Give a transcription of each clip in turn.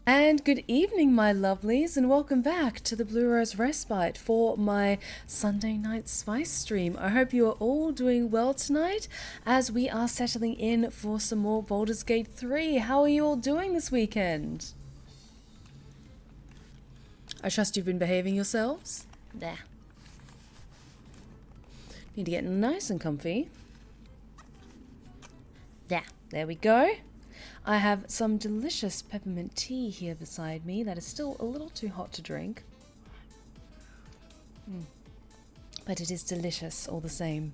And good evening, my lovelies, and welcome back to the Blue Rose Respite for my Sunday night spice stream. I hope you are all doing well tonight as we are settling in for some more Baldur's Gate 3. How are you all doing this weekend? I trust you've been behaving yourselves. There. Need to get nice and comfy. There we go. I have some delicious peppermint tea here beside me that is still a little too hot to drink. But it is delicious all the same.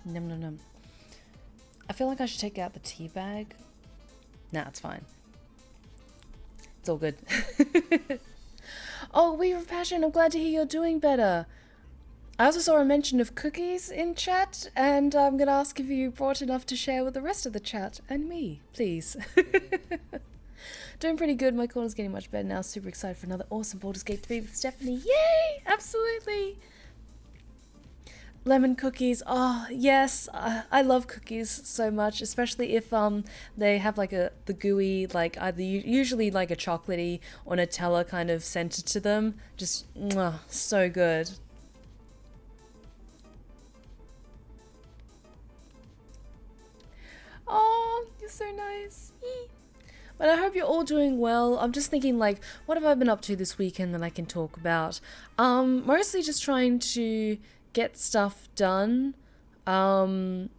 Num num num. I feel like I should take out the tea bag. Nah, it's fine. It's all good. Oh, WieverOfPassion, I'm glad to hear you're doing better. I also saw a mention of cookies in chat, and I'm going to ask if you brought enough to share with the rest of the chat and me, please. Doing pretty good. My corner's getting much better now. Super excited for another awesome Baldur's Gate 3 with Stephanie. Yay! Absolutely! Lemon cookies. Oh, yes. I love cookies so much, especially if they have like the gooey, like either usually like a chocolatey or Nutella kind of center to them. Just so good. Oh, you're so nice. But I hope you're all doing well. I'm just thinking, like, what have I been up to this weekend that I can talk about? Mostly just trying to get stuff done, in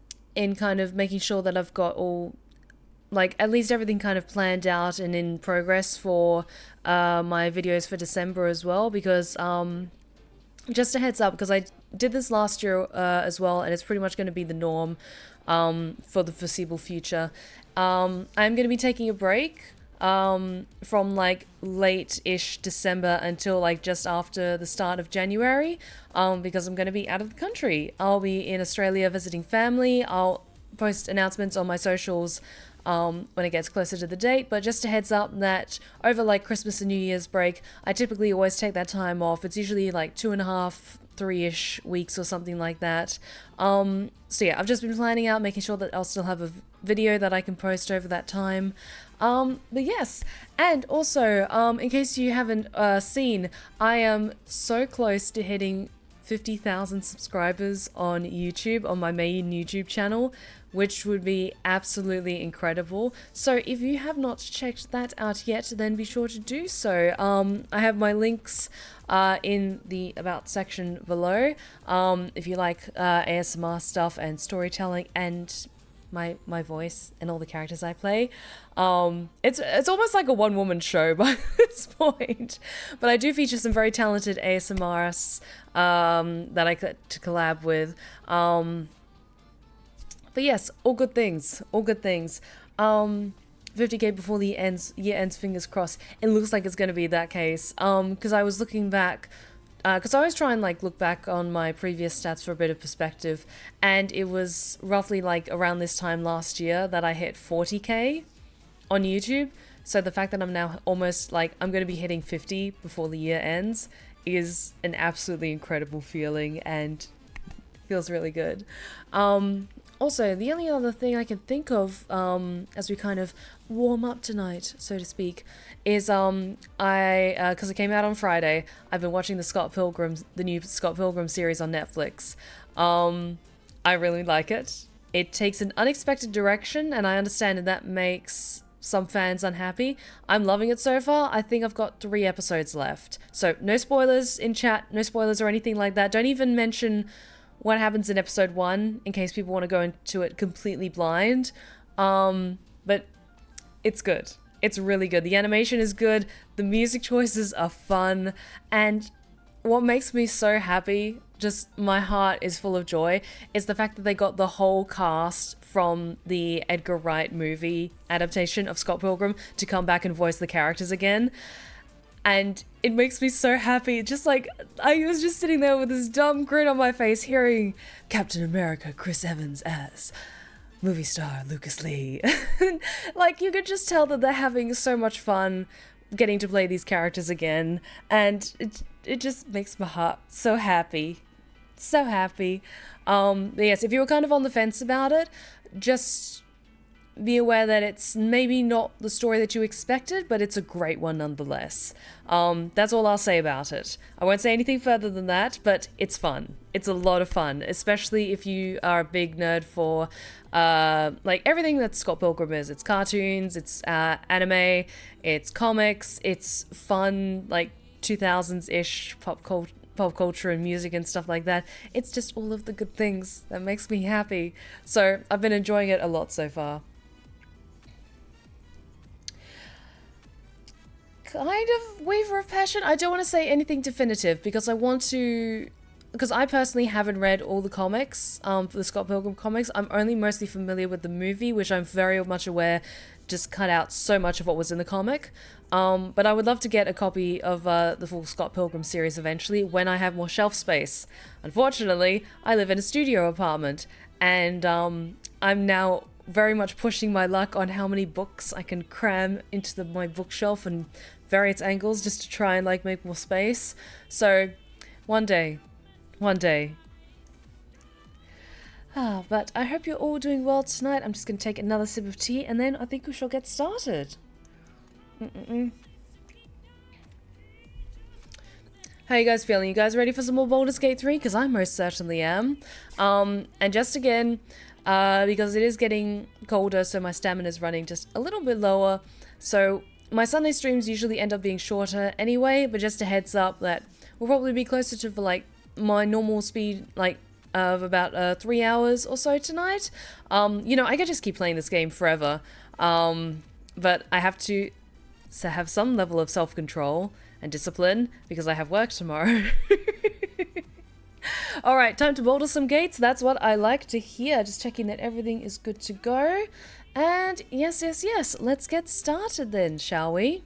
kind of making sure that I've got all, like, at least everything kind of planned out and in progress for my videos for December as well, because just a heads up, because I did this last year as well, and it's pretty much going to be the norm for the foreseeable future. I'm going to be taking a break from like late-ish December until like just after the start of January, because I'm going to be out of the country. I'll be in Australia visiting family. I'll post announcements on my socials when it gets closer to the date, but just a heads up that over like Christmas and New Year's break, I typically always take that time off. It's usually like 2.5, 3-ish weeks or something like that. So yeah, I've just been planning out, making sure that I'll still have a video that I can post over that time. But yes, and also, in case you haven't seen, I am so close to hitting 50,000 subscribers on YouTube, on my main YouTube channel, which would be absolutely incredible. So if you have not checked that out yet, then be sure to do so. I have my links in the About section below. If you like ASMR stuff and storytelling and my voice and all the characters I play. It's almost like a one-woman show by this point. But I do feature some very talented ASMRists that I get to collab with. But yes, all good things. All good things. 50k before the year ends, fingers crossed. It looks like it's going to be that case. Because I was looking back, because I always try and like look back on my previous stats for a bit of perspective, and it was roughly like around this time last year that I hit 40k on YouTube. So the fact that I'm now almost like, I'm going to be hitting 50 before the year ends is an absolutely incredible feeling and feels really good. Also, the only other thing I can think of as we kind of warm up tonight, so to speak, is because it came out on Friday, I've been watching the new Scott Pilgrim series on Netflix. I really like it. It takes an unexpected direction, and I understand that makes some fans unhappy. I'm loving it so far. I think I've got 3 episodes left. So no spoilers in chat, no spoilers or anything like that. Don't even mention what happens in episode 1 in case people want to go into it completely blind. But it's good. It's really good. The animation is good. The music choices are fun. And what makes me so happy, just my heart is full of joy, is the fact that they got the whole cast from the Edgar Wright movie adaptation of Scott Pilgrim to come back and voice the characters again. And it makes me so happy. Just like, I was just sitting there with this dumb grin on my face, hearing Captain America, Chris Evans as movie star Lucas Lee. Like, you could just tell that they're having so much fun getting to play these characters again. And it just makes my heart so happy. So happy. Yes, if you were kind of on the fence about it, just be aware that it's maybe not the story that you expected, but it's a great one nonetheless. That's all I'll say about it. I won't say anything further than that, but it's fun. It's a lot of fun, especially if you are a big nerd for like everything that Scott Pilgrim is. It's cartoons, it's anime, it's comics, it's fun, like 2000s-ish pop culture and music and stuff like that. It's just all of the good things that makes me happy. So I've been enjoying it a lot so far. Kind of Weaver of Passion. I don't want to say anything definitive because I personally haven't read all the comics, for the Scott Pilgrim comics. I'm only mostly familiar with the movie, which I'm very much aware just cut out so much of what was in the comic. But I would love to get a copy of the full Scott Pilgrim series eventually when I have more shelf space. Unfortunately, I live in a studio apartment, and I'm now very much pushing my luck on how many books I can cram into my bookshelf and various angles just to try and like make more space. So one day. But I hope you're all doing well tonight. I'm just going to take another sip of tea and then I think we shall get started. How you guys feeling? You guys ready for some more Baldur's Gate 3? Because I most certainly am. And just again, because it is getting colder, so my stamina is running just a little bit lower. So my Sunday streams usually end up being shorter anyway, but just a heads up that we'll probably be closer to like my normal speed, like of about 3 hours or so tonight. You know, I could just keep playing this game forever, but I have to have some level of self-control and discipline because I have work tomorrow. Alright, time to boulder some gates. That's what I like to hear. Just checking that everything is good to go. And yes, let's get started then, shall we?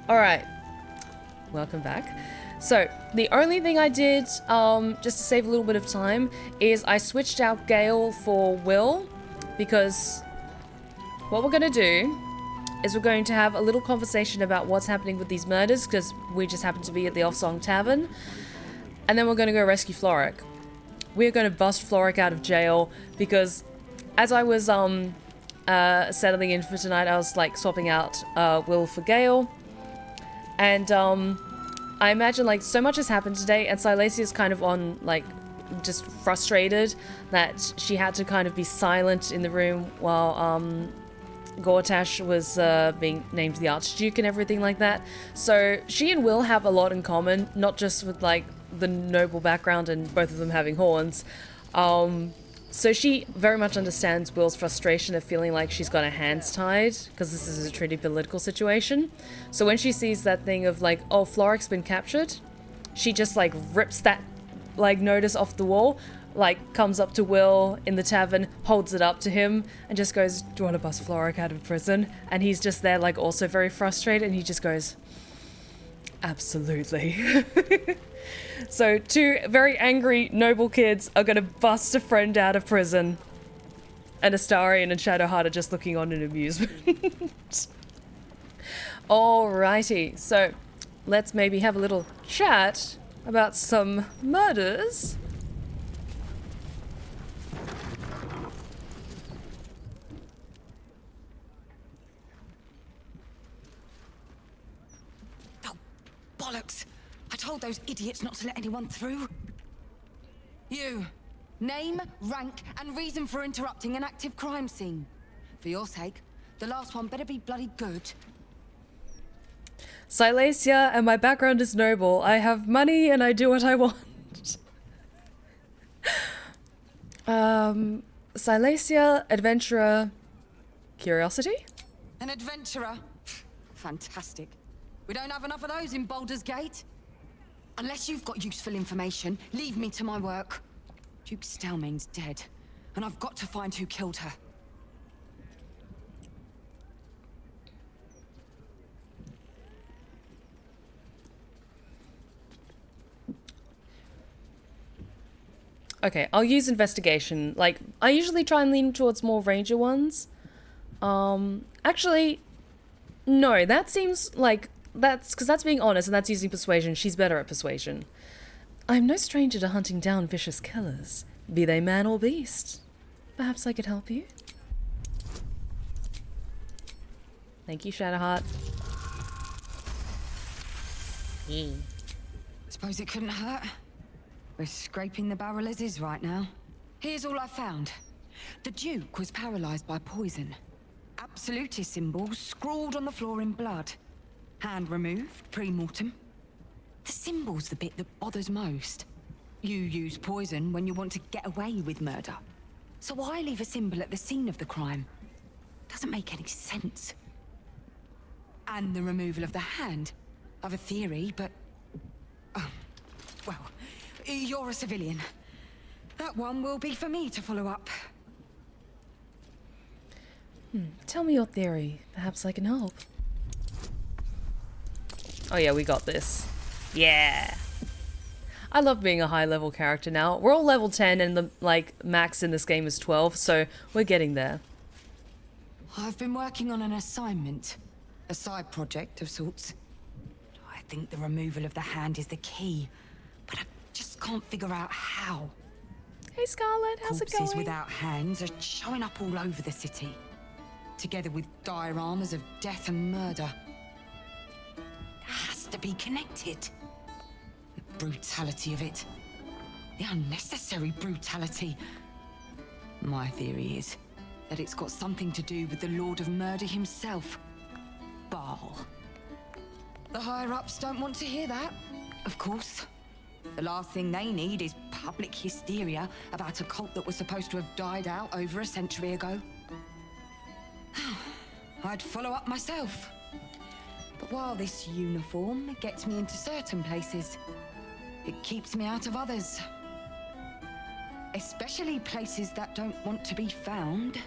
Alright, welcome back. So, the only thing I did, just to save a little bit of time, is I switched out Gale for Will, because what we're going to do is we're going to have a little conversation about what's happening with these murders, because we just happen to be at the Off-Song Tavern, and then we're going to go rescue Floric. We're going to bust Floric out of jail, because as I was settling in for tonight, I was like swapping out Will for Gale, and I imagine like so much has happened today, and Silesia's kind of on like just frustrated that she had to kind of be silent in the room while Gortash was being named the Archduke and everything like that. So she and Will have a lot in common, not just with like the noble background and both of them having horns. So she very much understands Will's frustration of feeling like she's got her hands tied, because this is a truly political situation. So when she sees that thing of like, oh, Floric's been captured, she just like rips that like notice off the wall, like comes up to Will in the tavern, holds it up to him, and just goes, do you want to bust Floric out of prison? And he's just there like also very frustrated, and he just goes, absolutely. So two very angry, noble kids are going to bust a friend out of prison. And Astarion and Shadowheart are just looking on in amusement. Alrighty, so let's maybe have a little chat about some murders. Oh, bollocks! I told those idiots not to let anyone through. You. Name, rank, and reason for interrupting an active crime scene. For your sake, the last one better be bloody good. Silesia, and my background is noble. I have money and I do what I want. Silesia, adventurer, curiosity? An adventurer? Fantastic. We don't have enough of those in Baldur's Gate. Unless you've got useful information, leave me to my work. Duke Stelmane's dead, and I've got to find who killed her. Okay, I'll use investigation. Like, I usually try and lean towards more ranger ones. Actually, no, that seems like... because that's being honest, and that's using persuasion. She's better at persuasion. I'm no stranger to hunting down vicious killers, be they man or beast. Perhaps I could help you? Thank you, Shadowheart. Suppose it couldn't hurt. We're scraping the barrel as is right now. Here's all I found. The Duke was paralyzed by poison. Absolutist symbols scrawled on the floor in blood. Hand removed, pre-mortem. The symbol's the bit that bothers most. You use poison when you want to get away with murder. So why leave a symbol at the scene of the crime? Doesn't make any sense. And the removal of the hand. I've a theory, but... Oh, well, you're a civilian. That one will be for me to follow up. Tell me your theory. Perhaps I can help. Oh yeah, we got this. Yeah. I love being a high-level character now. We're all level 10 and the, max in this game is 12, so we're getting there. I've been working on an assignment. A side project of sorts. I think the removal of the hand is the key, but I just can't figure out how. Hey Scarlet, how's it going? Corpses without hands are showing up all over the city, together with dioramas of death and murder. It has to be connected. The brutality of it. The unnecessary brutality. My theory is that it's got something to do with the Lord of Murder himself, Baal. The higher-ups don't want to hear that, of course. The last thing they need is public hysteria about a cult that was supposed to have died out over a century ago. I'd follow up myself. But while this uniform gets me into certain places, it keeps me out of others. Especially places that don't want to be found.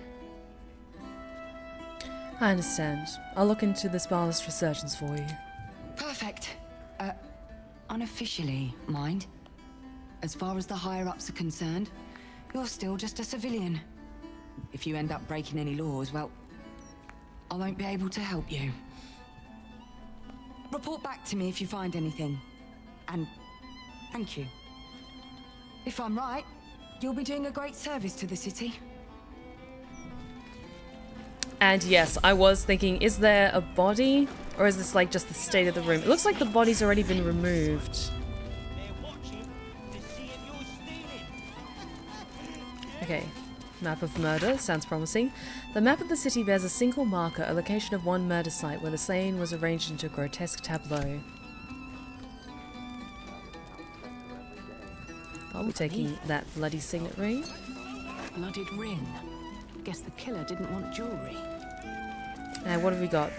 I understand. I'll look into this Baalist resurgence for you. Perfect. Unofficially, mind. As far as the higher-ups are concerned, you're still just a civilian. If you end up breaking any laws, well, I won't be able to help you. Report back to me if you find anything. And thank you. If I'm right, you'll be doing a great service to the city. And yes, I was thinking, is there a body? Or is this just the state of the room? It looks like the body's already been removed. Okay, map of murder, sounds promising. The map of the city bears a single marker, a location of one murder site where the slain was arranged into a grotesque tableau. I'll be taking that bloody signet ring. Blooded ring. Guess the killer didn't want jewelry. And what have we got?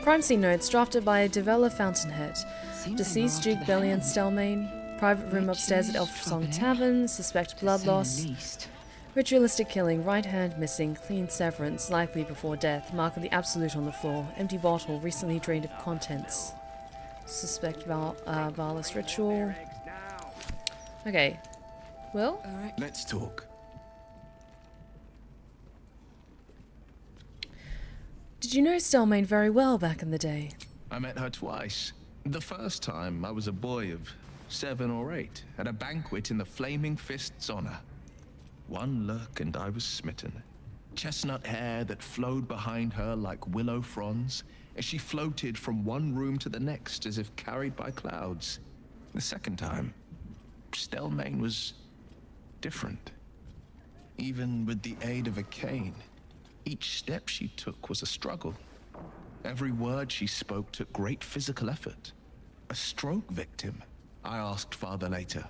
Crime scene notes drafted by Devella Fountainhead. Deceased Duke Bellion Stelmane. Private room upstairs at Elfsong Tavern. Suspect blood loss. Ritualistic killing. Right hand missing. Clean severance. Likely before death. Mark of the absolute on the floor. Empty bottle. Recently drained of contents. Suspect Baalist ritual. Okay. Well? Let's talk. Did you know Stelmane very well back in the day? I met her twice. The first time I was a boy of 7 or 8 at a banquet in the Flaming Fist's honor. One look and I was smitten. Chestnut hair that flowed behind her like willow fronds as she floated from one room to the next as if carried by clouds. The second time, Stelmane was different. Even with the aid of a cane, each step she took was a struggle. Every word she spoke took great physical effort. A stroke victim, I asked Father later.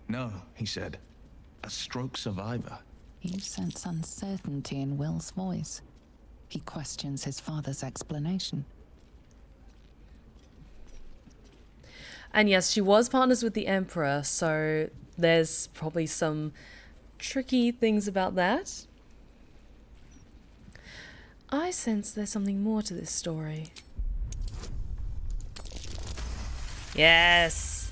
No, he said. A stroke survivor. You sense uncertainty in Will's voice. He questions his father's explanation. And yes, she was partners with the Emperor, so there's probably some tricky things about that. I sense there's something more to this story. Yes!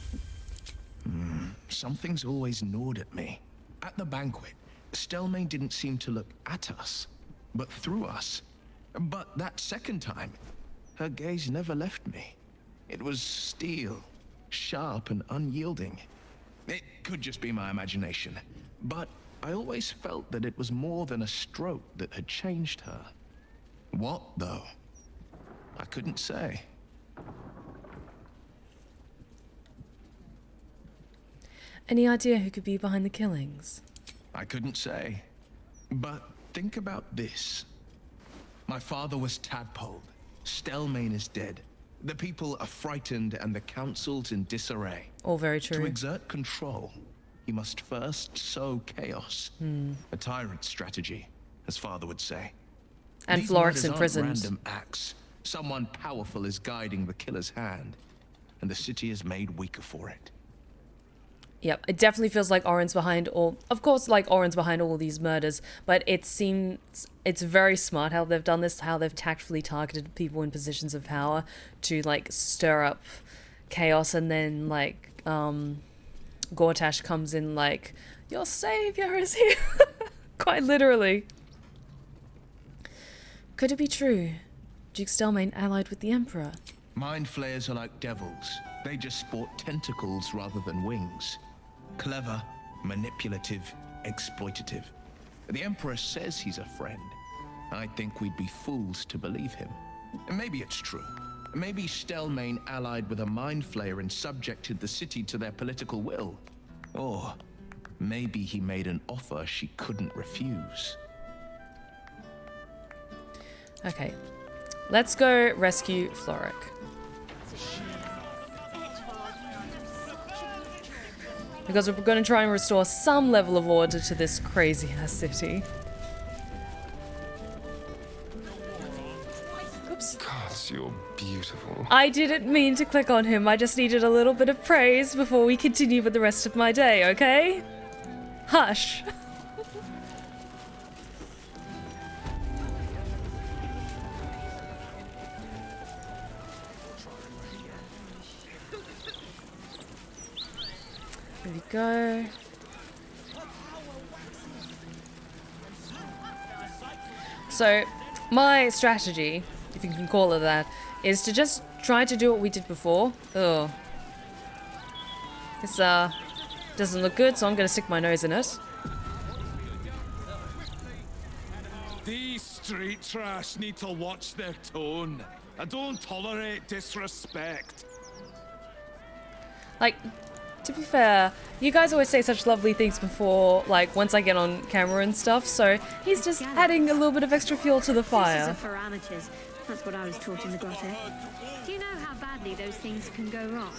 Something's always gnawed at me. At the banquet, Stelmane didn't seem to look at us, but through us. But that second time, her gaze never left me. It was steel, sharp and unyielding. It could just be my imagination, but I always felt that it was more than a stroke that had changed her. What, though? I couldn't say. Any idea who could be behind the killings? I couldn't say. But think about this. My father was tadpoled. Stelmane is dead. The people are frightened and the council's in disarray. All very true. To exert control, he must first sow chaos. A tyrant strategy, as father would say. And These Florix murders aren't imprisoned. random acts. Someone powerful is guiding the killer's hand, and the city is made weaker for it. Yep, it definitely feels like Oren's behind all... Of course, like, Oren's behind all these murders, but it seems... It's very smart how they've done this, how they've tactfully targeted people in positions of power to, like, stir up chaos, and then, like, Gortash comes in like, your savior is here! Quite literally. Could it be true? Duke Stelmane allied with the Emperor? Mind flayers are like devils. They just sport tentacles rather than wings. Clever, manipulative, exploitative. The Emperor says he's a friend. I think we'd be fools to believe him. And maybe it's true. Maybe Stelmane allied with a mind flayer and subjected the city to their political will. Or maybe he made an offer she couldn't refuse. Okay. Let's go rescue Florix. Because we're going to try and restore some level of order to this crazy-ass city. Oops. God, you're beautiful. I didn't mean to click on him. I just needed a little bit of praise before we continue with the rest of my day, okay? Hush. Here we go. So, my strategy, if you can call it that, is to just try to do what we did before. Ugh. This, doesn't look good, so I'm gonna stick my nose in it. These street trash need to watch their tone. I don't tolerate disrespect. Like, to be fair, you guys always say such lovely things before, like, once I get on camera and stuff, so he's just adding a little bit of extra fuel to the fire. For amateurs. That's what I was taught in the grotto. Do you know how badly those things can go wrong?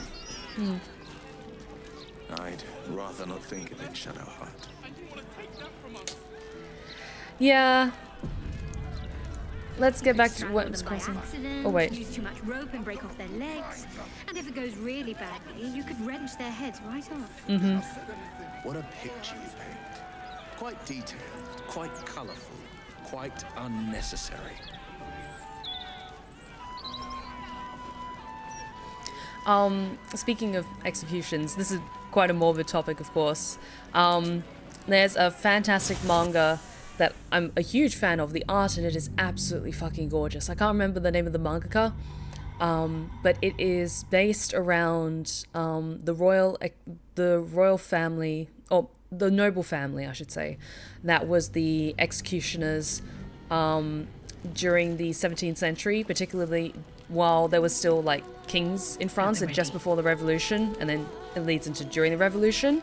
I'd rather not think of it, Shadowheart. Yeah. Let's get back to what was By crossing. accident, Oh, wait. use too much rope and break off their legs. And if it goes really badly, you could wrench their heads right off. What a picture you paint. Quite detailed, quite colourful, quite unnecessary. Speaking of executions, this is quite a morbid topic, of course. There's a fantastic manga that I'm a huge fan of. The art in it is absolutely fucking gorgeous. I can't remember the name of the mangaka, but it is based around the royal family, or the noble family, I should say, that was the executioners during the 17th century, particularly while there was still like kings in France, and just before the revolution, and then it leads into during the revolution.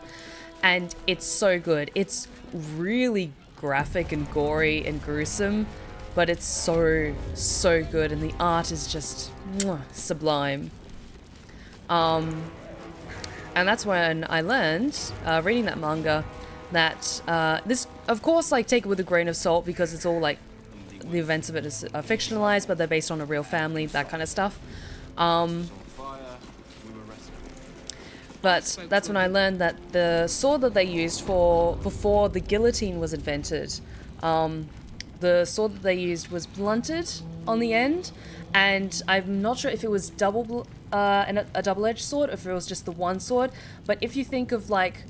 And it's so good. It's really graphic and gory and gruesome, but it's so good, and the art is just sublime. And that's when I learned, reading that manga, that this, of course, like, take it with a grain of salt, because it's all like the events of it is fictionalized, but they're based on a real family, that kind of stuff. But that's when I learned that the sword that they used before the guillotine was invented, the sword that they used was blunted on the end, and I'm not sure if it was a double-edged sword, or if it was just the one sword. But if you think of like,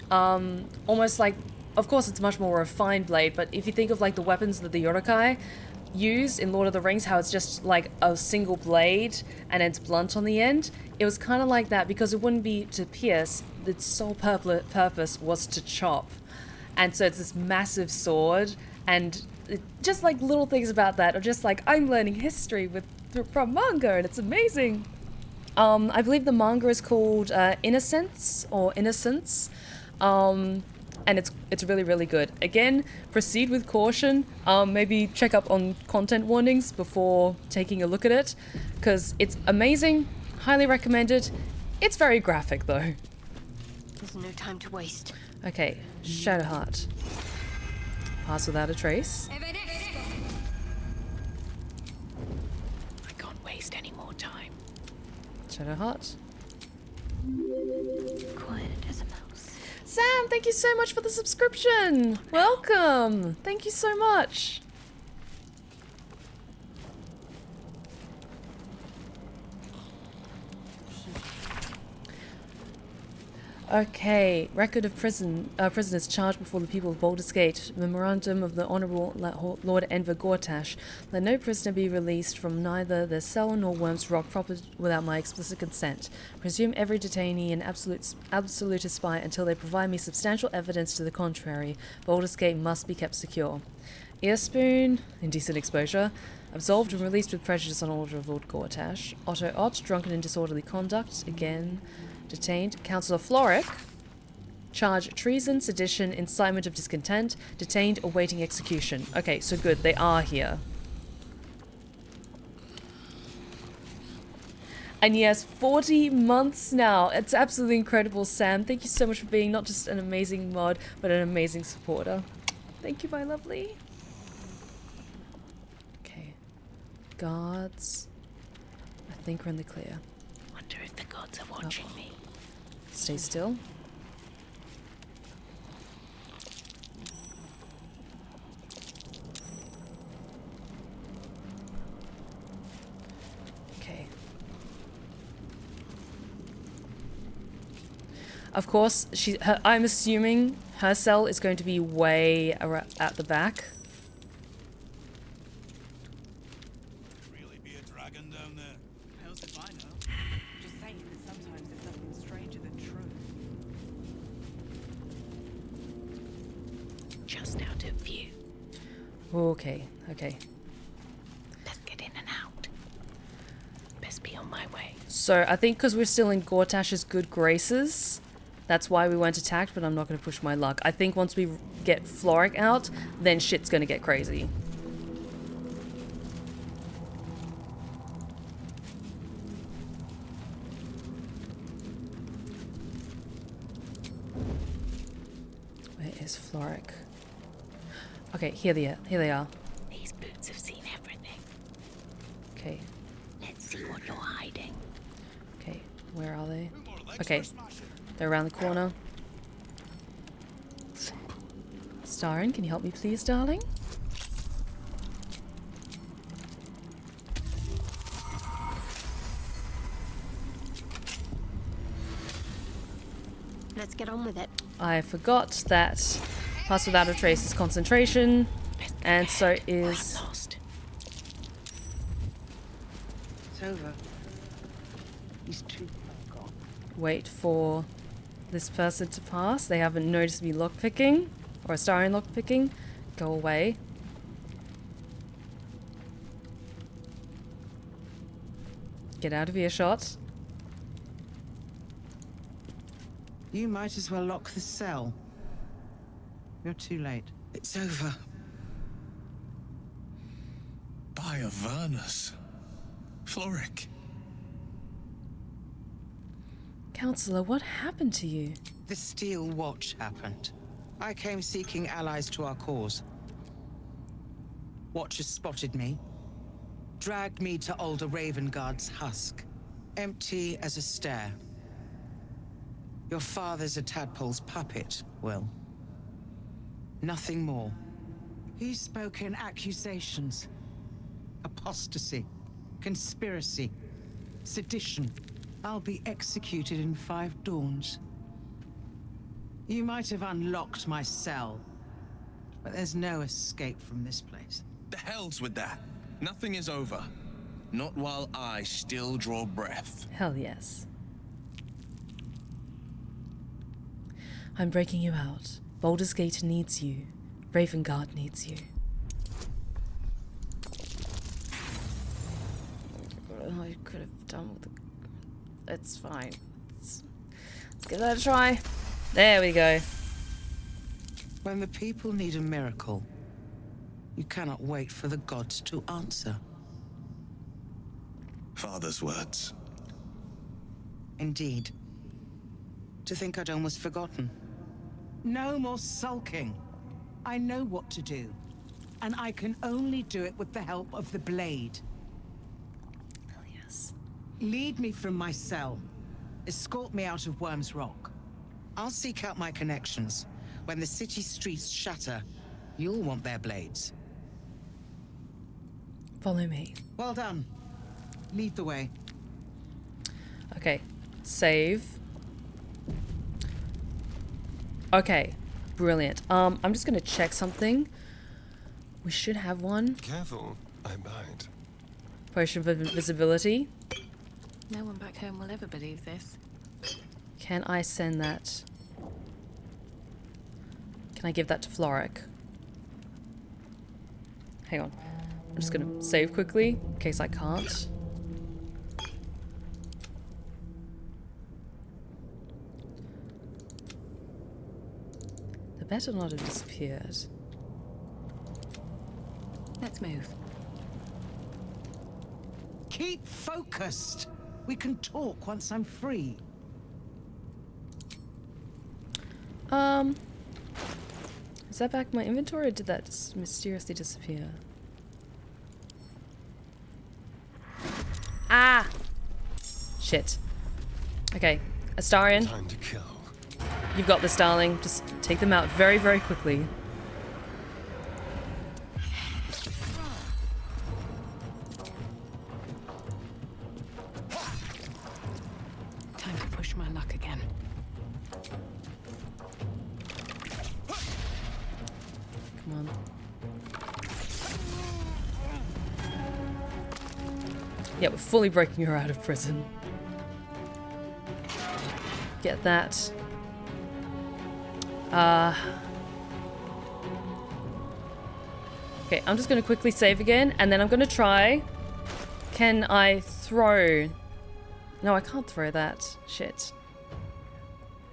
almost like, of course it's much more refined blade, but if you think of like the weapons that the Yorukai use in Lord of the Rings, how it's just like a single blade and it's blunt on the end, it was kind of like that, because it wouldn't be to pierce, its sole purpose was to chop. And so it's this massive sword, and just like little things about that are just like, I'm learning history from manga, and it's amazing. I believe the manga is called Innocence, and it's really, really good. Again, proceed with caution. Maybe check up on content warnings before taking a look at it, because it's amazing. Highly recommended. It's very graphic though. There's no time to waste. Okay, Shadowheart. Pass without a trace. I can't waste any more time. Shadowheart. Quiet as a mouse. Sam, thank you so much for the subscription. Welcome. Thank you so much. Okay, record of prisoners charged before the people of Baldur's Gate. Memorandum of the Honourable Lord Enver Gortash. Let no prisoner be released from neither their cell nor Worm's Rock proper without my explicit consent. Presume every detainee an absolute spy until they provide me substantial evidence to the contrary. Baldur's Gate must be kept secure. Earspoon, indecent exposure. Absolved and released with prejudice on order of Lord Gortash. Otto Ott, drunken and disorderly conduct. Again. Detained. Councillor Floric. Charge treason, sedition, incitement of discontent. Detained, awaiting execution. Okay, so good. They are here. And yes, 40 months now. It's absolutely incredible, Sam. Thank you so much for being not just an amazing mod, but an amazing supporter. Thank you, my lovely. Okay. Guards. I think we're in the clear. Wonder if the gods are watching me. Stay still. Okay. Of course, I'm assuming her cell is going to be way at the back. Really be a dragon down there? How's if I know? Just saying that sometimes there's nothing stranger than truth. Just out of view. Okay, okay. Let's get in and out. Best be on my way. So I think because we're still in Gortash's good graces, that's why we weren't attacked, but I'm not going to push my luck. I think once we get Floric out, then shit's going to get crazy. Where is Floric? Okay, here they are. These boots have seen everything. Okay. Let's see what you're hiding. Okay, where are they? Okay, they're around the corner. Starin, can you help me please, darling? Let's get on with it. I forgot that Pass Without a Trace is concentration, and so is... I'm lost. It's over. He's too far gone. Wait for this person to pass. They haven't noticed me lockpicking, or Starin lockpicking. Go away. Get out of earshot. You might as well lock the cell. You're too late. It's over. By Avernus. Floric. Counselor, what happened to you? The Steel Watch happened. I came seeking allies to our cause. Watchers spotted me, dragged me to Alder Ravengard's husk, empty as a stare. Your father's a tadpole's puppet, Will. Nothing more. He's spoken accusations. Apostasy, conspiracy, sedition. I'll be executed in 5 dawns. You might have unlocked my cell, but there's no escape from this place. The hell's with that? Nothing is over. Not while I still draw breath. Hell yes. I'm breaking you out. Baldur's Gate needs you. Ravengard needs you. I could have done with the... It's fine. Let's give that a try. There we go. When the people need a miracle, you cannot wait for the gods to answer. Father's words. Indeed. To think I'd almost forgotten. No more sulking. I know what to do. And I can only do it with the help of the blade. Oh, yes. Lead me from my cell. Escort me out of Worm's Rock. I'll seek out my connections. When the city streets shatter, you'll want their blades. Follow me. Well done. Lead the way. Okay. Save. Okay. Brilliant. I'm just gonna check something. We should have one. Careful, I bite. Potion of invisibility. No one back home will ever believe this. Can I send that? Can I give that to Floric? Hang on. I'm just gonna save quickly, in case I can't. The better not have disappeared. Let's move. Keep focused. We can talk once I'm free. Is that back in my inventory, or did that just mysteriously disappear? Ah! Shit. Okay, Astarion. Time to kill. You've got this, darling. Just take them out very, very quickly. Time to push my luck again. Come on. Yeah, we're fully breaking her out of prison. Get that. Okay, I'm just gonna quickly save again, and then I'm gonna try. Can I throw? No, I can't throw that. Shit.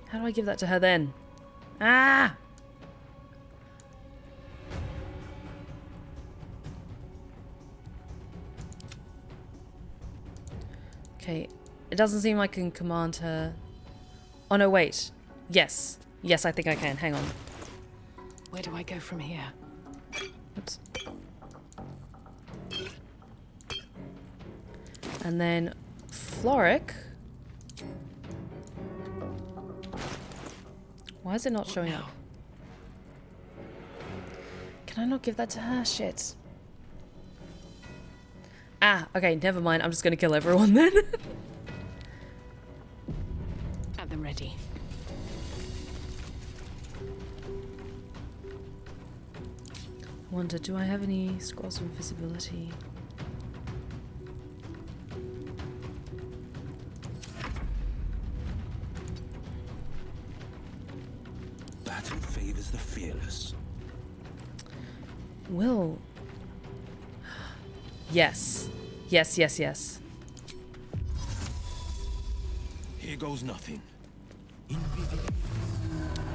How do I give that to her then? Ah! Okay, it doesn't seem like I can command her. Oh no, wait. Yes. Yes, I think I can. Hang on. Where do I go from here? Oops. And then Floric. Why is it not showing up? Can I not give that to her? Shit. Ah, okay, never mind. I'm just gonna kill everyone then. At them ready. I wonder, do I have any scrolls of invisibility? Battle favors the fearless. Will. Yes. Yes, yes, yes. Here goes nothing.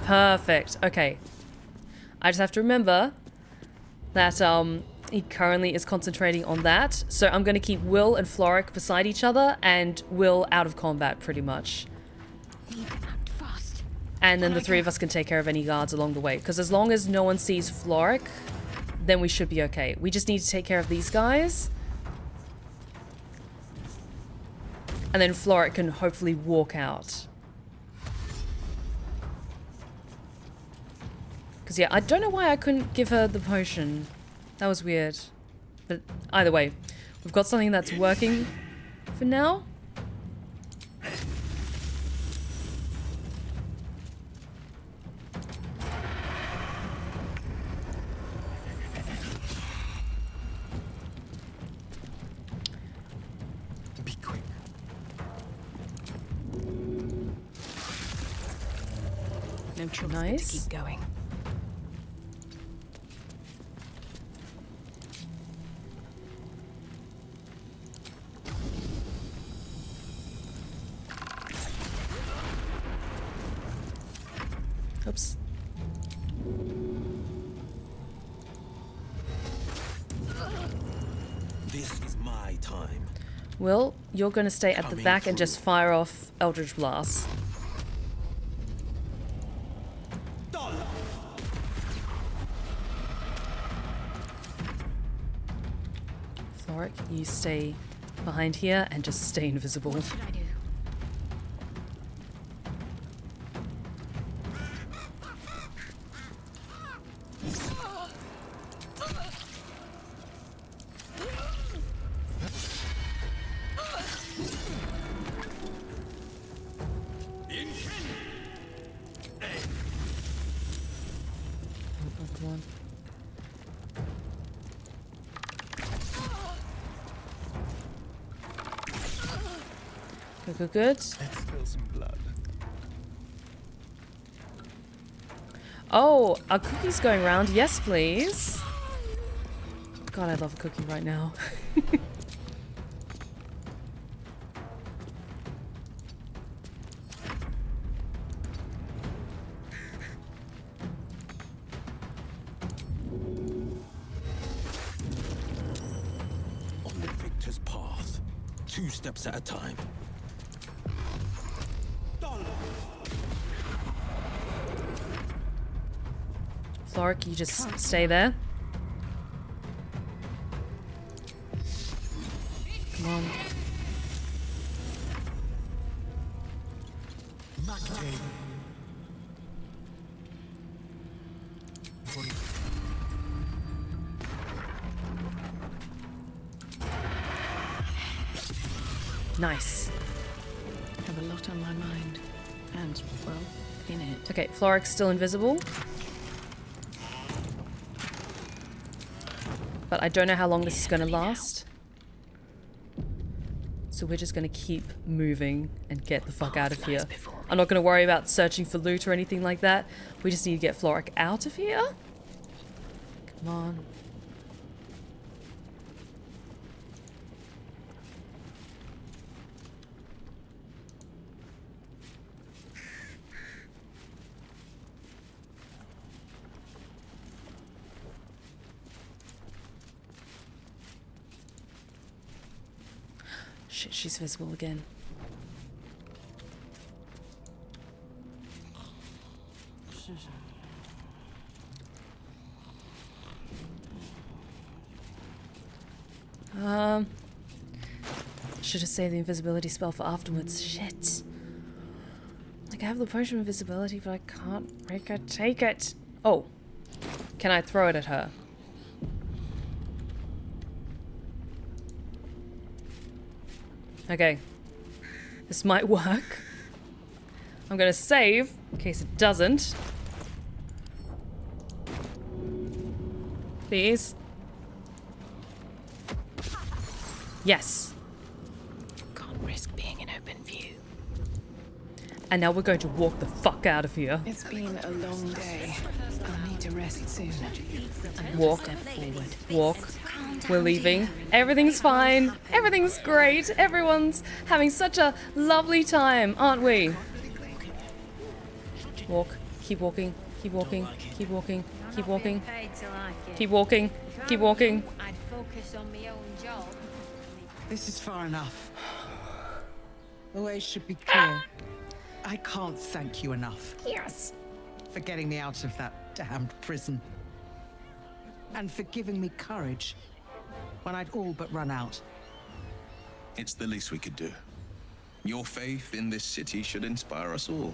Perfect. Okay. I just have to remember that he currently is concentrating on that. So I'm going to keep Will and Floric beside each other and Will out of combat pretty much. And then the three of us can take care of any guards along the way. Because as long as no one sees Floric, then we should be okay. We just need to take care of these guys. And then Floric can hopefully walk out. Because yeah, I don't know why I couldn't give her the potion. That was weird. But either way, we've got something that's working for now. Be quick. No choice but Nice. to keep going. time. Will, you're going to stay at the Coming back and through. just fire off Eldritch Blast. Floric, you stay behind here and just stay invisible. What should I do? Oh, come on. Good, good, good. Let's spill some blood. Oh, are cookies going around? Yes, please. God, I love a cookie right now. On the victor's path. 2 steps at a time. Floric, you just stay there. Come on. Nice. I have a lot on my mind. And, well, in it. Okay, Floric's still invisible. But I don't know how long this is going to last. So we're just going to keep moving and get the fuck out of here. I'm not going to worry about searching for loot or anything like that. We just need to get Floric out of here. Come on. Shit, she's visible again. Should have saved the invisibility spell for afterwards. Shit. Like, I have the potion of invisibility, but I can't make her take it. Oh. Can I throw it at her? Okay. This might work. I'm gonna save in case it doesn't. Please. Yes. Can't risk being in open view. And now we're going to walk the fuck out of here. It's been a long day. I'll need to rest soon. Walk. Forward. Walk. We're leaving. Everything's fine. Everything's great. Everyone's having such a lovely time, aren't we? Walk. Keep walking. Keep walking. Keep walking. Keep walking. Keep walking. Keep walking. I'd focus on my own job. This is far enough. The way should be clear. I can't thank you enough Yes. for getting me out of that damned prison. And for giving me courage when I'd all but run out. It's the least we could do. Your faith in this city should inspire us all.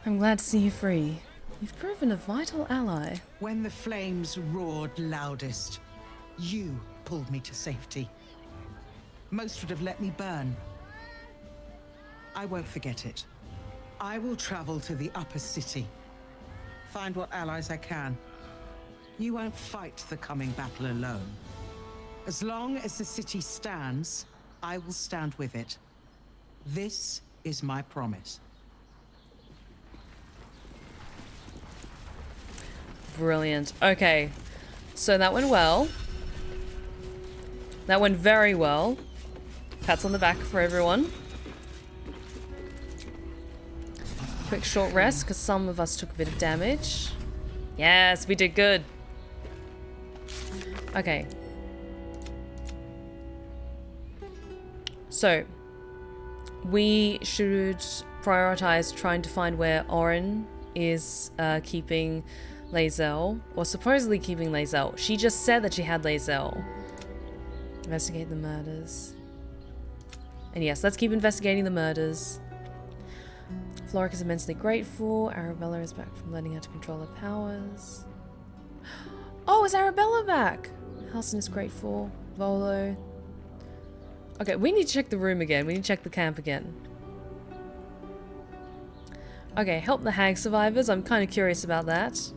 I'm glad to see you free. You've proven a vital ally. When the flames roared loudest, you pulled me to safety. Most would have let me burn. I won't forget it. I will travel to the upper city. Find what allies I can. You won't fight the coming battle alone. As long as the city stands, I will stand with it. This is my promise. Brilliant. Okay. So that went well. That went very well. Pats on the back for everyone. Quick short rest, because some of us took a bit of damage. Yes, we did good. Okay. So, we should prioritize trying to find where Oren is keeping Lae'zel, or supposedly keeping Lae'zel. She just said that she had Lae'zel. Investigate the murders. And yes, let's keep investigating the murders. Floric is immensely grateful. Arabella is back from learning how to control her powers. Oh, is Arabella back? Halson is grateful. Volo. Okay, we need to check the room again. We need to check the camp again. Okay, help the hag survivors. I'm kind of curious about that.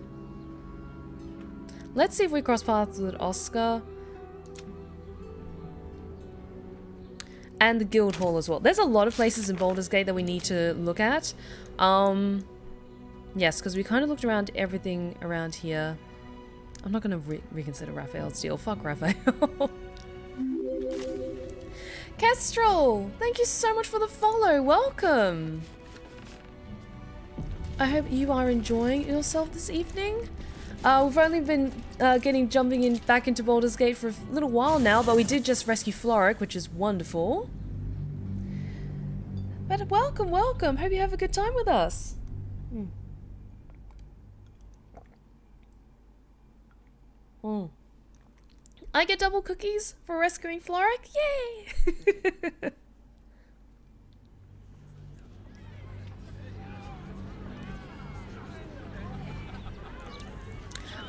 Let's see if we cross paths with Oscar. And the guild hall as well. There's a lot of places in Baldur's Gate that we need to look at. Yes, because we kind of looked around everything around here. I'm not going to reconsider Raphael's deal. Fuck Raphael. Kestrel! Thank you so much for the follow. Welcome! I hope you are enjoying yourself this evening. We've only been jumping back into Baldur's Gate for a little while now, but we did just rescue Floric, which is wonderful. But welcome, welcome. Hope you have a good time with us. I get double cookies for rescuing Floric. Yay!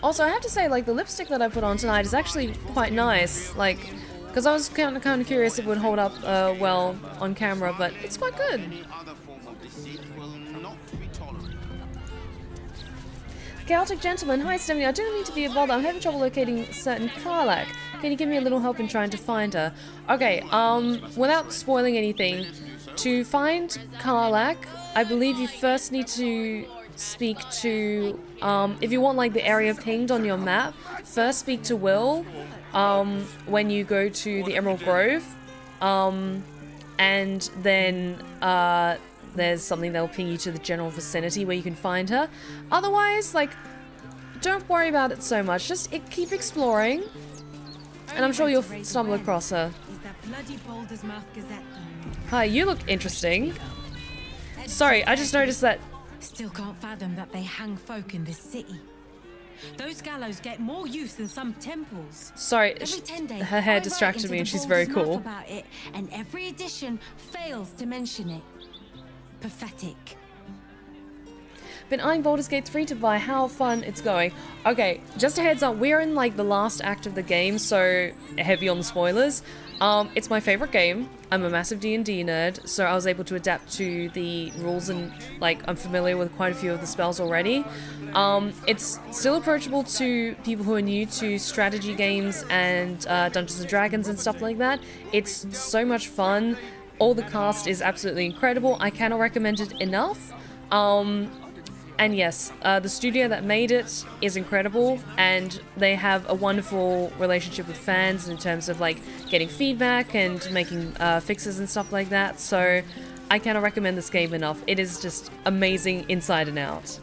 Also, I have to say, like, the lipstick that I put on tonight is actually quite nice. Like, because I was kind of curious if it would hold up well on camera, but it's quite good. Chaotic Gentleman, hi Stephanie, I don't mean to be a bother, I'm having trouble locating certain Karlach. Can you give me a little help in trying to find her? Okay, without spoiling anything, to find Karlach, I believe you first need to speak to, if you want like the area pinged on your map, first speak to Will, when you go to the Emerald Grove, and then, there's something that'll ping you to the general vicinity where you can find her. Otherwise, like, don't worry about it so much. Just keep exploring, and I'm sure you'll stumble across her. Hi, you look interesting. Sorry, I just noticed that. Still can't fathom that they hang folk in this city. Those gallows get more use than some temples. Sorry, Every 10 days, her hair distracted me and she's very cool. About it, and every edition fails to mention it. Pathetic. Been eyeing Baldur's Gate 3 to buy. How fun it's going. Okay, just a heads up, we're in like the last act of the game, so heavy on the spoilers. It's my favorite game. I'm a massive D&D nerd, so I was able to adapt to the rules and like I'm familiar with quite a few of the spells already. It's still approachable to people who are new to strategy games and Dungeons and Dragons and stuff like that. It's so much fun. All the cast is absolutely incredible. I cannot recommend it enough. And yes, the studio that made it is incredible, and they have a wonderful relationship with fans in terms of like getting feedback and making fixes and stuff like that. So I cannot recommend this game enough. It is just amazing inside and out.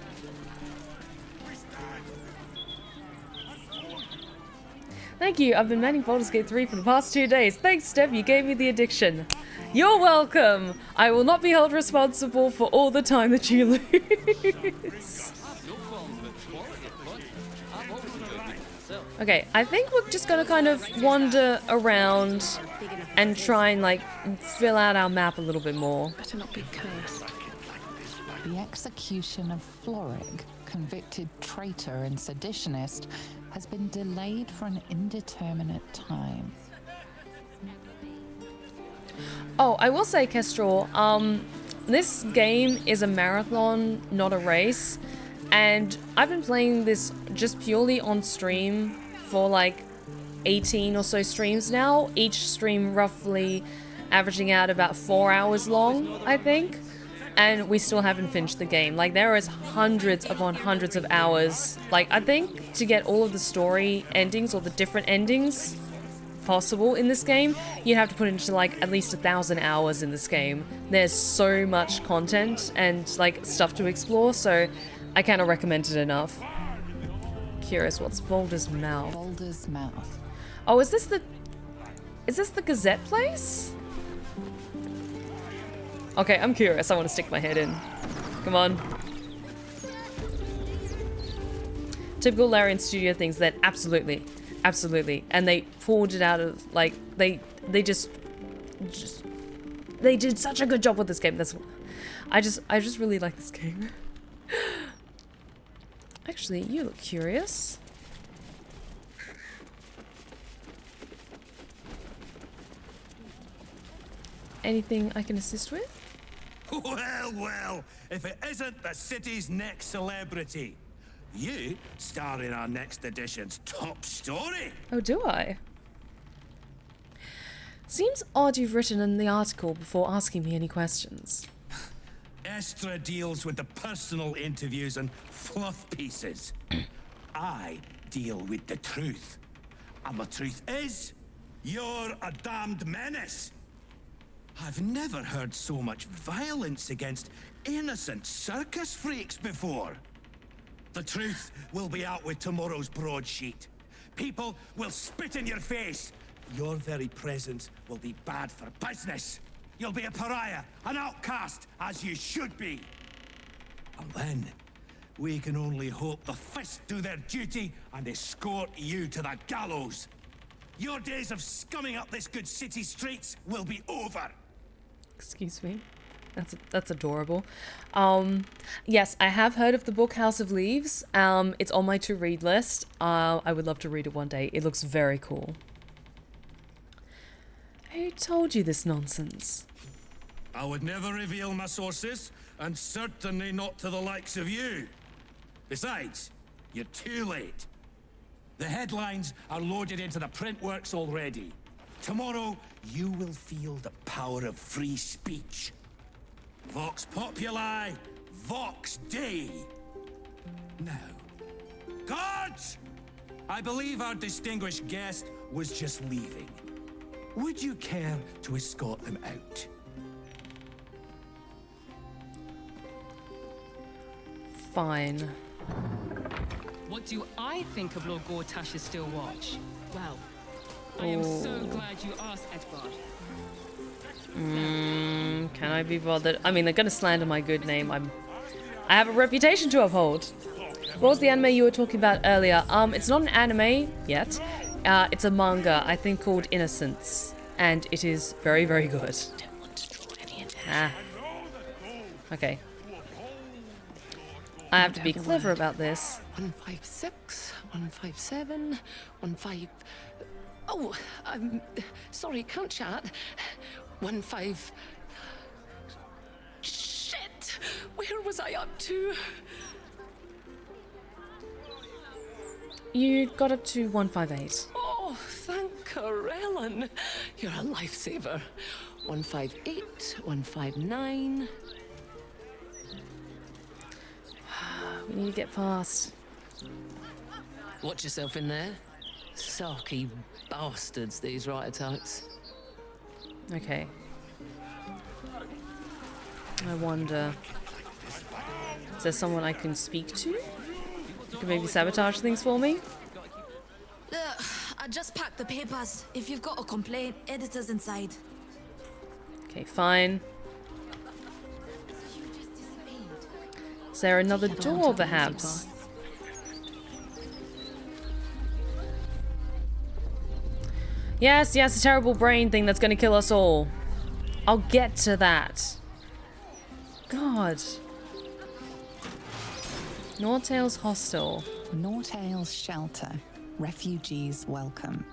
Thank you. I've been manning Baldur's Gate 3 for the past 2 days. Thanks, Steph. You gave me the addiction. You're welcome. I will not be held responsible for all the time that you lose. Okay, I think we're just gonna kind of wander around and try and like fill out our map a little bit more. Better not be cursed. The execution of Floric, convicted traitor and seditionist, has been delayed for an indeterminate time. Oh, I will say, Kestrel, this game is a marathon, not a race, and I've been playing this just purely on stream for like 18 or so streams now, each stream roughly averaging out about 4 hours long, I think, and we still haven't finished the game. Like, there is hundreds upon hundreds of hours. Like, I think to get all of the story endings or the different endings possible in this game, you have to put into like at least 1,000 hours in this game. There's so much content and like stuff to explore, so I cannot recommend it enough. Curious, what's Baldur's Mouth? Baldur's Mouth. Oh, is this the Gazette place? Okay, I'm curious. I want to stick my head in. Come on. Typical Larian Studio things that absolutely, absolutely. And they pulled it out of, like, they just they did such a good job with this game. That's, I just really like this game. Actually, you look curious. Anything I can assist with? Well, well, if it isn't the city's next celebrity. You star in our next edition's top story. Oh, do I? Seems odd you've written in the article before asking me any questions. Estra deals with the personal interviews and fluff pieces. I deal with the truth. And the truth is, you're a damned menace. I've never heard so much violence against innocent circus freaks before. The truth will be out with tomorrow's broadsheet. People will spit in your face. Your very presence will be bad for business. You'll be a pariah, an outcast, as you should be. And then, we can only hope the Fist do their duty and escort you to the gallows. Your days of scumming up this good city streets will be over. Excuse me. That's adorable. Yes, I have heard of the book House of Leaves. It's on my to-read list. I would love to read it one day. It looks very cool. Who told you this nonsense? I would never reveal my sources, and certainly not to the likes of you. Besides, you're too late. The headlines are loaded into the print works already. Tomorrow, you will feel the power of free speech. Vox Populi, Vox Dei. Now, guards! I believe our distinguished guest was just leaving. Would you care to escort them out? Fine. What do I think of Lord Gortash's still watch? Well, I am so glad you asked, Edvard. Can I be bothered? I mean, they're gonna slander my good name. I have a reputation to uphold. What was the anime you were talking about earlier? It's not an anime yet. It's a manga, I think, called Innocence, and it is very, very good. Okay. I have to be clever about this. 156, 157, 15. Oh, sorry, can't chat. 15. Shit! Where was I up to? You got up to 158. Oh, thank Corellin. You're a lifesaver. 158, 159. We need to get past. Watch yourself in there. Sarky bastards, these right attacks. Okay. I wonder... Is there someone I can speak to? You can maybe sabotage things for me? I just packed the papers. If you've got a complaint, editor's inside. Okay, fine. Is there another door, perhaps? Yes, yes, a terrible brain thing that's gonna kill us all. I'll get to that. God. Nortail's hostel. Nortail's shelter. Refugees welcome.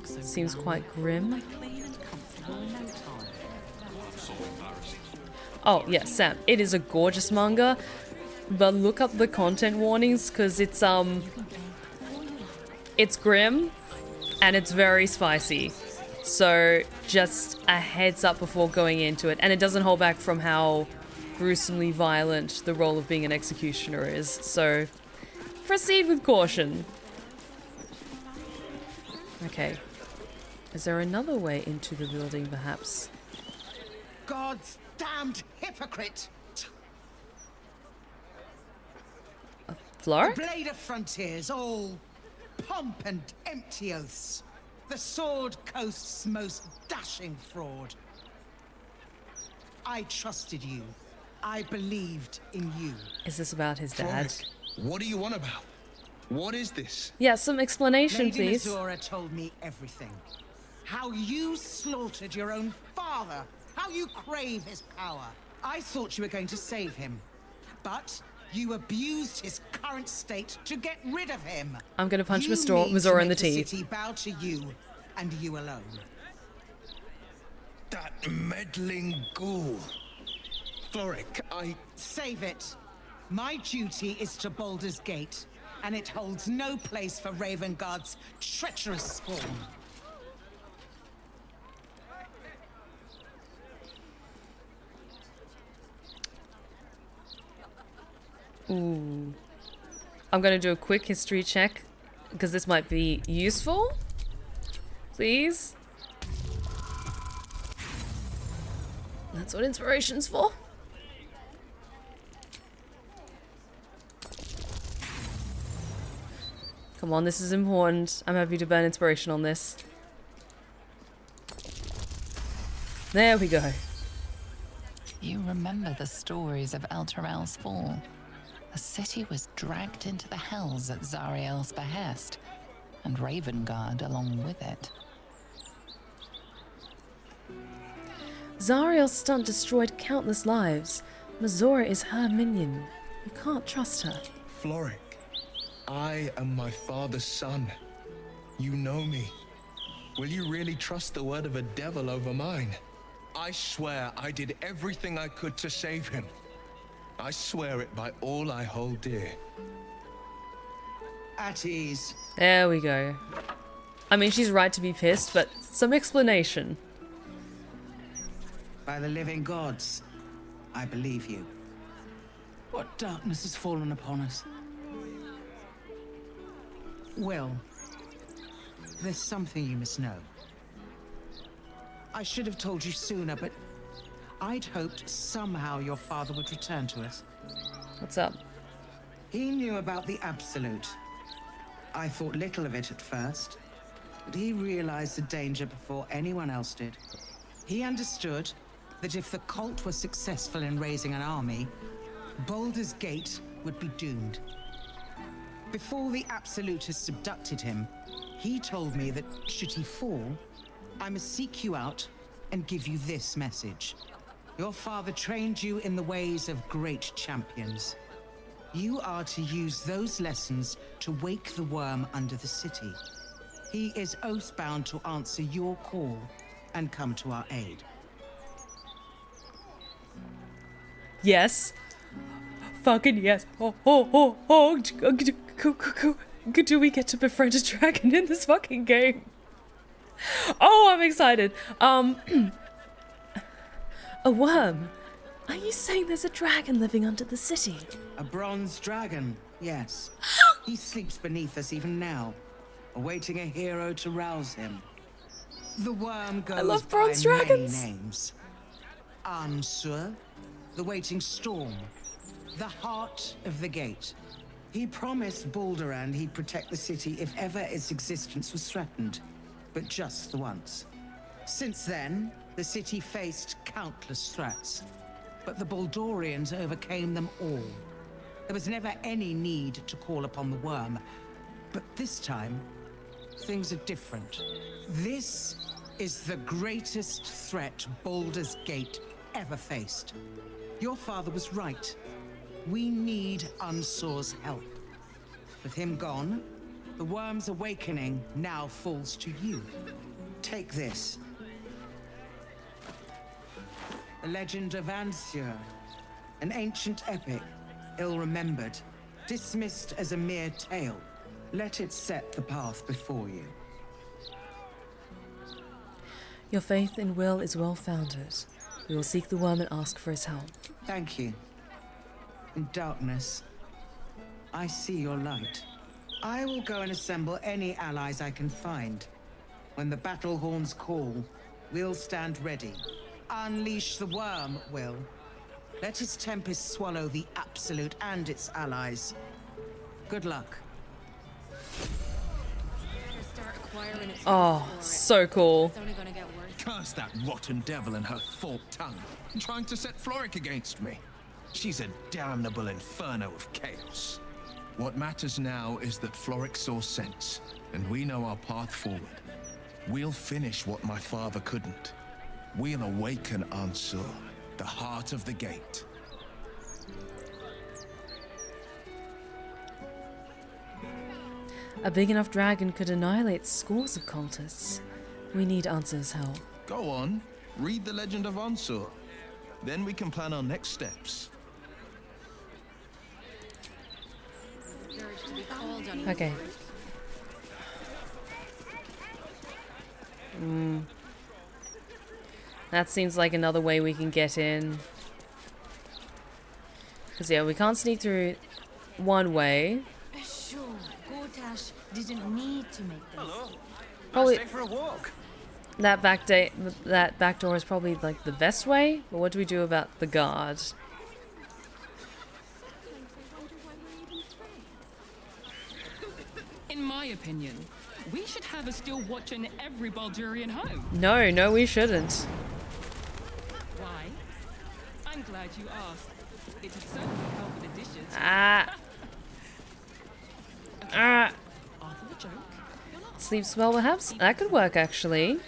Seems quite grim. Oh, yes, Sam. It is a gorgeous manga, but look up the content warnings, because it's grim, and it's very spicy. So, just a heads up before going into it. And it doesn't hold back from how gruesomely violent the role of being an executioner is. So, proceed with caution. Okay. Is there another way into the building, perhaps? God's damned hypocrite! Flork? The blade of frontiers, all pomp and empty oaths. The Sword Coast's most dashing fraud. I trusted you. I believed in you. Is this about his dad? What are you on about? What is this? Yeah, some explanation, Lady please. Azura told me everything. How you slaughtered your own father. How you crave his power. I thought you were going to save him. But you abused his current state to get rid of him. I'm gonna punch You Mazora in the need to make teeth. city bow to you, and you alone. That meddling ghoul. Floric, Save it. My duty is to Baldur's Gate, and it holds no place for Ravengard's treacherous spawn. Ooh. I'm gonna do a quick history check, because this might be useful. Please. That's what inspiration's for. Come on, this is important. I'm happy to burn inspiration on this. There we go. You remember the stories of Elturel's fall. The city was dragged into the hells at Zariel's behest, and Ravengard along with it. Zariel's stunt destroyed countless lives. Mazora is her minion. You can't trust her. Floric, I am my father's son. You know me. Will you really trust the word of a devil over mine? I swear I did everything I could to save him. I swear it by all I hold dear. At ease. There we go. I mean, she's right to be pissed, but some explanation. By the living gods, I believe you. What darkness has fallen upon us? Well, there's something you must know. I should have told you sooner, but I'd hoped somehow your father would return to us. What's up? He knew about the Absolute. I thought little of it at first, but he realized the danger before anyone else did. He understood that if the cult was successful in raising an army, Baldur's Gate would be doomed. Before the Absolutists abducted him, he told me that should he fall, I must seek you out and give you this message. Your father trained you in the ways of great champions. You are to use those lessons to wake the worm under the city. He is oath-bound to answer your call and come to our aid. Yes. Fucking yes. Oh. Do we get to befriend a dragon in this fucking game? Oh, I'm excited. A worm. Are you saying there's a dragon living under the city? A bronze dragon, yes. He sleeps beneath us even now, awaiting a hero to rouse him. The worm goes I love bronze by dragons. many names. Ansur, the waiting storm, the heart of the gate. He promised Baldur he'd protect the city if ever its existence was threatened, but just the once. Since then, the city faced countless threats, but the Baldurians overcame them all. There was never any need to call upon the worm, but this time, things are different. This is the greatest threat Baldur's Gate ever faced. Your father was right. We need Ansur's help. With him gone, the worm's awakening now falls to you. Take this. The legend of Ansur, an ancient epic, ill-remembered, dismissed as a mere tale. Let it set the path before you. Your faith in Will is well-founded. We will seek the worm and ask for his help. Thank you. In darkness, I see your light. I will go and assemble any allies I can find. When the battle horns call, we'll stand ready. Unleash the worm, Will. Let its tempest swallow the Absolute and its allies. Good luck. Start a Oh, so cool. Curse that rotten devil and her forked tongue, trying to set Floric against me. She's a damnable inferno of chaos. What matters now is that Floric saw sense, and we know our path forward. We'll finish what my father couldn't. We'll awaken Ansur, the heart of the gate. A big enough dragon could annihilate scores of cultists. We need Ansur's help. Go on, read the legend of Ansur. Then we can plan our next steps. Okay. That seems like another way we can get in. Because yeah, we can't sneak through one way. Sure, Gortash didn't need to make this. Hello. Probably Nice day for a walk. that back door is probably like the best way. But what do we do about the guard? In my opinion, we should have a steel watcher in every Baldurian home. No, we shouldn't. Why? I'm glad you asked. It would certainly help with the dishes. Arthur the joke? Sleep spell perhaps? That could work actually.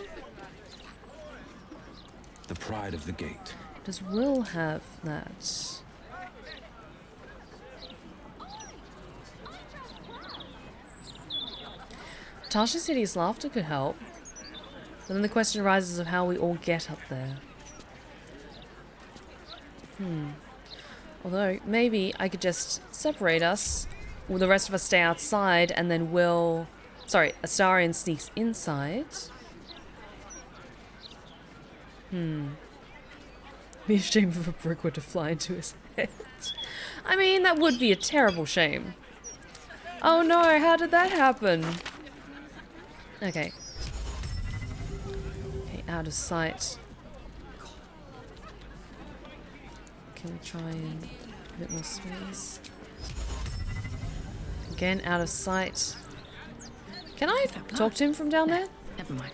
The pride of the gate. Does Will have that? Tasha City's laughter could help. But then the question arises of how we all get up there. Although, maybe I could just separate us. Will the rest of us stay outside and then Will... Sorry, Astarion sneaks inside. Be a shame if a brick were to fly into his head. I mean, that would be a terrible shame. Oh no, how did that happen? Okay. Okay, out of sight. Can we try and a bit more space? Again, out of sight. Can I talk to him from down there? Never mind.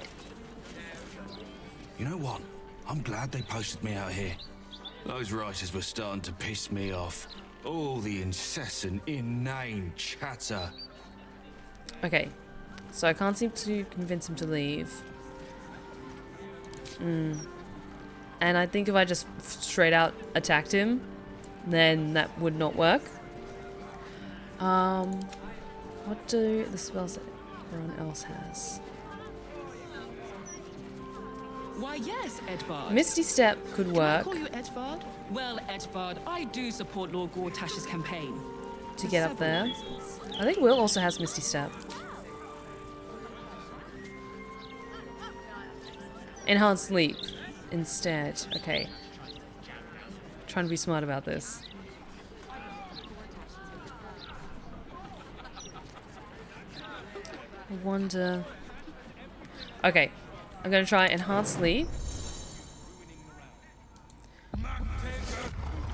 You know what? I'm glad they posted me out here. Those writers were starting to piss me off. All the incessant, inane chatter. Okay. So I can't seem to convince him to leave. And I think if I just straight out attacked him, then that would not work. What do the spells that everyone else has? Why, yes, Edvard. Misty Step could work. Can I call you Edvard? Well, Edvard, I do support Lord Gortash's campaign. To get up there. I think Will also has Misty Step. Enhanced Sleep instead. Okay. Trying to be smart about this. I wonder... Okay. I'm gonna try Enhanced Sleep.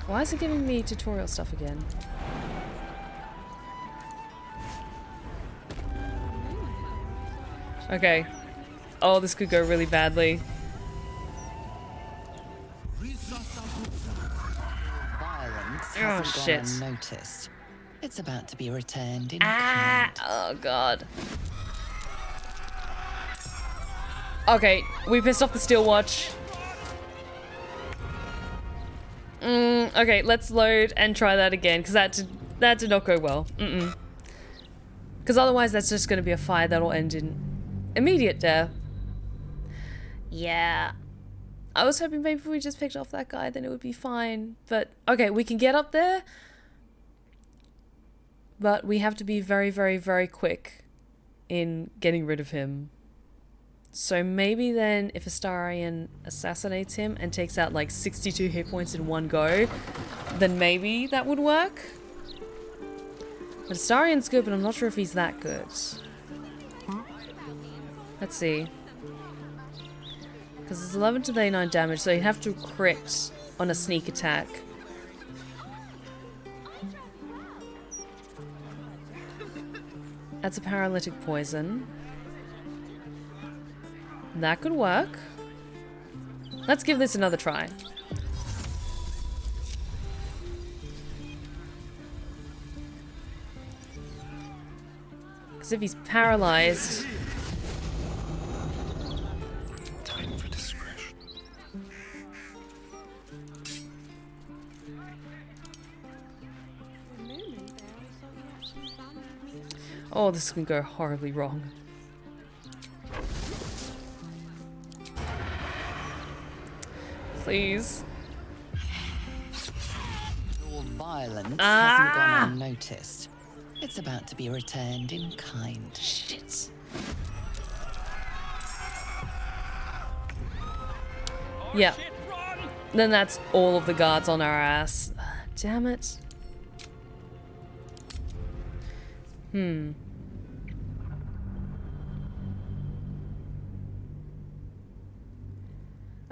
Why is it giving me tutorial stuff again? Okay. Oh, this could go really badly. Violence Oh, hasn't shit. gone unnoticed. It's about to be returned in Ah! kind. Oh, God. Okay, we pissed off the Steel Watch. Okay, let's load and try that again, because that did not go well. Because otherwise that's just going to be a fight that'll end in immediate death. Yeah. I was hoping maybe if we just picked off that guy, then it would be fine. But, okay, we can get up there. But we have to be very, very, very quick in getting rid of him. So maybe then if Astarion assassinates him and takes out like 62 hit points in one go, then maybe that would work. But Astarion's good, but I'm not sure if he's that good. Let's see. Because it's 11 to 39 damage, so he'd have to crit on a sneak attack. That's a paralytic poison. That could work. Let's give this another try. Because if he's paralyzed... Time for discretion. Oh, this can go horribly wrong. Please. Your violence hasn't gone unnoticed. It's about to be returned in kind. Shit. Yeah. Then that's all of the guards on our ass. Damn it.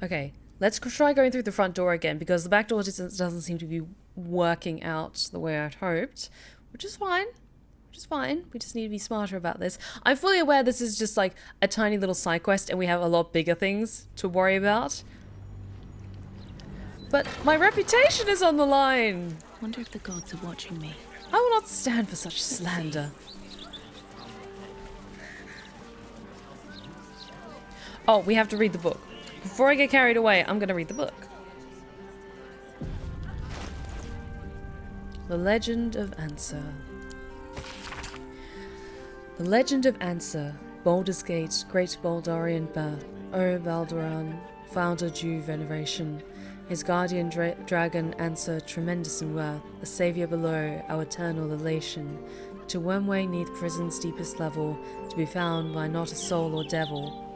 Okay, let's try going through the front door again, because the back door just doesn't seem to be working out the way I'd hoped, which is fine. Which is fine. We just need to be smarter about this. I'm fully aware this is just like a tiny little side quest and we have a lot bigger things to worry about. But my reputation is on the line. Wonder if the gods are watching me. I will not stand for such slander. Oh, we have to read the book. Before I get carried away, I'm gonna read the book. The Legend of Answer. The Legend of Answer, Baldur's Gate, Great Baldurian Birth, O Balduran, founder due veneration, his guardian dragon Answer tremendous in worth, a saviour below our eternal elation, to Wormway neath prison's deepest level, to be found by not a soul or devil.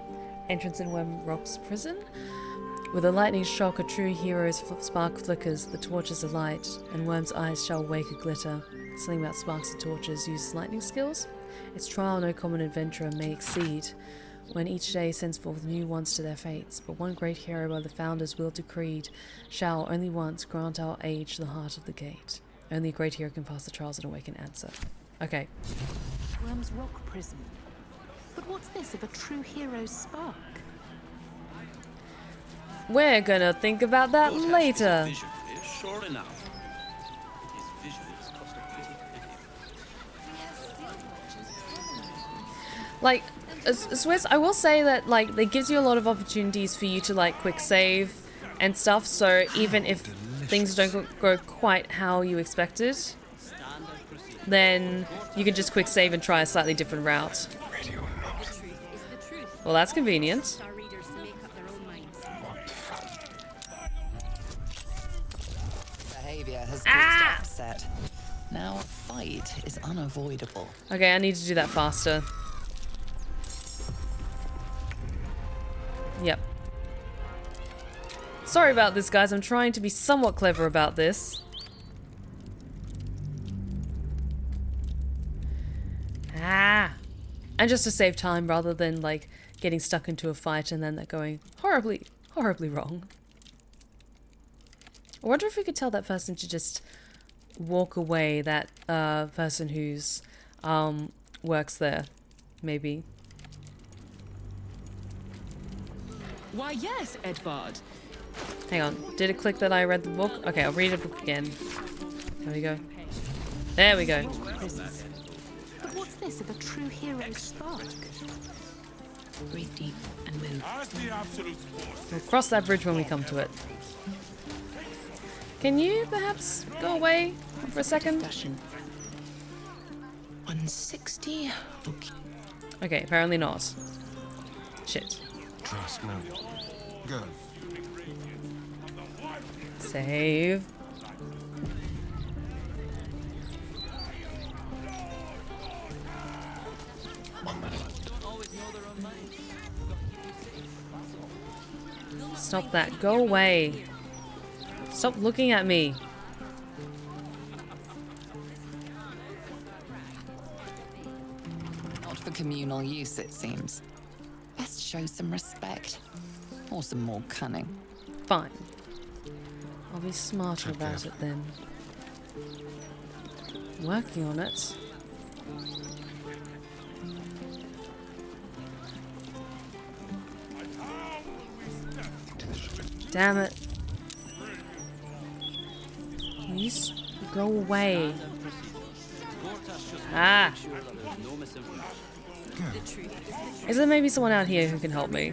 Entrance in Worm Rock's prison? With a lightning shock, a true hero's spark flickers, the torches alight, and Worm's eyes shall wake a glitter. Something about sparks and torches uses lightning skills? Its trial no common adventurer may exceed, when each day sends forth new ones to their fates, but one great hero by the founder's will decreed shall only once grant our age the heart of the gate. Only a great hero can pass the trials and awaken Answer. Okay. Worm's Rock prison. But what's this of a true hero's spark? We're gonna think about that later. Sure enough. Like, Swiss, I will say that, like, it gives you a lot of opportunities for you to, like, quick save and stuff, so even if things don't go quite how you expected, then you can just quick save and try a slightly different route. Well, that's convenient. Behavior has caused upset. Now a fight is unavoidable. Okay, I need to do that faster. Yep. Sorry about this, guys. I'm trying to be somewhat clever about this. And just to save time rather than, like, getting stuck into a fight and then that going horribly, horribly wrong. I wonder if we could tell that person to just walk away, that person who's works there, maybe. Why, yes, Edvard. Hang on, did it click that I read the book? Okay, I'll read the book again. There we go. There we go. But what's this of a true hero's spark? Breathe deep and move. We'll cross that bridge when we come to it. Can you perhaps go away for a second? 160. Okay, apparently not. Shit. Trust me. Go. Save. Stop that. Go away. Stop looking at me. Not for communal use, it seems. Best show some respect. Or some more cunning. Fine. I'll be smarter about it then. Working on it. Damn it. Please go away. Ah. Is there maybe someone out here who can help me?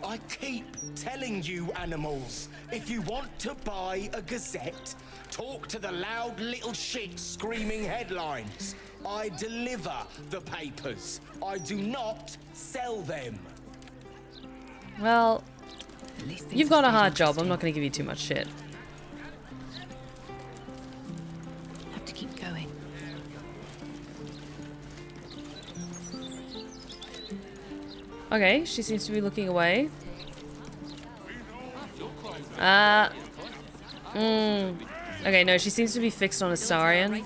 I keep telling you animals, if you want to buy a gazette, talk to the loud little shit screaming headlines. I deliver the papers. I do not sell them. Well, you've got a hard job. I'm not going to give you too much shit. Have to keep going. Okay, she seems to be looking away. Okay, no, she seems to be fixed on Astarion.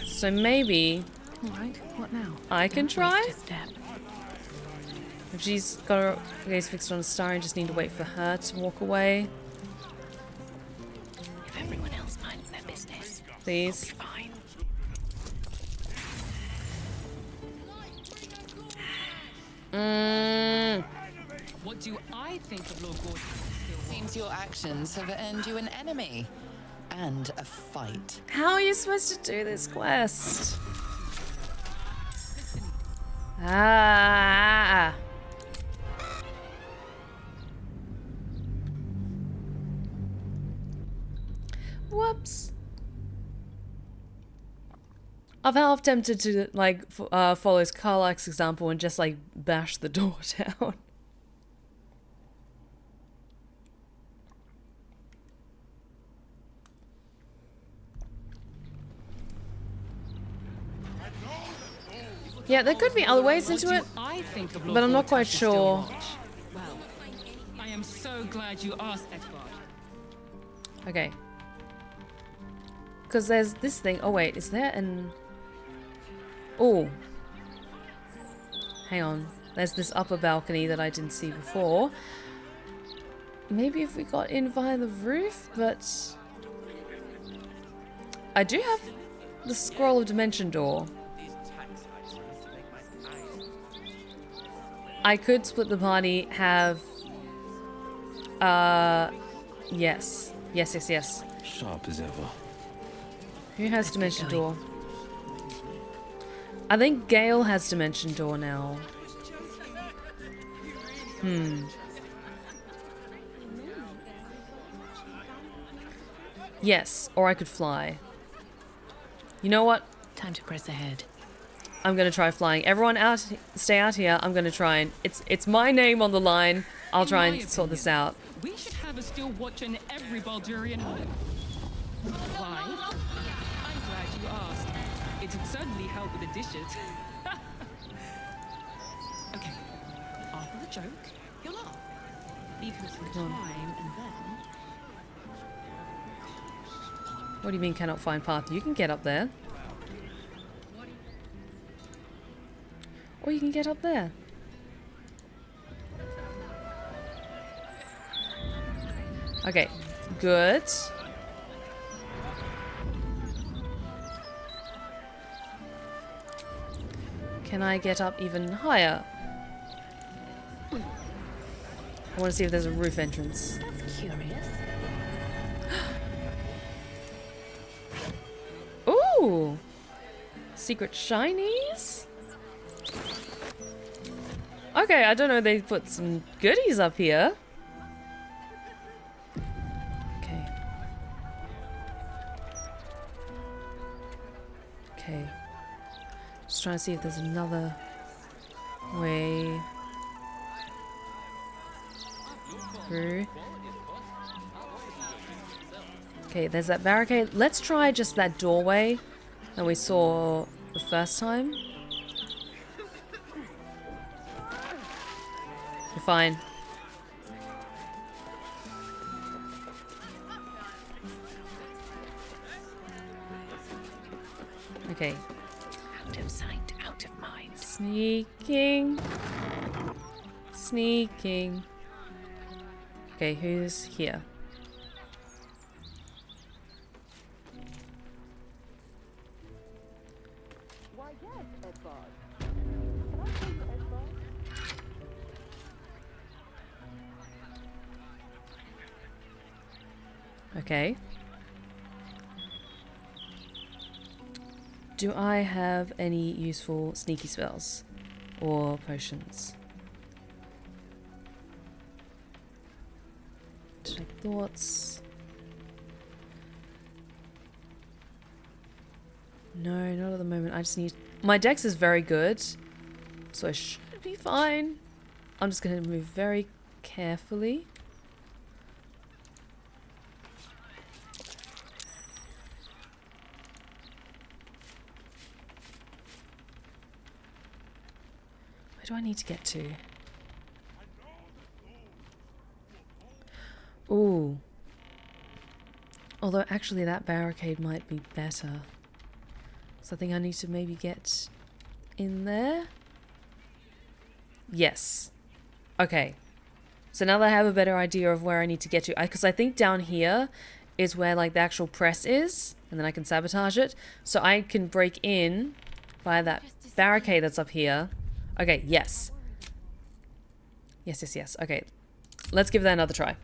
So maybe Alright, what now? I can try? If she's got her gaze fixed on Astarion, just need to wait for her to walk away. If everyone else minds their business, Please. fine. What do I think of Lord Gordon? Seems your actions have earned you an enemy. And a fight. How are you supposed to do this quest? Ah. Whoops. I'm half tempted to like follow Carlax's example and just like bash the door down. Yeah, there could be other ways into it, but I'm not quite sure. Well, I am so glad you asked, Edvard. Okay. Because there's this thing. Oh wait, is there an... Oh. Hang on. There's this upper balcony that I didn't see before. Maybe if we got in via the roof, but... I do have the Scroll of Dimension door. I could split the party, have... Yes. Yes. Sharp as ever. Who has Dimension Door? I think Gale has Dimension Door now. Yes, or I could fly. You know what? Time to press ahead. I'm gonna try flying. Everyone out, stay out here. I'm gonna try and it's my name on the line. I'll try and sort this out. We should have a steel watch in every Baldurian home. Why? I'm glad you asked. It would certainly help with the dishes. Okay. After the joke, you'll laugh. Leave him some time and then... What do you mean cannot find path? You can get up there. Or you can get up there. Okay, good. Can I get up even higher? I want to see if there's a roof entrance. That's curious. Ooh! Secret shinies? Okay, I don't know, they put some goodies up here. Okay. Okay. Just trying to see if there's another way through. Okay, there's that barricade. Let's try just that doorway that we saw the first time. You're fine. Okay. Out of sight, out of mind. Sneaking. Sneaking. Okay, who's here? Okay. Do I have any useful sneaky spells? Or potions? Check thoughts. No, not at the moment. I just need... My dex is very good, so I should be fine. I'm just going to move very carefully. Where do I need to get to? Ooh. Although actually that barricade might be better. So I think I need to maybe get in there. Yes. Okay. So now that I have a better idea of where I need to get to, because I think down here is where like the actual press is, and then I can sabotage it. So I can break in by that barricade that's up here. Okay, yes. Yes, yes, yes. Okay. Let's give that another try.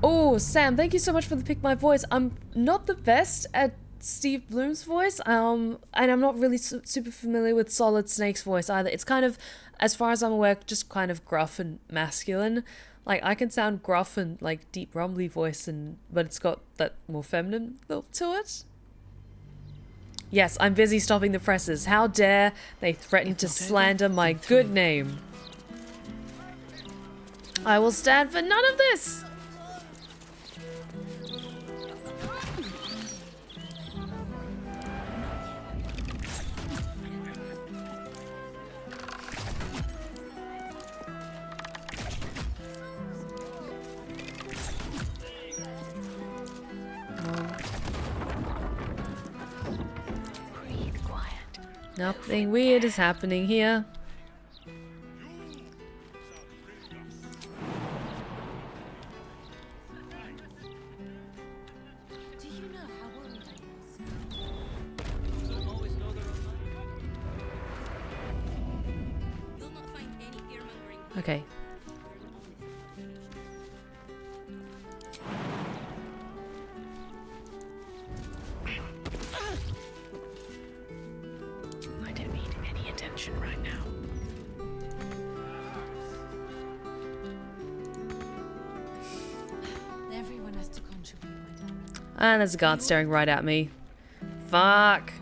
Oh, Sam, thank you so much for the pick my voice. I'm not the best at Steve Bloom's voice, and I'm not really super familiar with Solid Snake's voice either. It's kind of, as far as I'm aware, just kind of gruff and masculine. Like, I can sound gruff and, like, deep rumbly voice, but it's got that more feminine look to it. Yes, I'm busy stopping the presses. How dare they threaten to slander my good name. I will stand for none of this! Nothing weird is happening here. Do you know how worried I was? Okay. Right now. Everyone has to contribute. And there's a guard staring right at me. Fuck.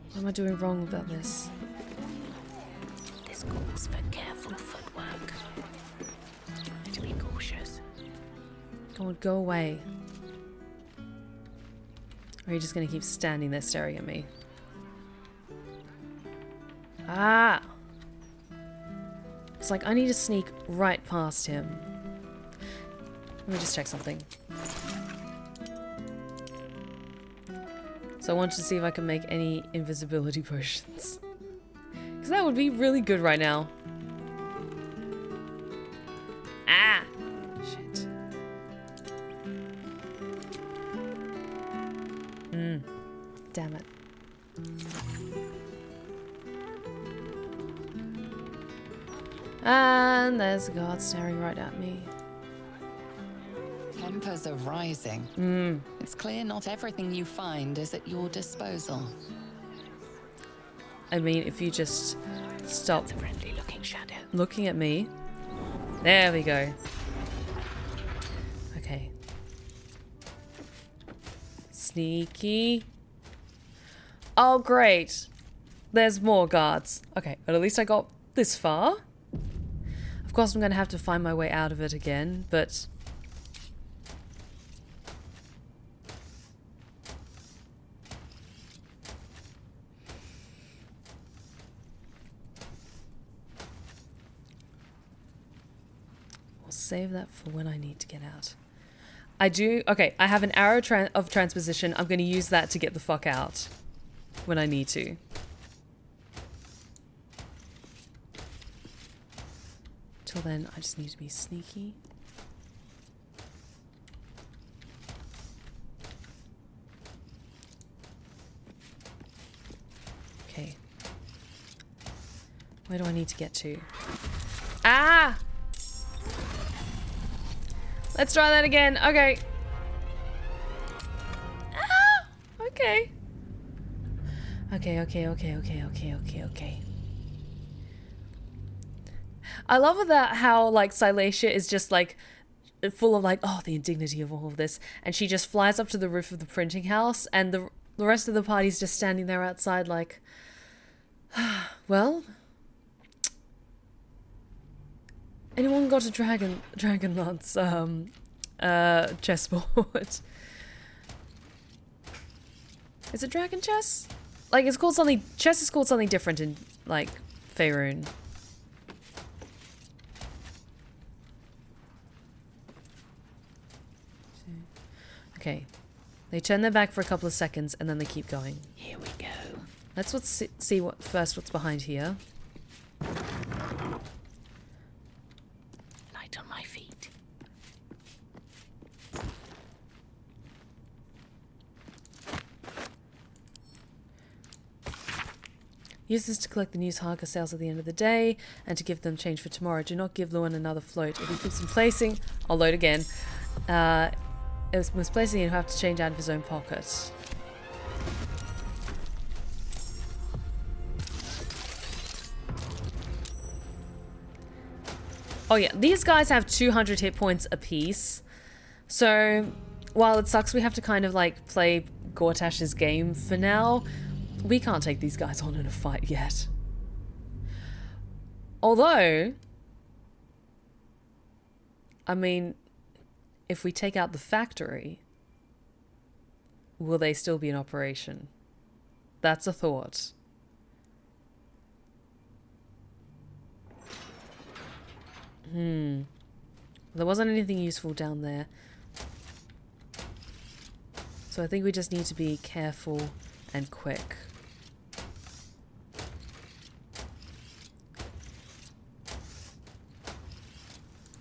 What am I doing wrong about this? This calls for careful footwork. To be cautious. Come on, go away. Or are you just gonna keep standing there staring at me? Ah! It's like I need to sneak right past him. Let me just check something. So I wanted to see if I can make any invisibility potions. Because that would be really good right now. Ah! Shit. Damn it. And there's a guard staring right at me. Tempers are rising. It's clear not everything you find is at your disposal. I mean, if you just stop That's a friendly looking shadow. looking at me. There we go. Okay. Sneaky. Oh, great. There's more guards. Okay, but at least I got this far. Of course, I'm going to have to find my way out of it again, but... We'll save that for when I need to get out. I do... Okay, I have an arrow of transposition. I'm going to use that to get the fuck out when I need to. Till then, I just need to be sneaky. Okay. Where do I need to get to? Ah! Let's try that again. Okay. Ah, okay. Okay. I love about how, like, Silesia is just, like, full of, like, oh, the indignity of all of this. And she just flies up to the roof of the printing house, and the rest of the party's just standing there outside, like, well, anyone got a Dragonlance, chessboard? Is it dragon chess? Like, it's called something, chess is called something different in, like, Faerun. Okay. They turn their back for a couple of seconds and then they keep going. Here we go. Let's see what's behind here. Light on my feet. Use this to collect the news Haga sales at the end of the day and to give them change for tomorrow. Do not give Luan another float. If he keeps misplacing, I'll load again. It was misplacing, he'll have to change out of his own pocket. Oh yeah, these guys have 200 hit points apiece. So, while it sucks we have to kind of like play Gortash's game for now, we can't take these guys on in a fight yet. Although, I mean, if we take out the factory, will they still be in operation? That's a thought. There wasn't anything useful down there. So I think we just need to be careful and quick.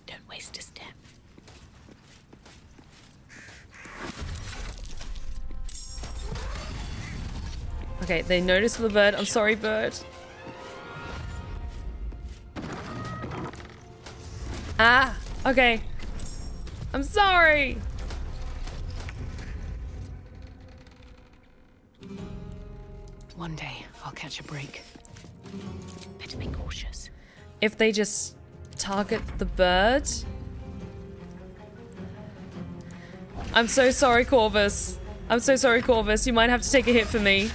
Don't waste a step. Okay, they noticed the bird. I'm sorry, bird. Ah, okay. I'm sorry. One day, I'll catch a break. Better be cautious. If they just target the bird. I'm so sorry, Corvus. I'm so sorry, Corvus. You might have to take a hit for me.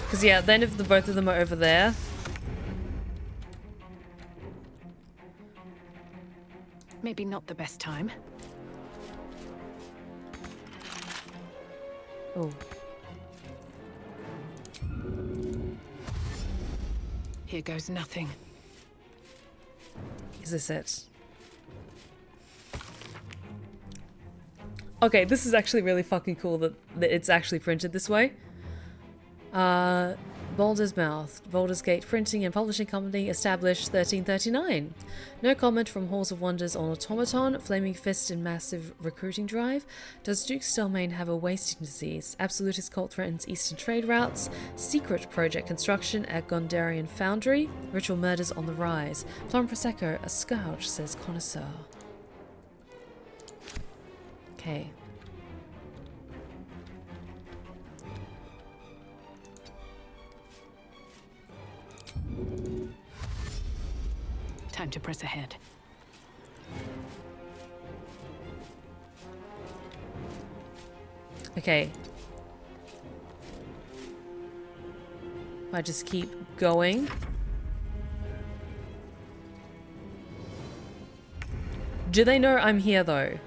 Because, yeah, then if the both of them are over there. Maybe not the best time. Oh. Here goes nothing. Is this it? Okay, this is actually really fucking cool that it's actually printed this way. Baldur's Mouth, Baldur's Gate Printing and Publishing Company, established 1339. No comment from Halls of Wonders on Automaton, Flaming Fist and massive recruiting drive. Does Duke Stelmane have a wasting disease? Absolutist cult threatens eastern trade routes. Secret project construction at Gondarian Foundry. Ritual murders on the rise. Plum Prosecco, a scourge, says Connoisseur. Okay. Time to press ahead. Okay. I just keep going. Do they know I'm here though?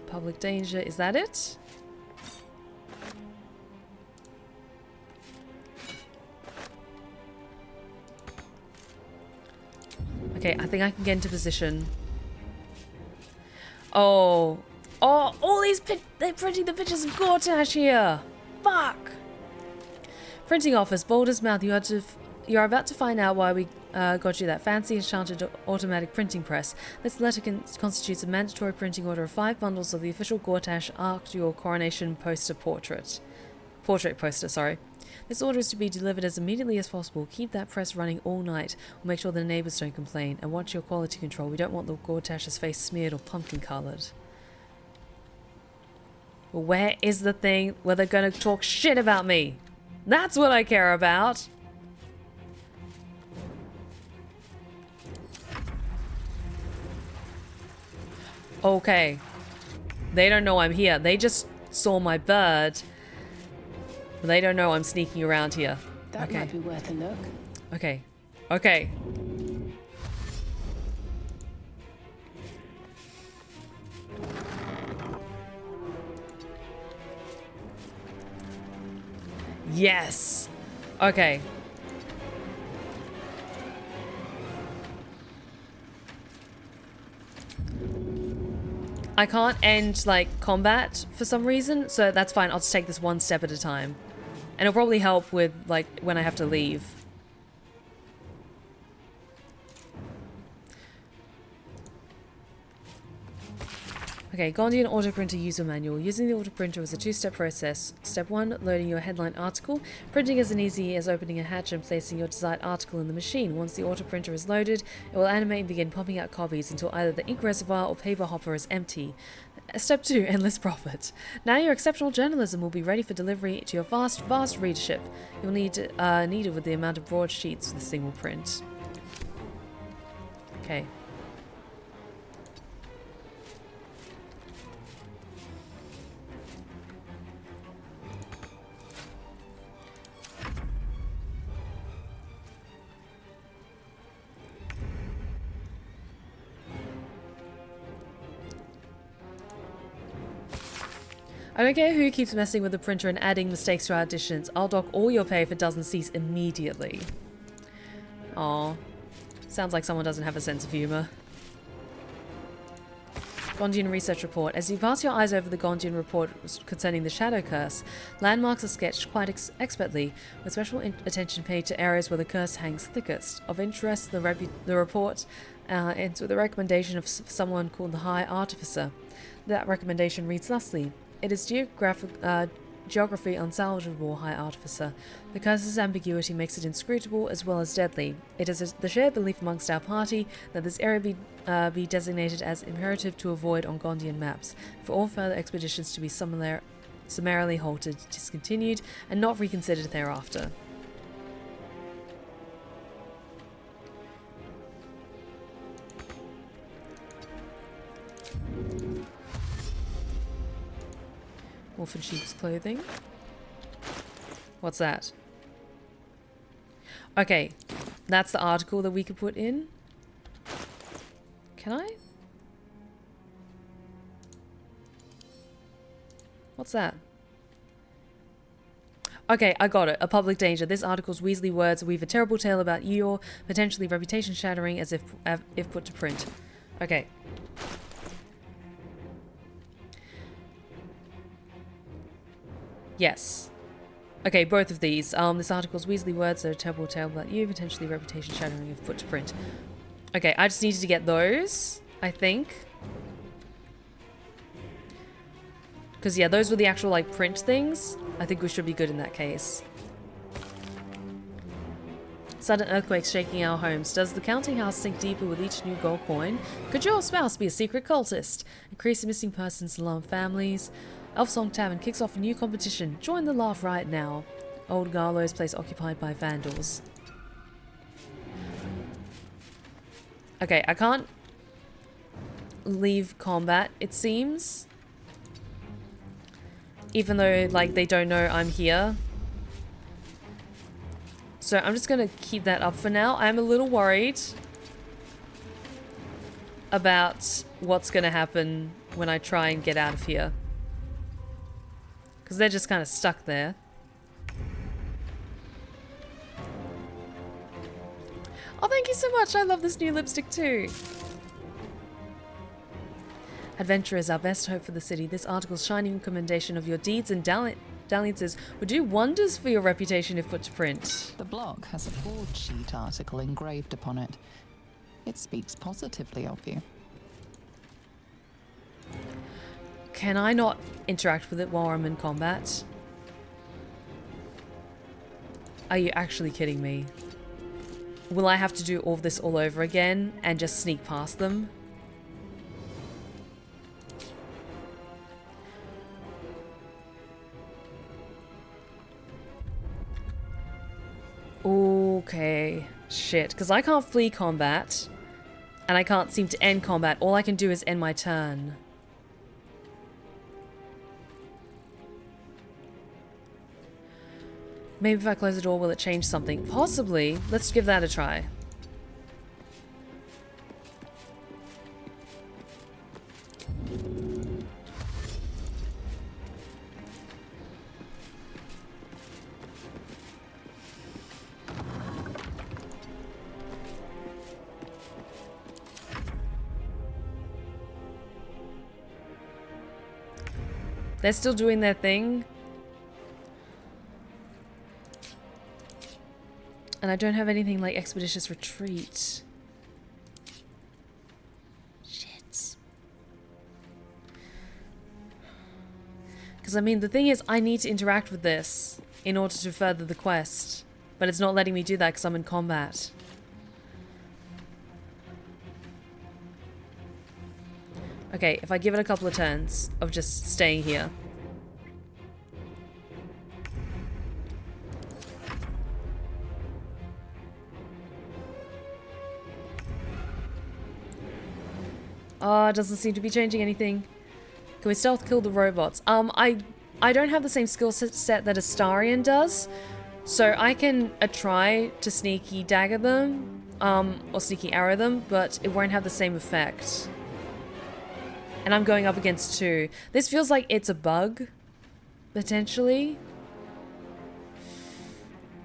Public danger, is that it? Okay, I think I can get into position. Oh, all these they're printing the pictures of Gortash here. Fuck. Printing office, Baldur's Mouth. You are about to find out why we got you that fancy enchanted automatic printing press. This letter constitutes a mandatory printing order of 5 bundles of the official Gortash Arctual coronation portrait poster, sorry. This order is to be delivered as immediately as possible. Keep that press running all night. We'll make sure the neighbors don't complain. And watch your quality control. We don't want the Gortash's face smeared or pumpkin coloured. Well, where is the thing where they're going to talk shit about me? That's what I care about. Okay. They don't know I'm here. They just saw my bird. But they don't know I'm sneaking around here. That might be worth a look. Okay. Okay. Yes. Okay. I can't end, like, combat for some reason, so that's fine. I'll just take this one step at a time. And it'll probably help with, like, when I have to leave. Okay, Gondian Auto Printer User Manual. Using the auto printer is a 2-step process. Step 1, loading your headline article. Printing is as easy as opening a hatch and placing your desired article in the machine. Once the auto printer is loaded, it will animate and begin pumping out copies until either the ink reservoir or paper hopper is empty. Step 2, endless profit. Now your exceptional journalism will be ready for delivery to your vast readership. You'll need it with the amount of broadsheets this thing will print. Okay. I don't care who keeps messing with the printer and adding mistakes to our editions. I'll dock all your pay if it doesn't cease immediately. Aw. Sounds like someone doesn't have a sense of humour. Gondian Research Report. As you pass your eyes over the Gondian report concerning the Shadow Curse, landmarks are sketched quite expertly, with special attention paid to areas where the curse hangs thickest. Of interest, the report ends with a recommendation of someone called the High Artificer. That recommendation reads thusly. It is geography unsalvageable, High Artificer. The curse's ambiguity makes it inscrutable as well as deadly. It is the shared belief amongst our party that this area be designated as imperative to avoid on Gondian maps, for all further expeditions to be summarily halted, discontinued, and not reconsidered thereafter. Wolf in sheep's clothing. What's that? Okay, that's the article that we could put in. Can I? What's that? Okay, I got it. A public danger. This article's Weasley words weave a terrible tale about your potentially reputation shattering as if put to print. Okay. Yes. Okay, both of these. This article's Weasley words are a terrible tale about you, potentially reputation shattering if put to print. Okay, I just needed to get those, I think. Because, yeah, those were the actual, like, print things. I think we should be good in that case. Sudden earthquakes shaking our homes. Does the counting house sink deeper with each new gold coin? Could your spouse be a secret cultist? Increase missing persons, alarm families. Elfsong Tavern kicks off a new competition. Join the laugh right now. Old Garlow's place occupied by vandals. Okay, I can't leave combat, it seems. Even though, like, they don't know I'm here. So I'm just gonna keep that up for now. I'm a little worried about what's gonna happen when I try and get out of here. Because they're just kind of stuck there. Oh, thank you so much. I love this new lipstick too. Adventure is our best hope for the city. This article's shining commendation of your deeds and Dalian says, would do wonders for your reputation if put to print. The block has a broadsheet article engraved upon it. It speaks positively of you. Can I not interact with it while I'm in combat? Are you actually kidding me? Will I have to do all of this all over again and just sneak past them? Okay. Shit. Because I can't flee combat. And I can't seem to end combat. All I can do is end my turn. Maybe if I close the door, will it change something? Possibly. Let's give that a try. They're still doing their thing. And I don't have anything like Expeditious Retreat. Shit. Because I mean, the thing is, I need to interact with this in order to further the quest. But it's not letting me do that because I'm in combat. Okay, if I give it a couple of turns of just staying here. Oh, it doesn't seem to be changing anything. Can we stealth kill the robots? I don't have the same skill set that Astarion does. So I can try to sneaky dagger them, or sneaky arrow them, but it won't have the same effect. And I'm going up against two. This feels like it's a bug, potentially.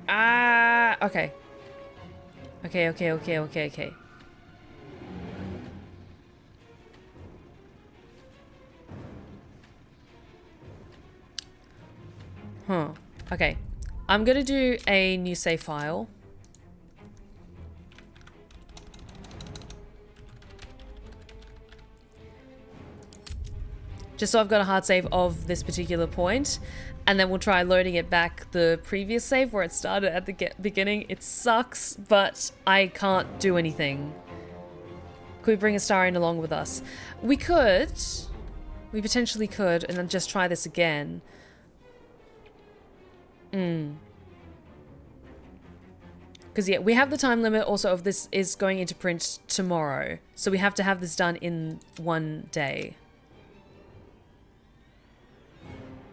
Okay. Okay. Huh. Okay. I'm gonna do a new save file. Just so I've got a hard save of this particular point. And then we'll try loading it back the previous save where it started at the beginning. It sucks, but I can't do anything. Could we bring Astarion along with us? We could. We potentially could, and then just try this again. Because yeah, we have the time limit also of this is going into print tomorrow. So we have to have this done in one day.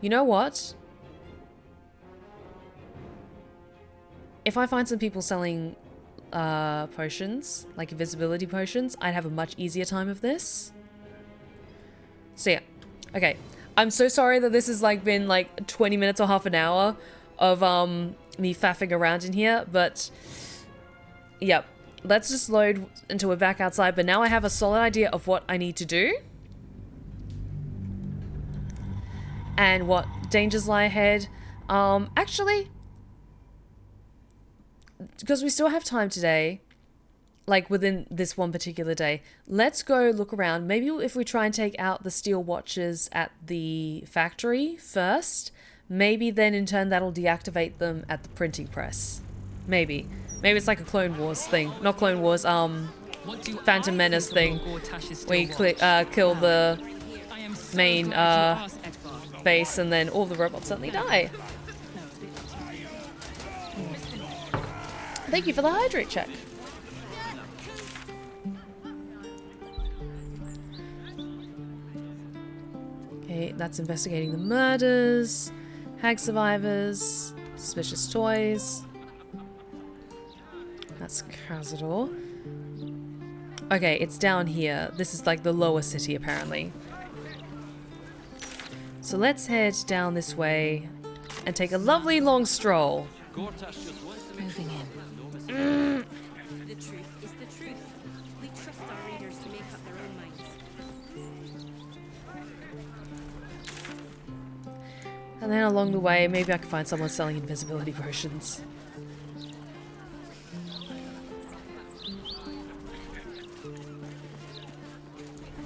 You know what? If I find some people selling potions, like invisibility potions, I'd have a much easier time of this. So yeah. Okay. I'm so sorry that this has like been like 20 minutes or half an hour of me faffing around in here, but yep. Let's just load until we're back outside, but now I have a solid idea of what I need to do. And what dangers lie ahead. Actually, because we still have time today, like within this one particular day, let's go look around. Maybe if we try and take out the steel watches at the factory first, maybe then in turn that'll deactivate them at the printing press. Maybe it's like a Clone Wars thing. Not Clone Wars, Phantom Menace thing. Where you kill the main base and then all the robots suddenly die. Thank you for the hydrate check. Okay, that's investigating the murders, hag survivors, suspicious toys. That's Cazador. Okay, it's down here. This is like the lower city apparently. So let's head down this way and take a lovely long stroll. Moving in. The truth is the truth. We trust our readers to make up their own minds. And And then along the way, maybe I can find someone selling invisibility potions.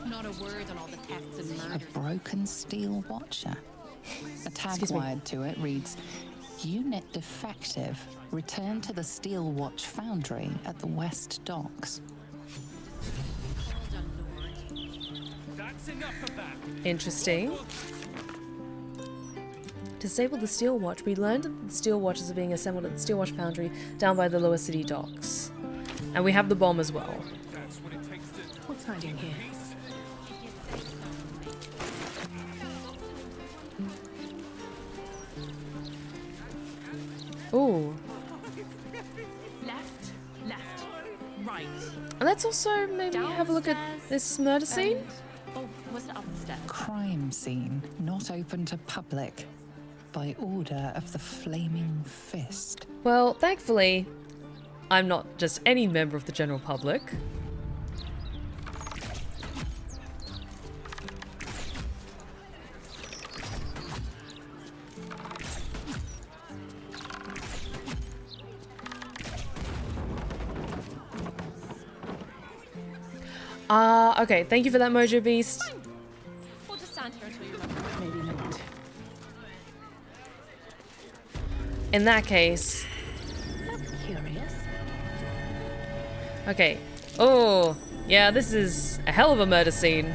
Not a word on all the thefts and A murders. broken steel watcher. A tag wired to it reads, Unit defective. Return to the steel watch foundry at the West Docks. That's enough of that. Interesting. Disable the steel watch. We learned that the steel watches are being assembled at the steel watch foundry down by the lower city docks. And we have the bomb as well. What's hiding here? Ooh. Left, right. And let's also maybe have a look at this murder scene. Oh, was it upstairs? Crime scene not open to public. By order of the Flaming Fist. Well, thankfully, I'm not just any member of the general public. Okay, thank you for that, Mojo Beast. We'll just stand here until you remember. Maybe not. In that case... Curious. Okay. Oh, yeah, this is a hell of a murder scene.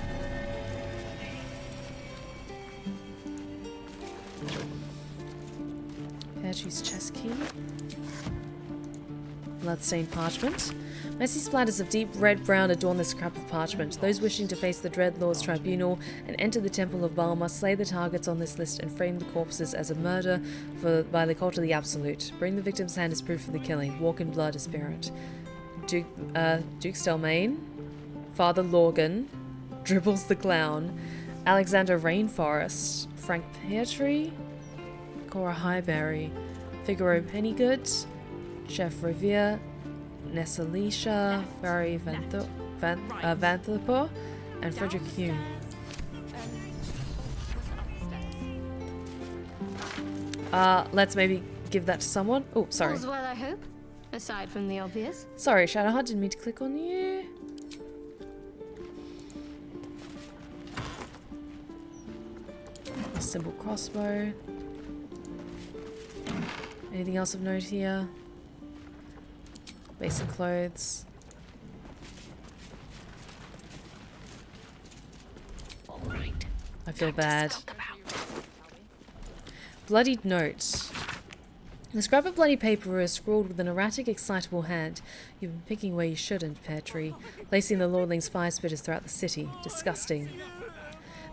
Choose chest key. Bloodstained parchment. Messy splatters of deep red-brown adorn the scrap of parchment. Those wishing to face the Dread Lord's tribunal and enter the Temple of Baal must slay the targets on this list and frame the corpses as a murder by the cult of the Absolute. Bring the victim's hand as proof of the killing. Walk in blood as spirit. Duke Stelmane. Father Lorgan. Dribbles the Clown. Alexander Rainforest. Frank Peartree. Cora Highberry. Figaro Pennygood. Chef Revere. Nessalisha, Barry Vanthorpe, and Frederick Hume. Let's maybe give that to someone. Oh, sorry. All's well, I hope. Aside from the obvious. Sorry, Shadowheart, didn't mean to click on you. A simple crossbow. Anything else of note here? Basic clothes. All right. I feel bad. Bloodied note. The scrap of bloody paper is scrawled with an erratic, excitable hand. You've been picking where you shouldn't, Peartree. Placing the Lordling's fire spitters throughout the city. Disgusting.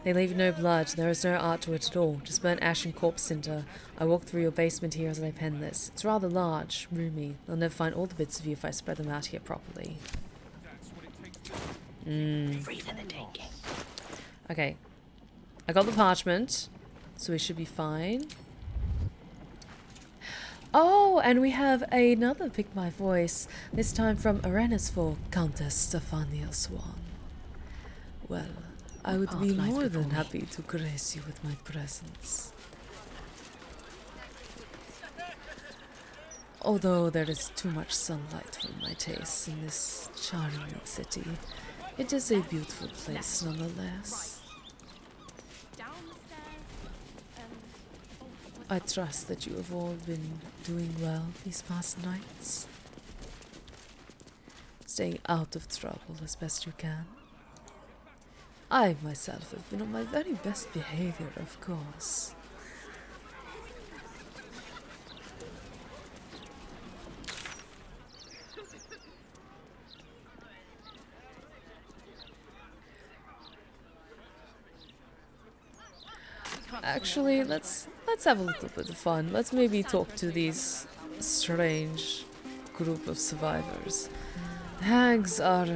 They leave no blood. There is no art to it at all. Just burnt ash and corpse cinder. I walk through your basement here as I pen this. It's rather large, roomy. They'll never find all the bits of you if I spread them out here properly. Free for the taking. Okay. I got the parchment, so we should be fine. Oh, and we have another Pick My Voice. This time from Arenas for Countess Stefania Swan. Well, I would be more than happy to grace you with my presence. Although there is too much sunlight for my taste in this charming city, it is a beautiful place nonetheless. I trust that you have all been doing well these past nights. Staying out of trouble as best you can. I myself have been on my very best behavior, of course. Actually, let's have a little bit of fun. Let's maybe talk to these strange group of survivors. Hags are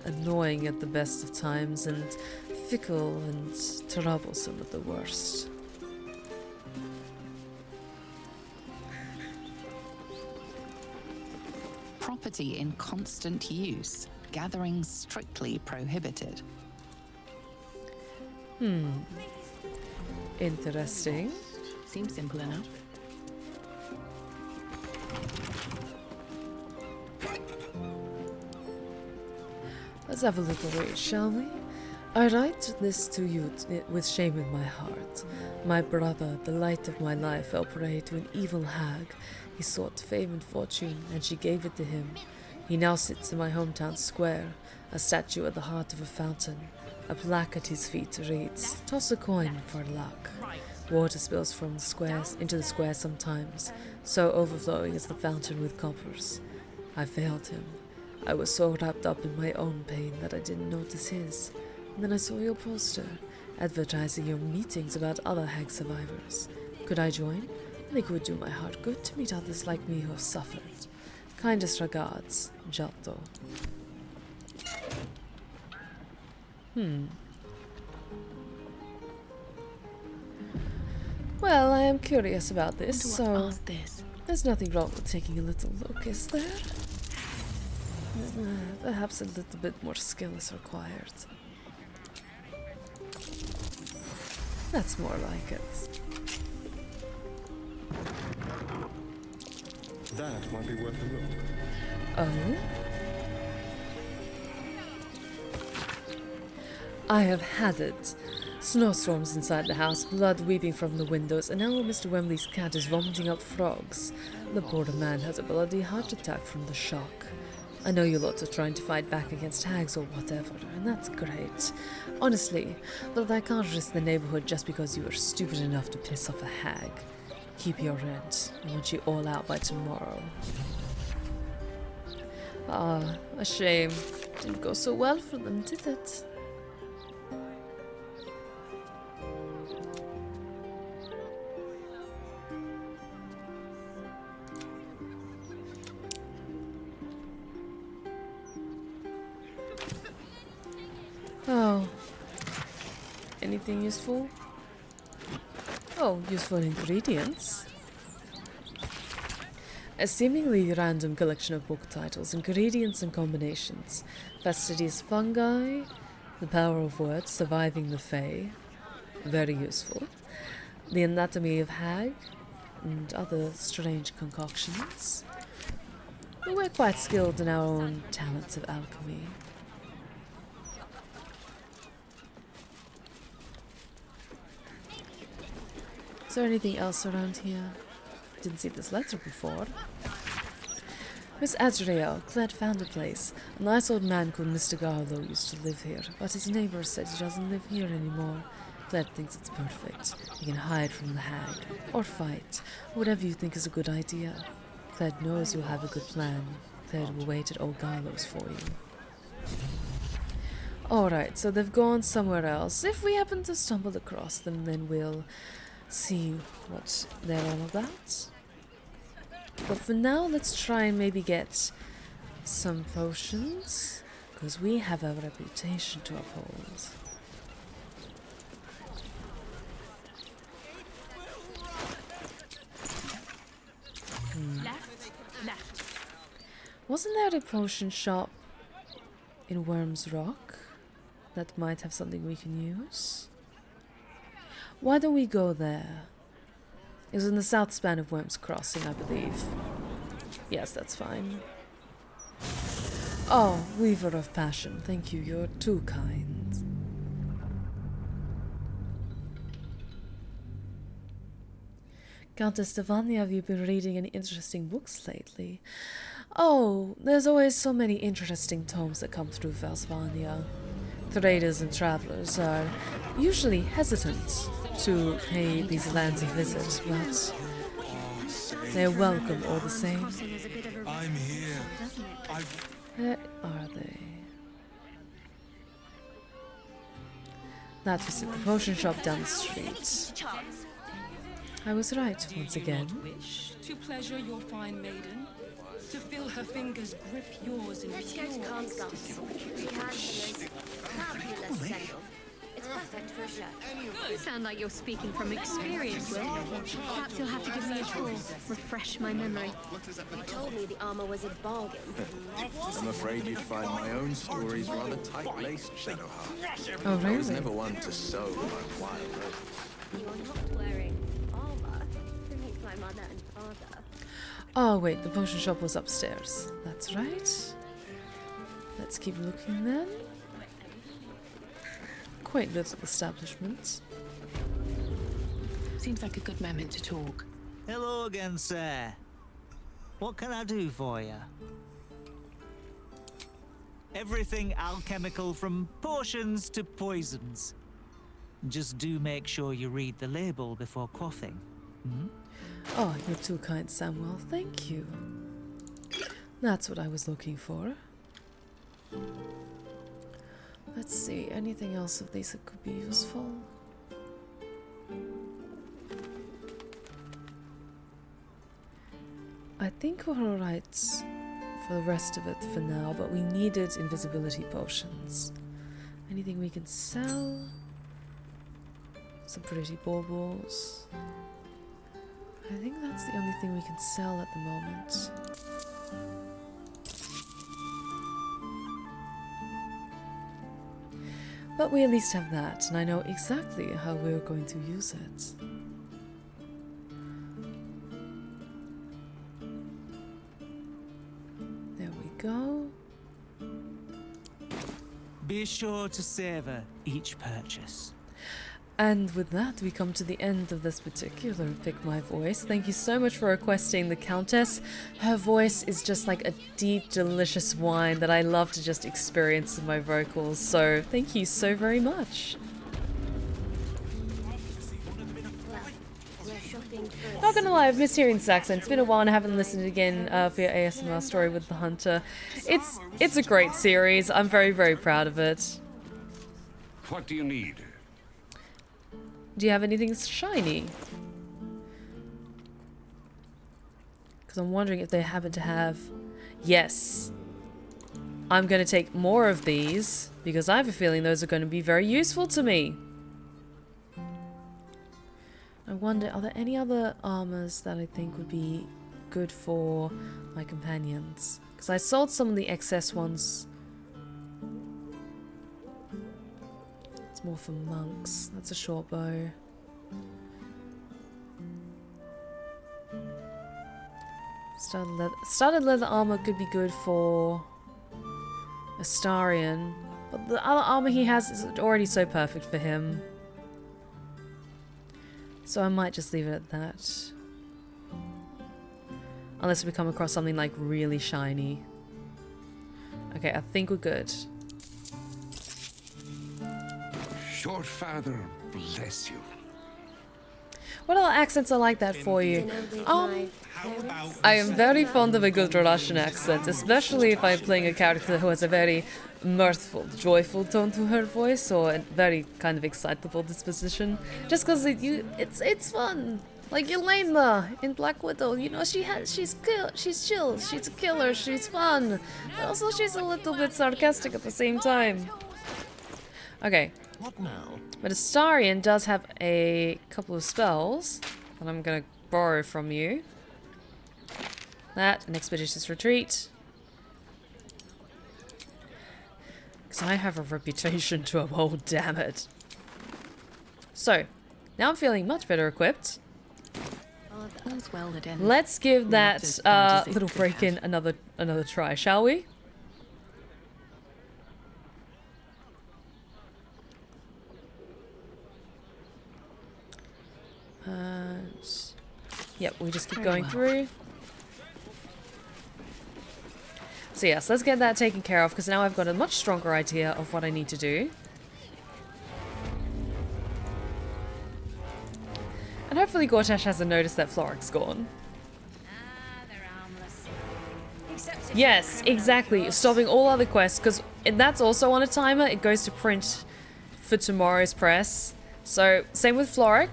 annoying at the best of times and fickle and troublesome at the worst. Property in constant use. Gathering strictly prohibited. Interesting. Seems simple enough. Let's have a little read, shall we? I write this to you with shame in my heart. My brother, the light of my life, fell prey to an evil hag. He sought fame and fortune, and she gave it to him. He now sits in my hometown square, a statue at the heart of a fountain. A plaque at his feet reads, "Toss a coin for luck." Water spills from the squares into the square sometimes, so overflowing is the fountain with coppers. I failed him. I was so wrapped up in my own pain that I didn't notice his. And then I saw your poster, advertising your meetings about other hag survivors. Could I join? I think it would do my heart good to meet others like me who have suffered. Kindest regards, Giotto. Well, I am curious about this, so there's nothing wrong with taking a little look, is there? Perhaps a little bit more skill is required. That's more like it. That might be worth a look. Oh? I have had it. Snowstorms inside the house, blood weeping from the windows, and now Mr. Wembley's cat is vomiting up frogs. The poor man has a bloody heart attack from the shock. I know you lots are trying to fight back against hags or whatever, and that's great. Honestly, but I can't risk the neighborhood just because you were stupid enough to piss off a hag. Keep your rent. I want you all out by tomorrow. Ah, a shame. Didn't go so well for them, did it? Oh. Anything useful? Oh, useful ingredients. A seemingly random collection of book titles, ingredients and combinations. Fastidious fungi, the power of words, surviving the Fae. Very useful. The anatomy of hag, and other strange concoctions. But we're quite skilled in our own talents of alchemy. Is there anything else around here? Didn't see this letter before. Miss Azrael, Cled found a place. A nice old man called Mr. Garlow used to live here, but his neighbor said he doesn't live here anymore. Cled thinks it's perfect. You can hide from the hag, or fight, whatever you think is a good idea. Cled knows you'll have a good plan. Cled will wait at old Garlow's for you. Alright, so they've gone somewhere else. If we happen to stumble across them, then we'll see what they're all about. But for now, let's try and maybe get some potions, because we have a reputation to uphold. Left. Wasn't there a potion shop in Worm's Rock that might have something we can use? Why don't we go there? It was in the south span of Worm's Crossing, I believe. Yes, that's fine. Oh, WieverOfPassion, thank you, you're too kind. Countess Stefania, have you been reading any interesting books lately? Oh, there's always so many interesting tomes that come through Velsvania. Traders and travelers are usually hesitant to pay these lands a visit, but they're welcome all the same. I'm here. Where are they? That was at the potion shop down the street. I was right once again. Wish to pleasure your fine maiden, to feel her fingers grip yours in Let's go to Karlsgast. Fabulous sandal. It's perfect for a shirt. You sound like you're speaking from experience, Will. Perhaps you'll have to give me a tour, refresh my memory. You told me the armor was a bargain. I'm afraid you'd find my own stories rather tight-laced, Shadowheart. Oh, really? I was never one to sow my wild oats. You are not wearing armor to meet my mother and father. Oh wait, the potion shop was upstairs. That's right. Let's keep looking then. Quaint little establishment. Seems like a good moment to talk. Hello again, sir. What can I do for you? Everything alchemical from potions to poisons. Just do make sure you read the label before quaffing. Hmm? Oh, you're too kind, Samuel. Thank you. That's what I was looking for. Let's see, anything else of these that could be useful? I think we're alright for the rest of it for now, but we needed invisibility potions. Anything we can sell? Some pretty baubles. I think that's the only thing we can sell at the moment. But we at least have that, and I know exactly how we're going to use it. There we go. Be sure to savor each purchase. And with that, we come to the end of this particular Pick My Voice. Thank you so much for requesting the Countess. Her voice is just like a deep, delicious wine that I love to just experience in my vocals. So thank you so very much. Not gonna lie, I've missed hearing this accent. It's been a while and I haven't listened again for your ASMR story with the Hunter. It's a great series. I'm very, very proud of it. What do you need? Do you have anything shiny? Because I'm wondering if they happen to have... Yes. I'm going to take more of these because I have a feeling those are going to be very useful to me. I wonder, are there any other armors that I think would be good for my companions? Because I sold some of the excess ones. It's more for monks. That's a short bow. Studded leather armor could be good for Astarion, but the other armor he has is already so perfect for him. So I might just leave it at that. Unless we come across something like really shiny. Okay, I think we're good. Your father bless you. What other accents are like that for you? I am very fond of a good Russian accent, especially if I'm playing a character who has a very mirthful, joyful tone to her voice, or a very kind of excitable disposition. Just because it's fun. Like Elena in Black Widow, you know, she's chill, she's a killer, she's fun, but also she's a little bit sarcastic at the same time. Okay. What now? But Astarion does have a couple of spells that I'm gonna borrow from you. That, an Expeditious Retreat. Because I have a reputation to uphold, damn it. So, now I'm feeling much better equipped. Let's give that little break-in another try, shall we? Yep, we just keep going through. So yes, let's get that taken care of, because now I've got a much stronger idea of what I need to do. And hopefully Gortash hasn't noticed that Floric's gone. Yes, exactly. Stopping all other quests, because that's also on a timer. It goes to print for tomorrow's press. So, same with Floric.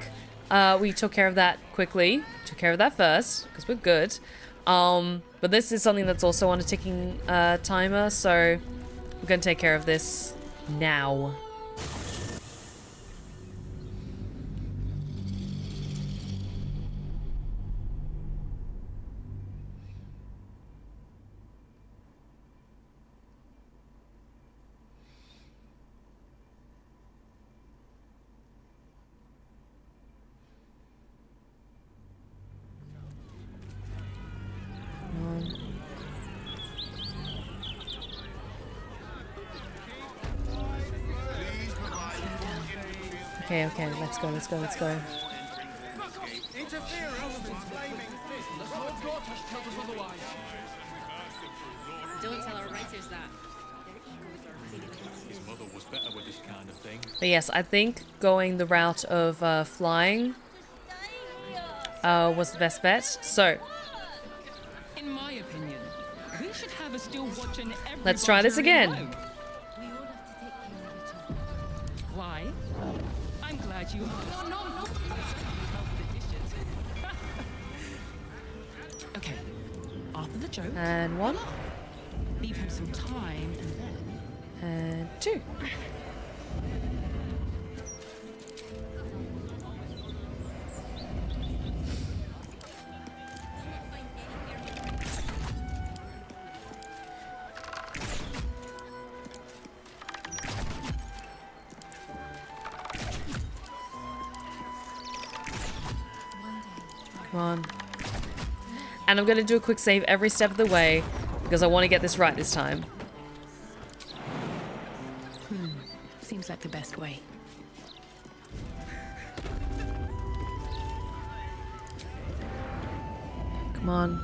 We took care of that quickly. Took care of that first, because we're good. But this is something that's also on a ticking timer, so we're going to take care of this now. Okay, okay, let's go, let's go, let's go. Don't tell our writers that. His mother was better with this kind of thing. But yes, I think going the route of flying was the best bet. So, In my opinion, we should have a still watching every let's try this again. Why? I'm glad you asked. No. Okay. After the joke. And 1. Leave him some time and then. And 2. Come on. And I'm going to do a quick save every step of the way because I want to get this right this time. Seems like the best way. Come on.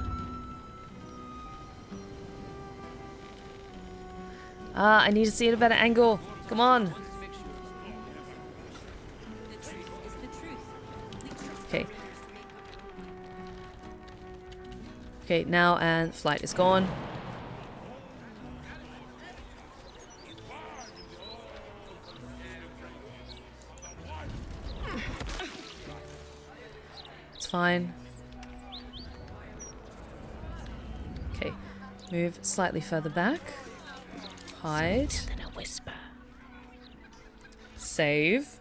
I need to see it at a better angle. Come on. Okay. Okay, now and flight is gone. It's fine. Okay, move slightly further back. Hide. Than a whisper. Save.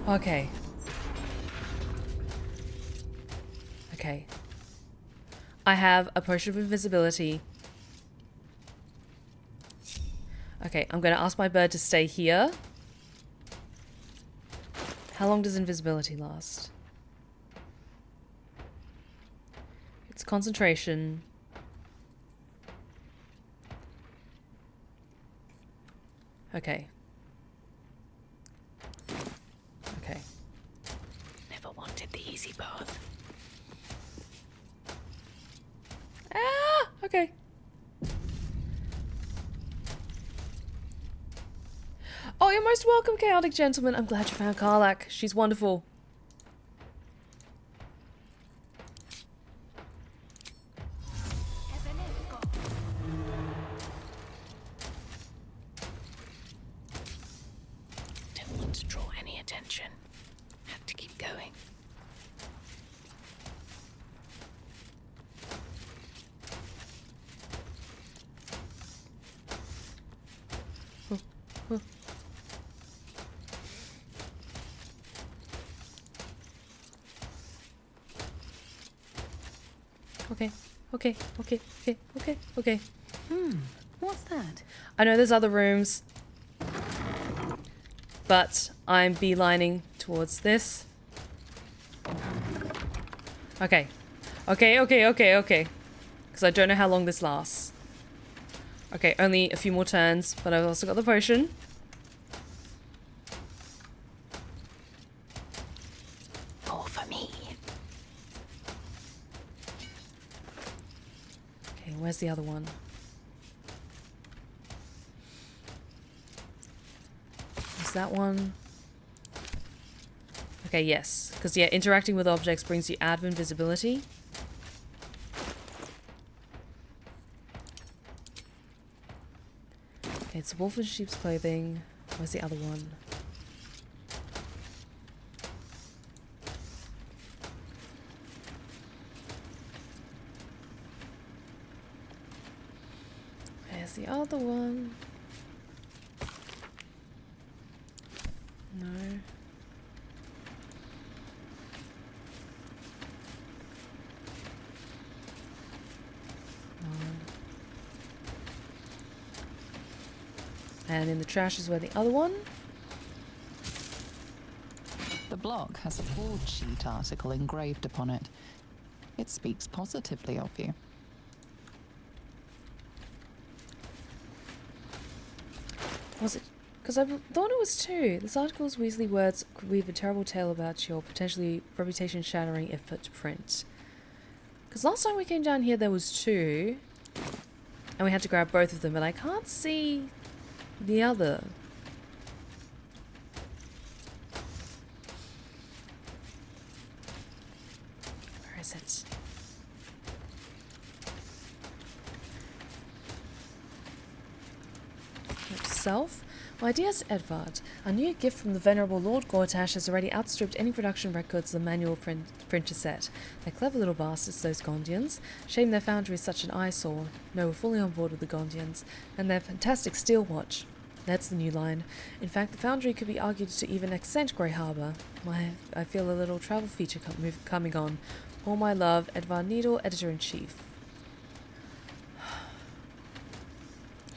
Okay. Okay. I have a potion of invisibility. Okay, I'm gonna ask my bird to stay here. How long does invisibility last? It's concentration. Okay. Okay. Never wanted the easy path. Ah! Okay. Oh, you're most welcome, Chaotic Gentleman. I'm glad you found Karlach. She's wonderful. Don't want to draw any attention. Have to keep going. Okay. What's that? I know there's other rooms, but I'm beelining towards this. Okay. Because I don't know how long this lasts. Okay, only a few more turns, but I've also got the potion. More for me. Okay, where's the other one? Is that one? Okay, yes. Because, yeah, interacting with objects brings you out of invisibility. Okay, it's wolf in sheep's clothing. Where's the other one? Where's the other one? No. And in the trash is where the other one. The block has a broadsheet article engraved upon it. It speaks positively of you. Was it? Because I thought it was 2. This article's Weasley words weave a terrible tale about your potentially reputation-shattering if put to print. Because last time we came down here there was 2. And we had to grab both of them, but I can't see the other. Where is it? Self? My dearest Edvard, our new gift from the venerable Lord Gortash has already outstripped any production records the manual printer set. They're clever little bastards, those Gondians. Shame their foundry is such an eyesore. No, we're fully on board with the Gondians. And their fantastic steel watch. That's the new line. In fact, the foundry could be argued to even accent Grey Harbour. I feel a little travel feature coming on. All my love, Edvard Needle, Editor-in-Chief.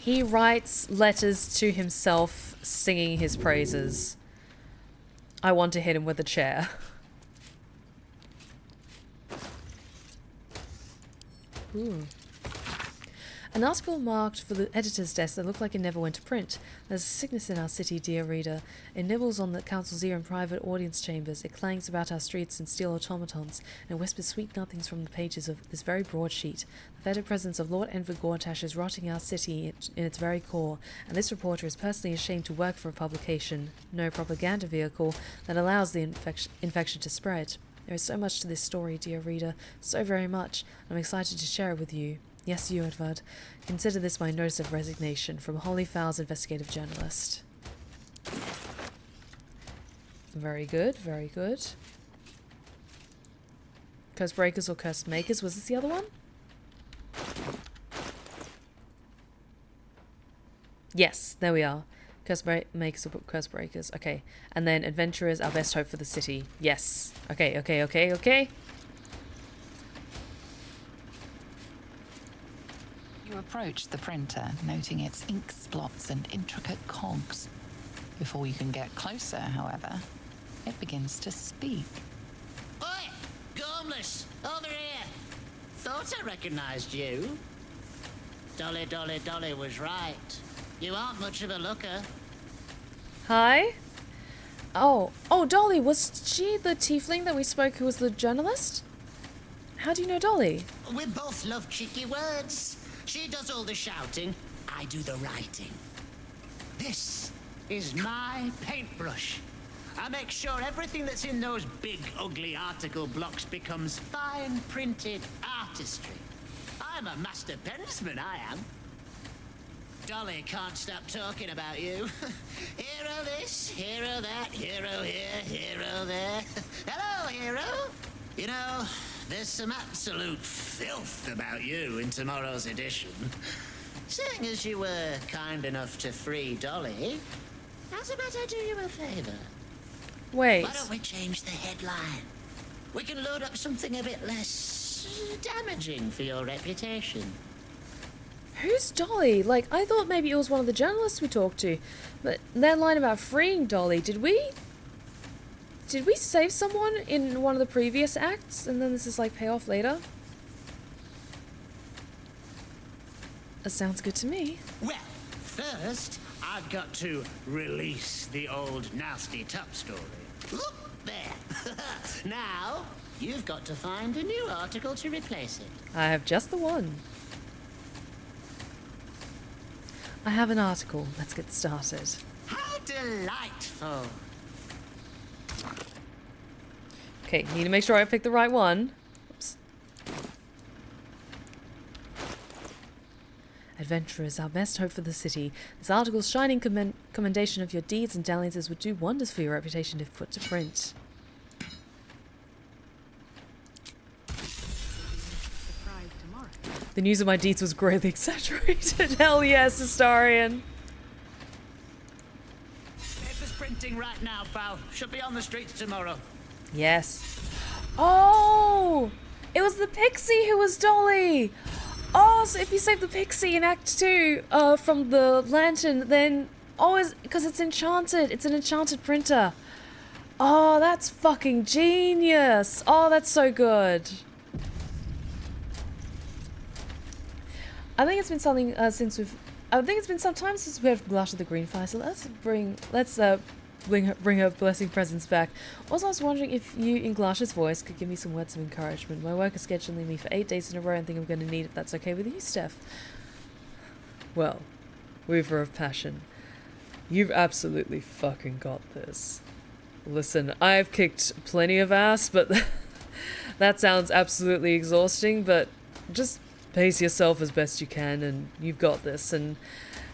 He writes letters to himself singing his praises. I want to hit him with a chair. Ooh. An article marked for the editor's desk that looked like it never went to print. There's a sickness in our city, dear reader. It nibbles on the council's ear in private audience chambers. It clangs about our streets in steel automatons, and whispers sweet nothings from the pages of this very broadsheet. The fetid presence of Lord Enver Gortash is rotting our city in its very core, and this reporter is personally ashamed to work for a publication, no propaganda vehicle, that allows the infection to spread. There is so much to this story, dear reader, so very much. I'm excited to share it with you. Yes, you, Edvard. Consider this my notice of resignation from Holy Fowl's investigative journalist. Very good, very good. Curse Breakers or Curse Makers? Was this the other one? Yes, there we are. Curse Makers or Curse Breakers. Okay. And then Adventurers, our best hope for the city. Yes. Okay, okay, okay, okay. You approach the printer, noting its ink splots and intricate cogs. Before you can get closer, however, it begins to speak. Oi! Gormless! Over here! Thought I recognized you. Dolly, Dolly, Dolly was right. You aren't much of a looker. Hi? Oh, Dolly, was she the tiefling that we spoke who was the journalist? How do you know Dolly? We both love cheeky words. She does all the shouting, I do the writing. This is my paintbrush. I make sure everything that's in those big, ugly article blocks becomes fine printed artistry. I'm a master pensman, I am. Dolly can't stop talking about you. Hero this, hero that, hero here, hero there. Hello, hero. You know, there's some absolute filth about you in tomorrow's edition. Seeing as you were kind enough to free Dolly, how's about I do you a favor? Wait. Why don't we change the headline? We can load up something a bit less damaging for your reputation. Who's Dolly? Like, I thought maybe it was one of the journalists we talked to. But that line about freeing Dolly, did we save someone in one of the previous acts? And then this is like pay off later? That sounds good to me. Well, first, I've got to release the old nasty top story. Look there. Now, you've got to find a new article to replace it. I have just the one. I have an article. Let's get started. How delightful. Okay, need to make sure I pick the right one. Oops. Adventurers, our best hope for the city. This article's shining commendation of your deeds and dalliances would do wonders for your reputation if put to print. The news of my deeds was greatly exaggerated. Hell yes, historian. Paper's printing right now, pal. Should be on the streets tomorrow. Yes. Oh! It was the pixie who was Dolly! Oh, so if you save the pixie in Act 2 from the lantern, then... Oh, because it's enchanted. It's an enchanted printer. Oh, that's fucking genius. Oh, that's so good. I think it's been something since we've I think it's been some time since we had Blush of the Green Fire, so let's bring her blessing presents back. Also, I was wondering if you, in Glash's voice, could give me some words of encouragement. My work is scheduling me for 8 days in a row and think I'm going to need if that's okay with you, Steph. Well, Weaver of Passion, you've absolutely fucking got this. Listen, I've kicked plenty of ass, but that sounds absolutely exhausting, but just pace yourself as best you can and you've got this. And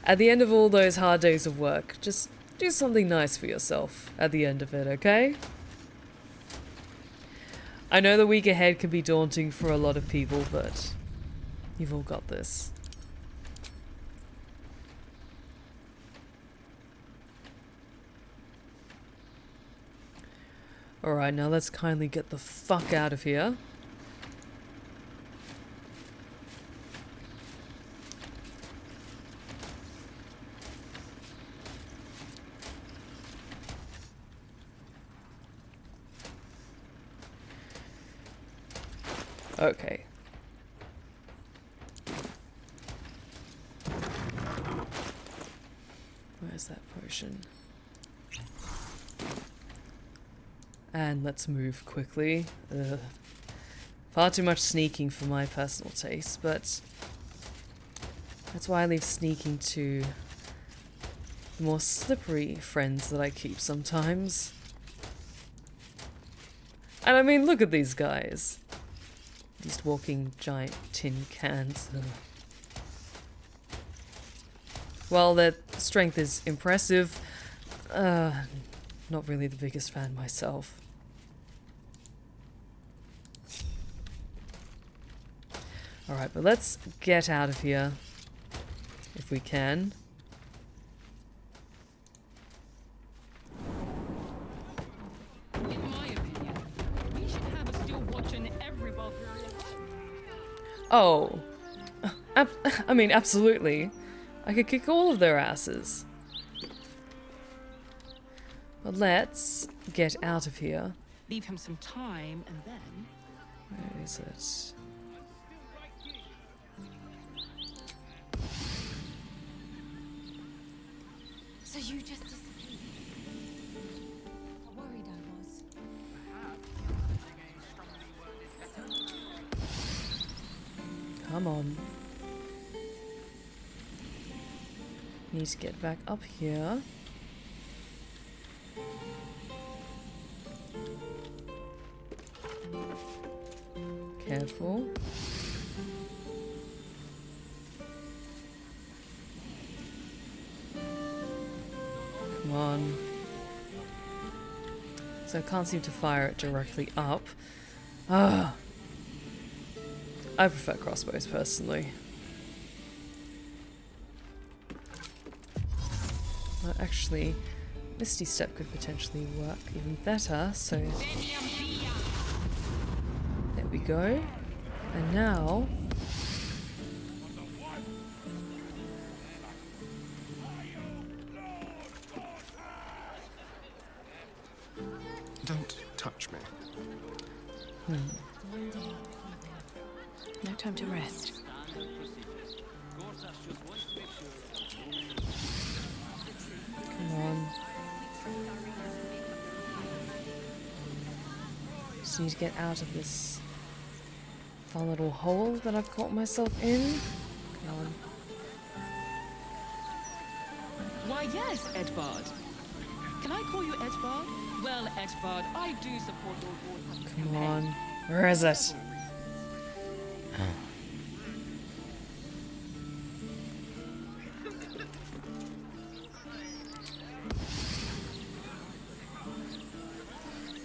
at the end of all those hard days of work, just do something nice for yourself at the end of it, okay? I know the week ahead can be daunting for a lot of people, but you've all got this. Alright, now let's kindly get the fuck out of here. Okay. Where's that potion? And let's move quickly. Far too much sneaking for my personal taste, but that's why I leave sneaking to the more slippery friends that I keep sometimes. And I mean, look at these guys. These walking giant tin cans. While their strength is impressive, not really the biggest fan myself. Alright, but let's get out of here, if we can. In my opinion, we should have a still watching every Bulgarian. Oh. I mean, absolutely. I could kick all of their asses. But let's get out of here. Leave him some time and then... Where is it? So you just disappeared. How worried I was. Come on. Need to get back up here. Careful. Come on. So I can't seem to fire it directly up. Ah. I prefer crossbows personally. Well, actually, Misty Step could potentially work even better, so there we go. And now Don't touch me. No time to rest. Come on. Just need to get out of this fun little hole that I've caught myself in. Come on. Why, yes, Edvard. Can I call you Edvard? Well, Edvard, I do support your board. Come on. Where is it?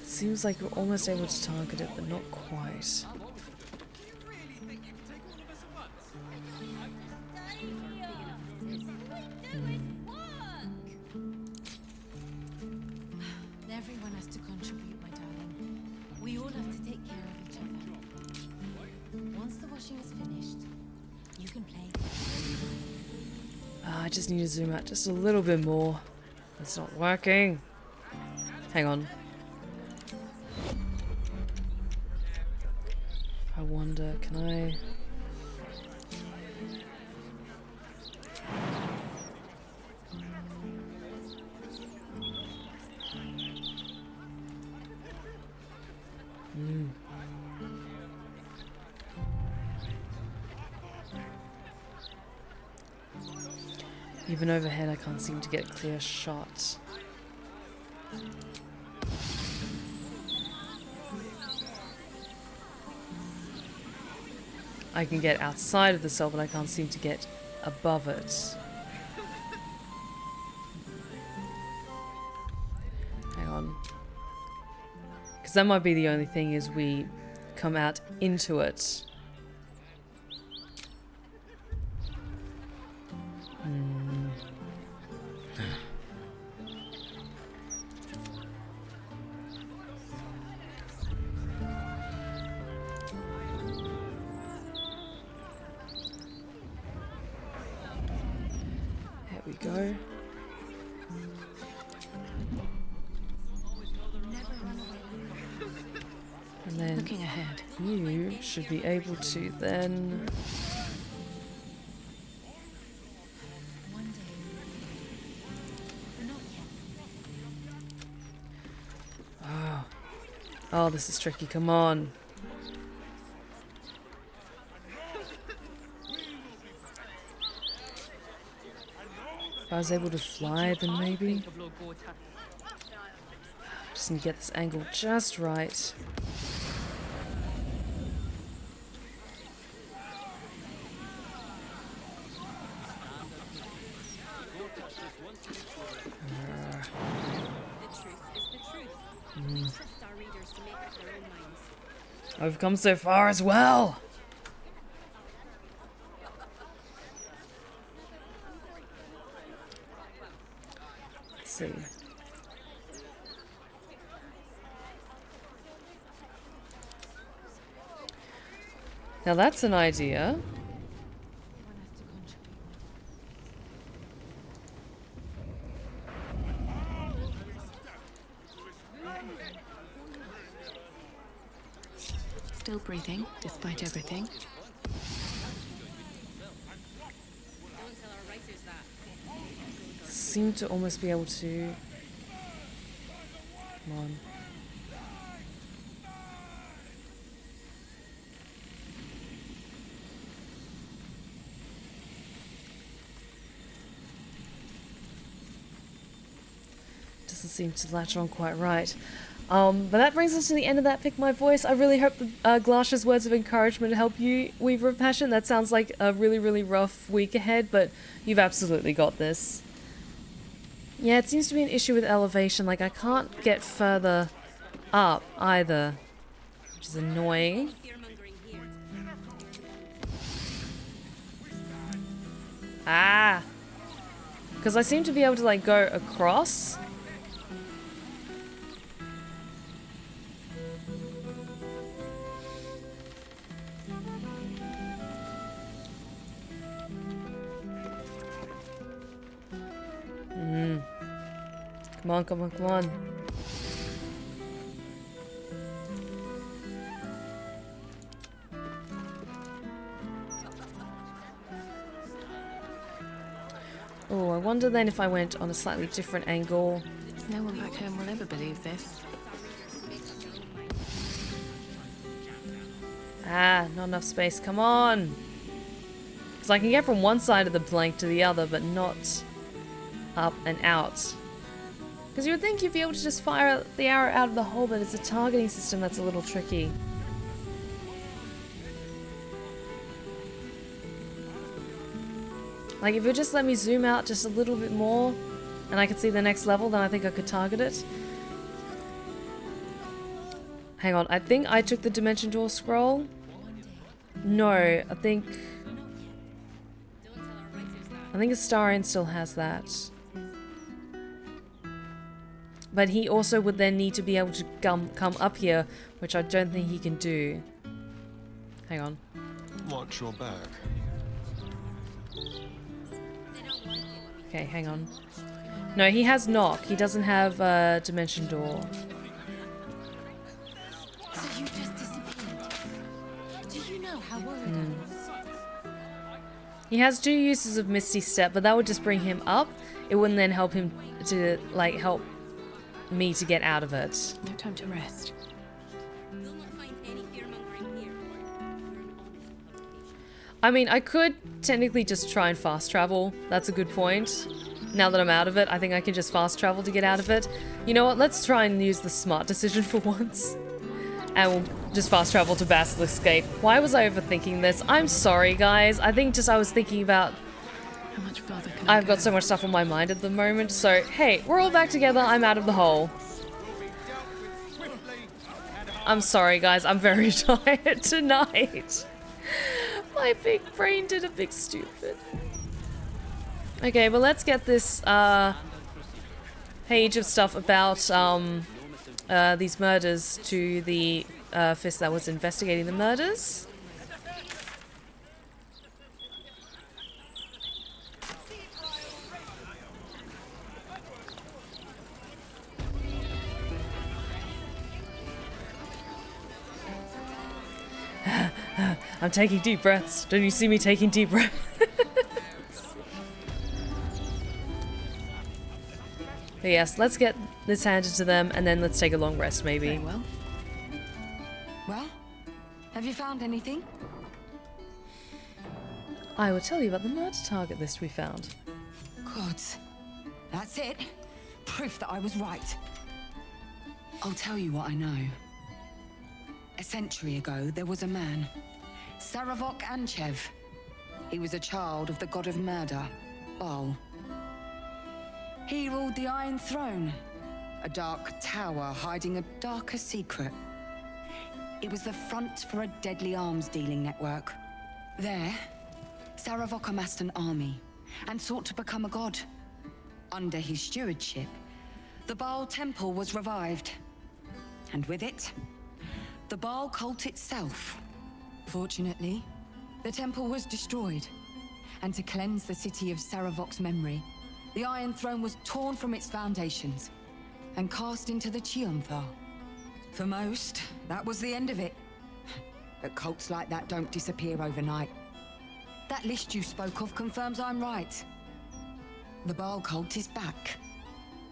Seems like we're almost able to target it, but not quite. Everyone has to contribute, my darling. We all have to take care of each other. Once the washing is finished, you can play. I just need to zoom out just a little bit more. It's not working. Hang on. I wonder, can I... Even overhead, I can't seem to get a clear shot. I can get outside of the cell, but I can't seem to get above it. Hang on. Because that might be the only thing, is we come out into it. There we go. And then Looking ahead. You should be able to then... Oh, this is tricky. Come on. If I was able to fly, then maybe. Just need to get this angle just right. I've come so far as well. Let's see. Now that's an idea. Still breathing, despite everything. Seem to almost be able to... Come on. Doesn't seem to latch on quite right. But that brings us to the end of that Pick My Voice. I really hope that Glasha's words of encouragement help you, Weaver of Passion. That sounds like a really, really rough week ahead, but you've absolutely got this. Yeah, it seems to be an issue with elevation. Like, I can't get further up either, which is annoying. Ah! Because I seem to be able to, like, go across. Come on, come on, come on. Oh, I wonder then if I went on a slightly different angle. No one back home will ever believe this. Ah, not enough space. Come on. Because I can get from one side of the blank to the other, but not up and out. Because you would think you'd be able to just fire the arrow out of the hole, but it's a targeting system that's a little tricky. Like, if it would just let me zoom out just a little bit more, and I could see the next level, then I think I could target it. Hang on, I think I took the Dimension Door scroll. No, I think Astarion still has that. But he also would then need to be able to come up here, which I don't think he can do. Hang on. Watch your back. Okay, hang on. No, he has knock. He doesn't have Dimension Door. So you just disappeared. Do you know how worried I was? He has 2 uses of Misty Step, but that would just bring him up. It wouldn't then help him to, like, help me to get out of it. No time to rest. I mean, I could technically just try and fast travel. That's a good point. Now that I'm out of it, I think I can just fast travel to get out of it. You know what? Let's try and use the smart decision for once. And we'll just fast travel to Basilisk Gate. Why was I overthinking this? I'm sorry, guys. I think just I was thinking about... How much further can I've got so much stuff on my mind at the moment. So, hey, we're all back together. I'm out of the hole. I'm sorry, guys. I'm very tired tonight. My big brain did a big stupid. Okay, well, let's get this page of stuff about these murders to the fist that was investigating the murders. I'm taking deep breaths. Don't you see me taking deep breaths? But yes, let's get this handed to them and then let's take a long rest, maybe. Very well. Well, have you found anything? I will tell you about the murder target list we found. Good. That's it. Proof that I was right. I'll tell you what I know. A century ago, there was a man, Sarevok Anchev. He was a child of the god of murder, Baal. He ruled the Iron Throne, a dark tower hiding a darker secret. It was the front for a deadly arms-dealing network. There, Sarevok amassed an army and sought to become a god. Under his stewardship, the Baal Temple was revived, and with it, the Baal cult itself. Fortunately, the temple was destroyed, and to cleanse the city of Sarevok's memory, the Iron Throne was torn from its foundations and cast into the Cheonthar. For most, that was the end of it. But cults like that don't disappear overnight. That list you spoke of confirms I'm right. The Baal cult is back,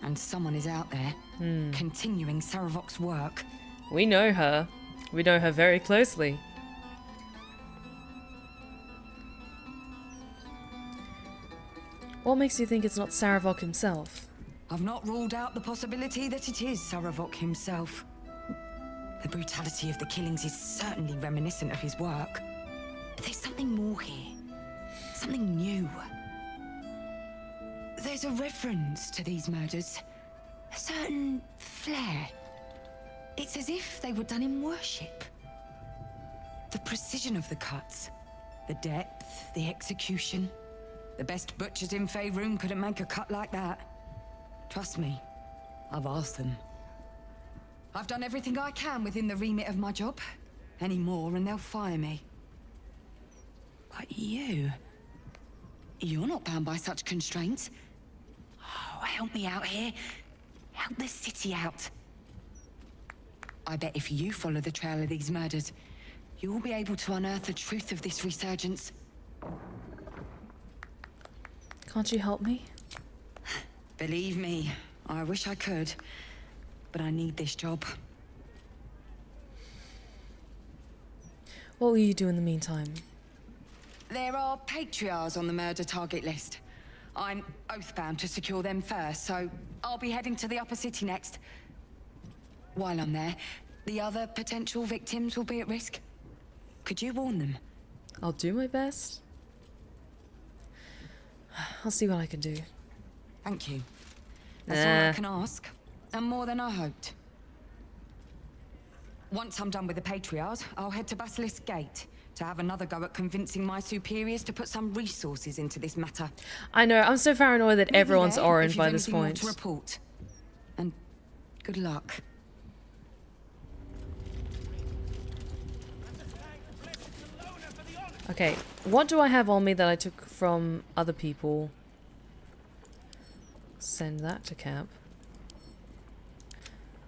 and someone is out there, continuing Sarevok's work. We know her. We know her very closely. What makes you think it's not Sarevok himself? I've not ruled out the possibility that it is Sarevok himself. The brutality of the killings is certainly reminiscent of his work. But there's something more here. Something new. There's a reference to these murders. A certain flair. It's as if they were done in worship. The precision of the cuts. The depth, the execution. The best butchers in Faerun couldn't make a cut like that. Trust me, I've asked them. I've done everything I can within the remit of my job. Any more and they'll fire me. But you're not bound by such constraints. Oh, help me out here. Help the city out. I bet if you follow the trail of these murders, you'll be able to unearth the truth of this resurgence. Can't you help me? Believe me, I wish I could, but I need this job. What will you do in the meantime? There are patriarchs on the murder target list. I'm oathbound to secure them first, so I'll be heading to the upper city next. While I'm there, the other potential victims will be at risk. Could you warn them? I'll do my best. I'll see what I can do. Thank you. That's all I can ask, and more than I hoped. Once I'm done with the patriarchs, I'll head to Basilisk Gate to have another go at convincing my superiors to put some resources into this matter. I know, I'm so paranoid that Maybe everyone's there, orange if you've by this anything more point. to report. And good luck. Okay, what do I have on me that I took from other people? Send that to camp.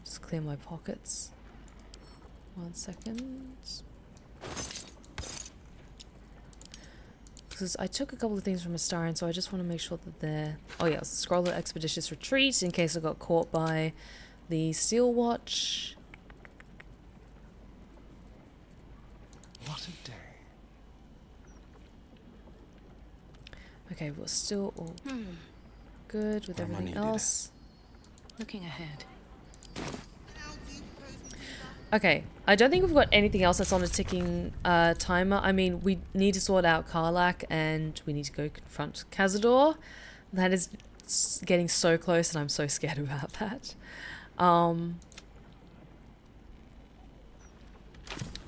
Just clear my pockets. 1 second. Because I took a couple of things from Astarion, so I just want to make sure that they're... Oh yeah, scroll of Expeditious Retreat in case I got caught by the Steel Watch. today. Okay, we're still all good with everything else. Looking ahead. Okay, I don't think we've got anything else that's on a ticking timer. I mean, we need to sort out Karlach and we need to go confront Cazador. That is getting so close and I'm so scared about that.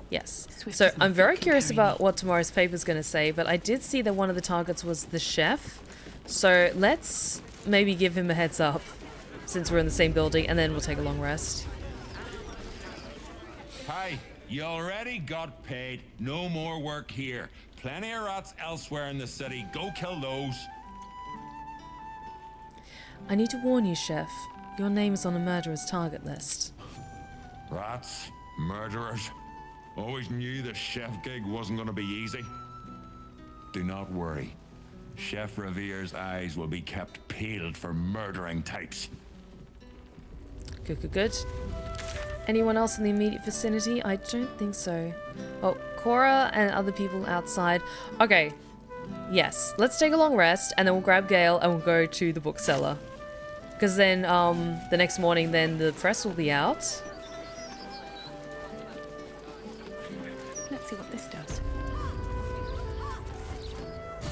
Yes, so I'm very curious about what tomorrow's paper is going to say, but I did see that one of the targets was the chef. So let's maybe give him a heads up since we're in the same building and then we'll take a long rest. Hey, you already got paid. No more work here. Plenty of rats elsewhere in the city. Go kill those. I need to warn you, Chef. Your name is on a murderer's target list. Rats? Murderers? Always knew the chef gig wasn't going to be easy. Do not worry. Chef Revere's eyes will be kept peeled for murdering types. Good, good, good. Anyone else in the immediate vicinity? I don't think so. Oh, Cora and other people outside. Okay. Yes. Let's take a long rest and then we'll grab Gale and we'll go to the bookseller. Because then the next morning then the press will be out. Let's see what this does.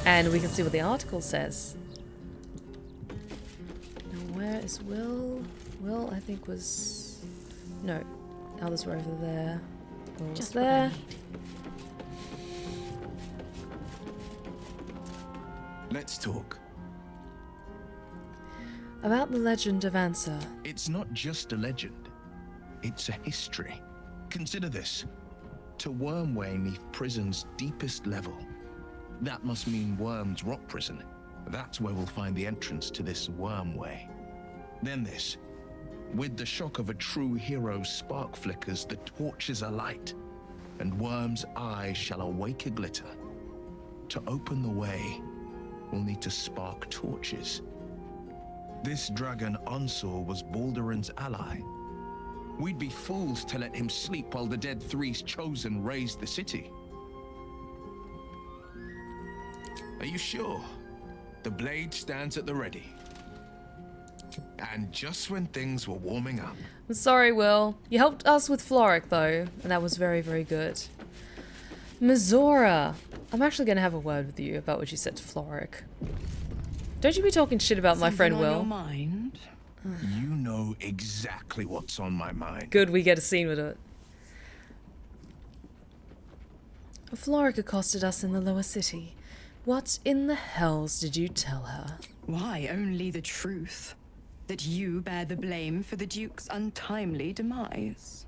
And we can see what the article says. Now where is Will? Will, I think was... No, others were over there. Will was Just there. Let's talk. About the legend of Answer. It's not just a legend. It's a history. Consider this. To Wormway 'neath prison's deepest level. That must mean Worm's rock prison. That's where we'll find the entrance to this Wormway. Then this. With the shock of a true hero's spark flickers, the torches are light, and Worm's eyes shall awake a glitter. To open the way, we'll need to spark torches. This dragon Onsor was Balduran's ally. We'd be fools to let him sleep while the Dead Three's chosen raised the city. Are you sure? The blade stands at the ready. And just when things were warming up. I'm sorry, Will. You helped us with Floric, though, and that was very, very good. Mizora. I'm actually going to have a word with you about what you said to Floric. Don't you be talking shit about my friend Will. Your mind? You know exactly what's on my mind. Good, we get a scene with it. Floric accosted us in the lower city. What in the hells did you tell her? Why, only the truth. That you bear the blame for the Duke's untimely demise.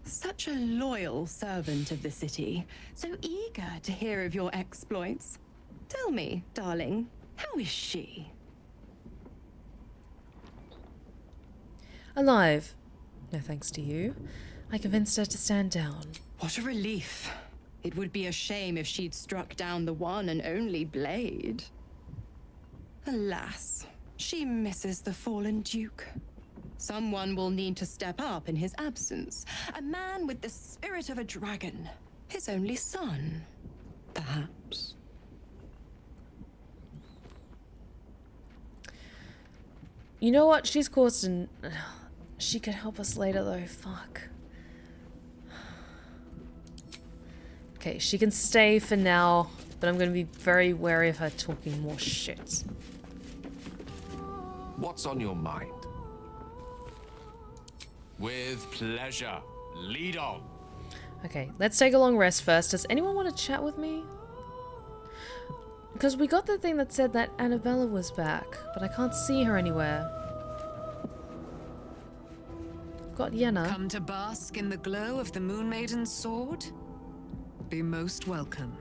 Such a loyal servant of the city, so eager to hear of your exploits. Tell me, darling, how is she? Alive. No thanks to you. I convinced her to stand down. What a relief. It would be a shame if she'd struck down the one and only blade. Alas, she misses the fallen Duke. Someone will need to step up in his absence. A man with the spirit of a dragon. His only son, perhaps. You know what? She's caused an... She could help us later, though. Fuck. Okay, she can stay for now, but I'm going to be very wary of her talking more shit. What's on your mind? With pleasure. Lead on. Okay, let's take a long rest first. Does anyone want to chat with me? Because we got the thing that said that Annabella was back, but I can't see her anywhere. Got Yenna. Come to bask in the glow of the Moon Maiden's sword? Be most welcome.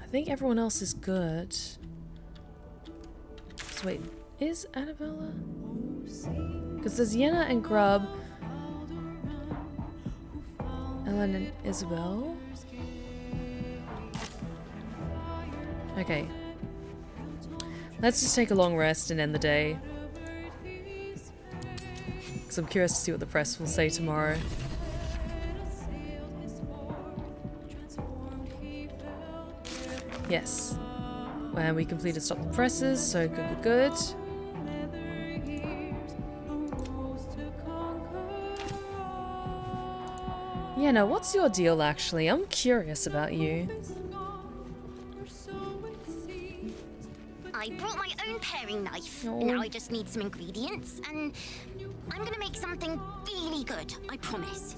I think everyone else is good. So wait, is Annabella? Because there's Yenna and Grub. Ellen and Isabel. Okay. Let's just take a long rest and end the day. Because I'm curious to see what the press will say tomorrow. Yes. And we completed Stop the Presses, so good. Yeah, no, what's your deal actually? I'm curious about you. I brought my own paring knife. Oh. Now I just need some ingredients, and I'm gonna make something really good, I promise.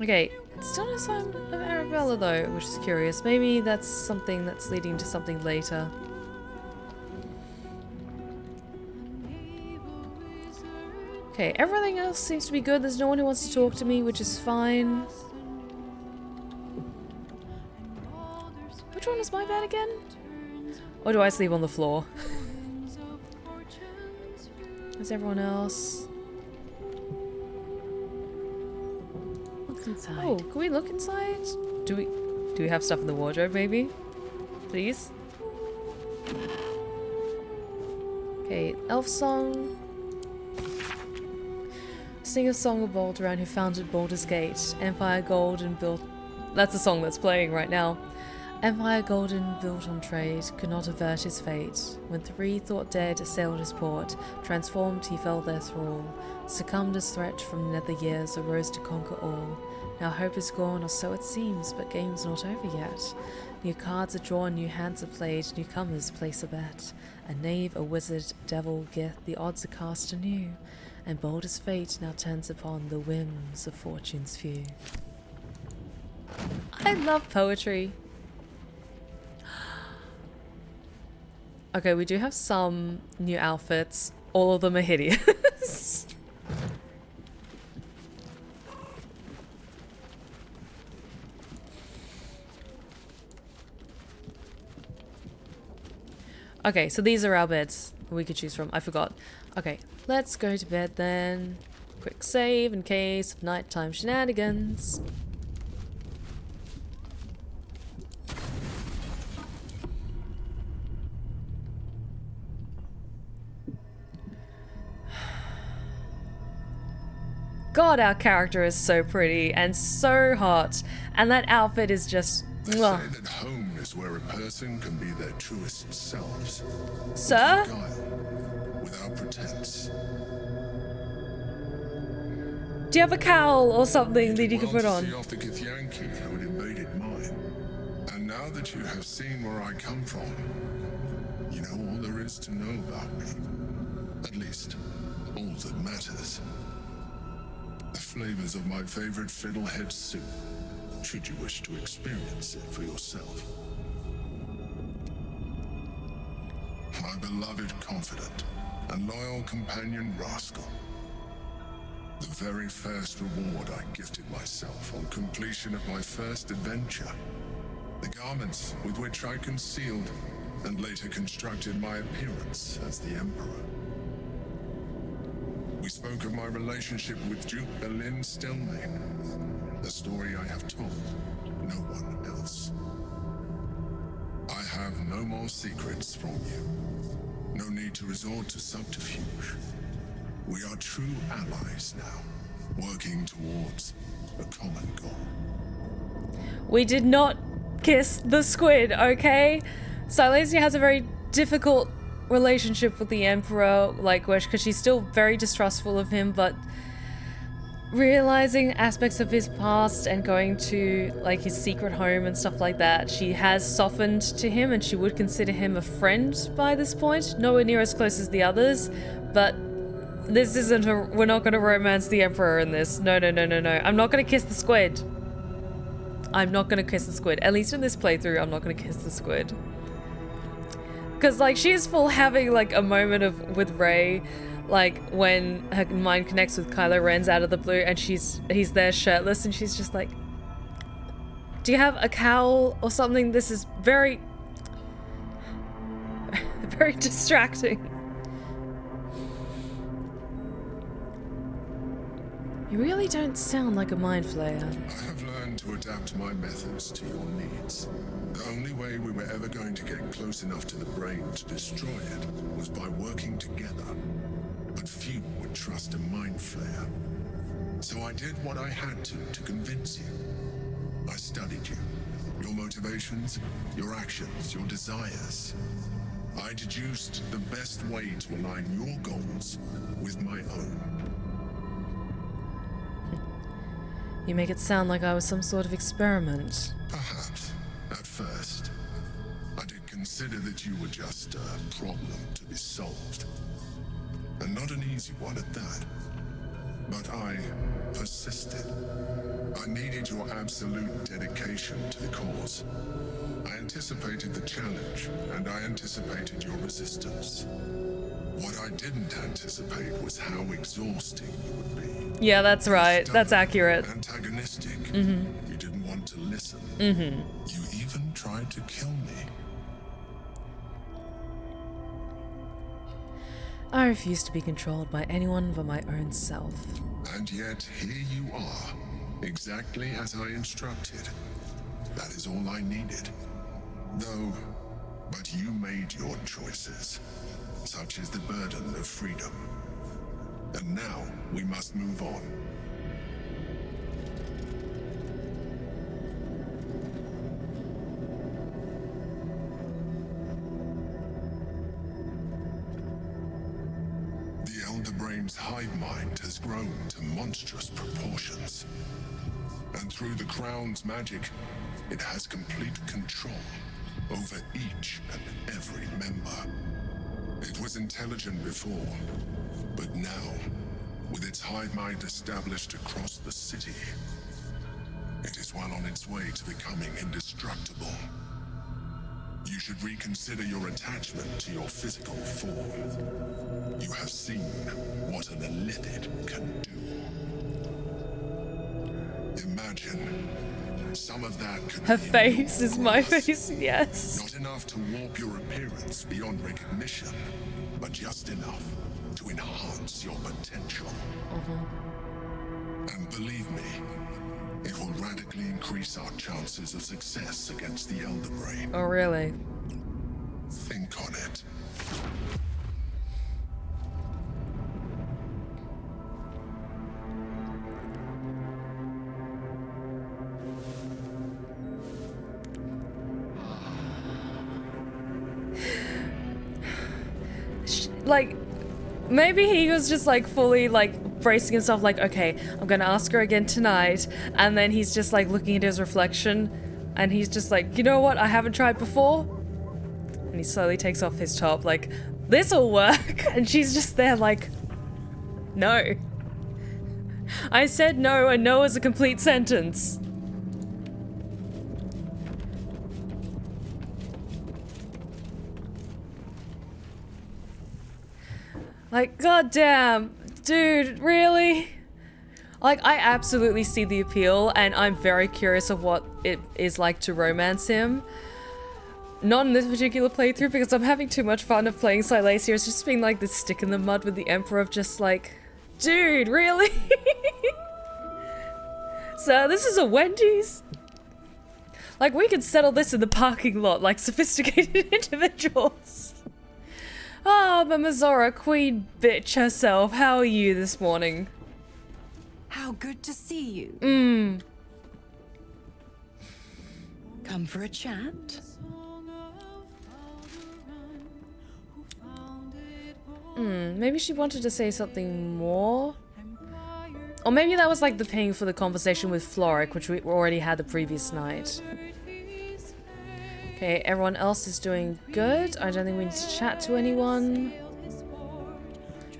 Okay, still no sign of Arabella though, which is curious. Maybe that's something that's leading to something later. Okay, everything else seems to be good. There's no one who wants to talk to me, which is fine. Which one is my bed again? Or do I sleep on the floor? Is everyone else? What's inside? Oh, can we look inside? Do we have stuff in the wardrobe, maybe? Please? Okay, elf song. Sing a song of Baldur who founded Baldur's Gate. Empire golden built... That's the song that's playing right now. Empire golden built on trade, could not avert his fate. When three thought dead assailed his port, transformed he fell their thrall. Succumbed as threat from nether years, arose to conquer all. Now hope is gone, or so it seems, but game's not over yet. New cards are drawn, new hands are played, newcomers place a bet. A knave, a wizard, devil, gith, the odds are cast anew. And Baldur's fate now turns upon the whims of fortune's few. I love poetry. Okay, we do have some new outfits. All of them are hideous. Okay, so these are our beds we could choose from. I forgot. Okay, let's go to bed then. Quick save in case of nighttime shenanigans. God, our character is so pretty and so hot. And that outfit is just... They say that home is where a person can be their truest selves. Sir? Without guile, without pretense. Do you have a cowl or something that you can put on? See off the Githyanki who had invaded mine. And now that you have seen where I come from, you know all there is to know about me. At least, all that matters. The flavors of my favorite fiddlehead soup, should you wish to experience it for yourself. My beloved confidant and loyal companion Rascal. The very first reward I gifted myself on completion of my first adventure. The garments with which I concealed and later constructed my appearance as the Emperor. We spoke of my relationship with Duke Berlin Stelmane, the story I have told no one else. I have no more secrets from you. No need to resort to subterfuge. We are true allies now, working towards a common goal. We did not kiss the squid, okay? Silesia has a very difficult relationship with the Emperor, like Jueschke, because she's still very distrustful of him, but realizing aspects of his past and going to like his secret home and stuff like that, she has softened to him and she would consider him a friend by this point. Nowhere near as close as the others, but this isn't a, we're not going to romance the Emperor in this. No. I'm not going to kiss the squid. I'm not going to kiss the squid. At least in this playthrough, I'm not going to kiss the squid. Because, like, she's full having, like, a moment of with Rey, like, when her mind connects with Kylo Ren's out of the blue and he's there shirtless and she's just like, do you have a cowl or something? This is very, very distracting. You really don't sound like a mind flayer. I have learned to adapt my methods to your needs. The only way we were ever going to get close enough to the brain to destroy it was by working together. But few would trust a mind flayer. So I did what I had to convince you. I studied you, Your motivations, your actions, your desires. I deduced the best way to align your goals with my own. You make it sound like I was some sort of experiment. Perhaps, at first. I did consider that you were just a problem to be solved. And not an easy one at that. But I persisted. I needed your absolute dedication to the cause. I anticipated the challenge, and I anticipated your resistance. What I didn't anticipate was how exhausting you would be. Yeah, that's right. That's accurate. Antagonistic. Mm-hmm. You didn't want to listen. Mm-hmm. You even tried to kill me. I refuse to be controlled by anyone but my own self. And yet, here you are, exactly as I instructed. That is all I needed. But you made your choices. Such is the burden of freedom. And now, we must move on. The Elder Brain's hive mind has grown to monstrous proportions. And through the Crown's magic, it has complete control over each and every member. It was intelligent before, but now, with its hive mind established across the city, it is well on its way to becoming indestructible. You should reconsider your attachment to your physical form. You have seen what an illithid can do. Imagine some of that could Her face is my face, yes. Not enough to warp your appearance beyond recognition, but just enough to enhance your potential. And believe me, it will radically increase our chances of success against the Elder Brain. Oh, really? Think on it. Like, maybe he was just like fully like bracing himself like, okay, I'm gonna ask her again tonight, and then he's just like looking at his reflection and he's just like, you know what, I haven't tried before, and he slowly takes off his top like, this'll work, and she's just there like, no. I said no, and no is a complete sentence. Like, goddamn, dude, really? Like, I absolutely see the appeal, and I'm very curious of what it is like to romance him. Not in this particular playthrough, because I'm having too much fun of playing Silesia. It's just being like this stick in the mud with the Emperor of just like, dude, really? So, this is a Wendy's? Like, we could settle this in the parking lot like sophisticated individuals. Ah, but Mazora, queen bitch herself, how are you this morning? How good to see you. Come for a chat? Maybe she wanted to say something more? Or maybe that was like the ping for the conversation with Floric, which we already had the previous night. Okay, everyone else is doing good. I don't think we need to chat to anyone.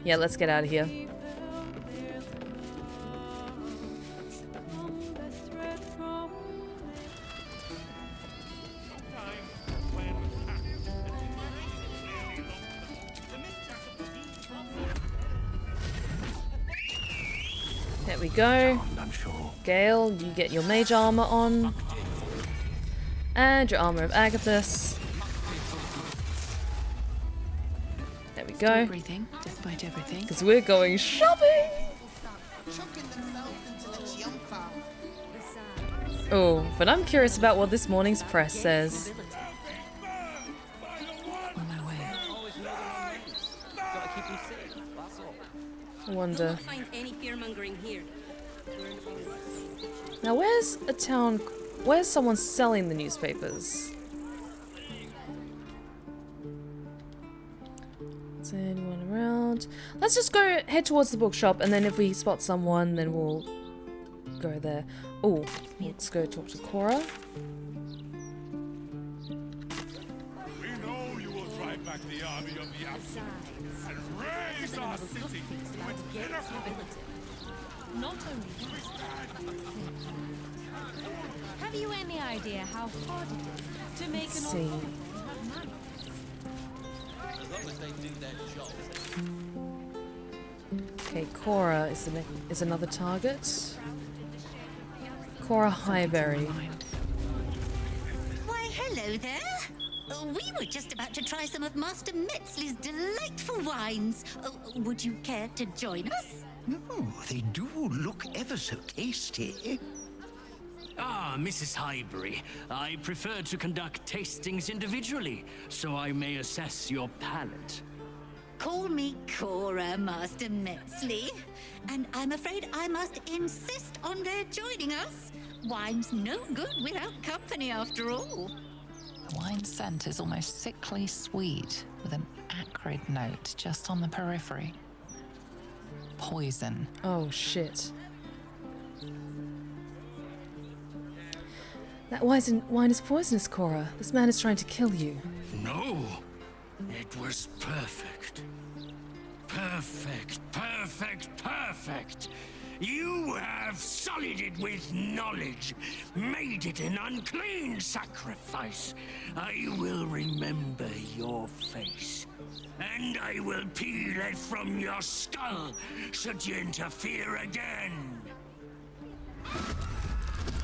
Yeah, let's get out of here. There we go. Gale, you get your mage armor on. And your armor of Agathis. There we go. Everything, despite everything. Because we're going shopping! Oh, but I'm curious about what this morning's press says. On my way. I wonder. Find any fear-mongering here. Now where's a town Where's someone selling the newspapers? Is there anyone around? Let's just go head towards the bookshop, and then if we spot someone, then we'll go there. Oh, let's go talk to Cora. We know you will drive back the army of the absent and raise our city with pinnacle. Not only have you any idea how hard it is to make Let's an see. authority have manners? As long as they do their job. Okay, Cora is another target. Cora Highberry. Why, hello there. We were just about to try some of Master Metzley's delightful wines. Would you care to join us? Oh, they do look ever so tasty. Ah, Mrs. Highbury, I prefer to conduct tastings individually, so I may assess your palate. Call me Cora, Master Metzley. And I'm afraid I must insist on their joining us. Wine's no good without company, after all. The wine scent is almost sickly sweet, with an acrid note just on the periphery. Poison. Oh, shit. That wine is poisonous, Cora. This man is trying to kill you. No, it was perfect. Perfect, perfect, perfect. You have sullied it with knowledge, made it an unclean sacrifice. I will remember your face, and I will peel it from your skull should you interfere again.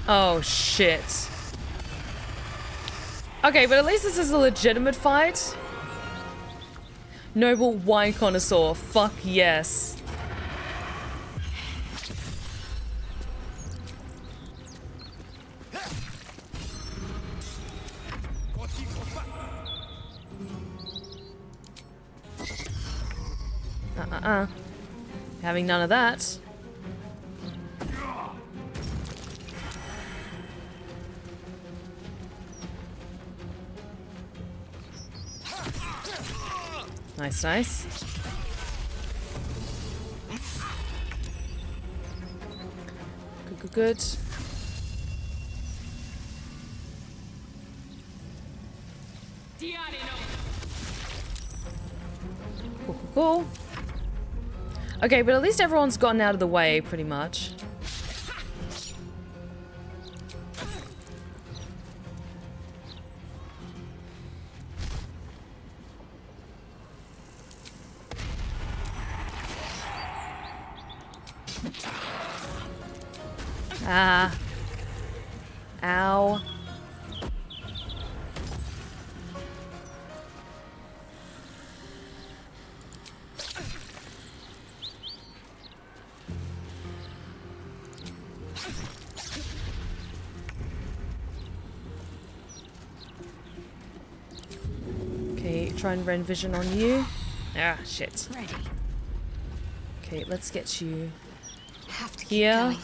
Oh, shit. Okay, but at least this is a legitimate fight. Noble wine connoisseur. Fuck yes. Having none of that. Nice, nice. Good, good, good. Cool, cool, cool. Okay, but at least everyone's gotten out of the way, pretty much. Ah. Ow. Okay, try and rend vision on you. Ah, shit. Ready. Okay, let's get you Have to keep here. going.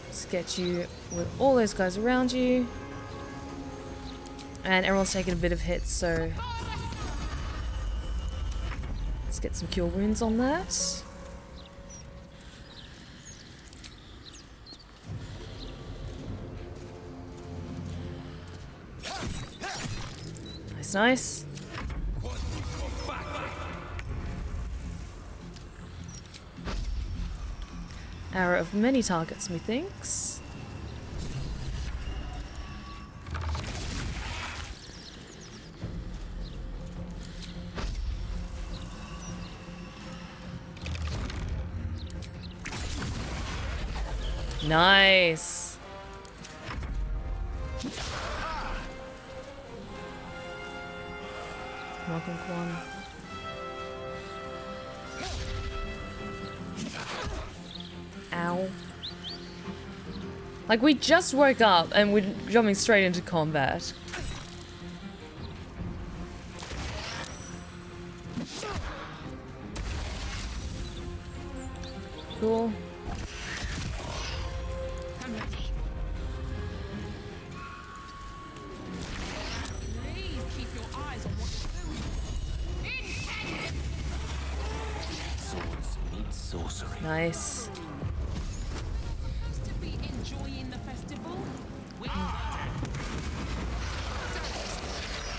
Let's get you with all those guys around you. And everyone's taking a bit of hits, so let's get some cure wounds on that. Nice, nice. Arrow of many targets, methinks. Nice. Welcome, Quan. Ow. Like, we just woke up and we're jumping straight into combat. Cool. I'm ready. Please keep your eyes on what you're doing. Swords meet sorcery. Nice. To be enjoying the festival.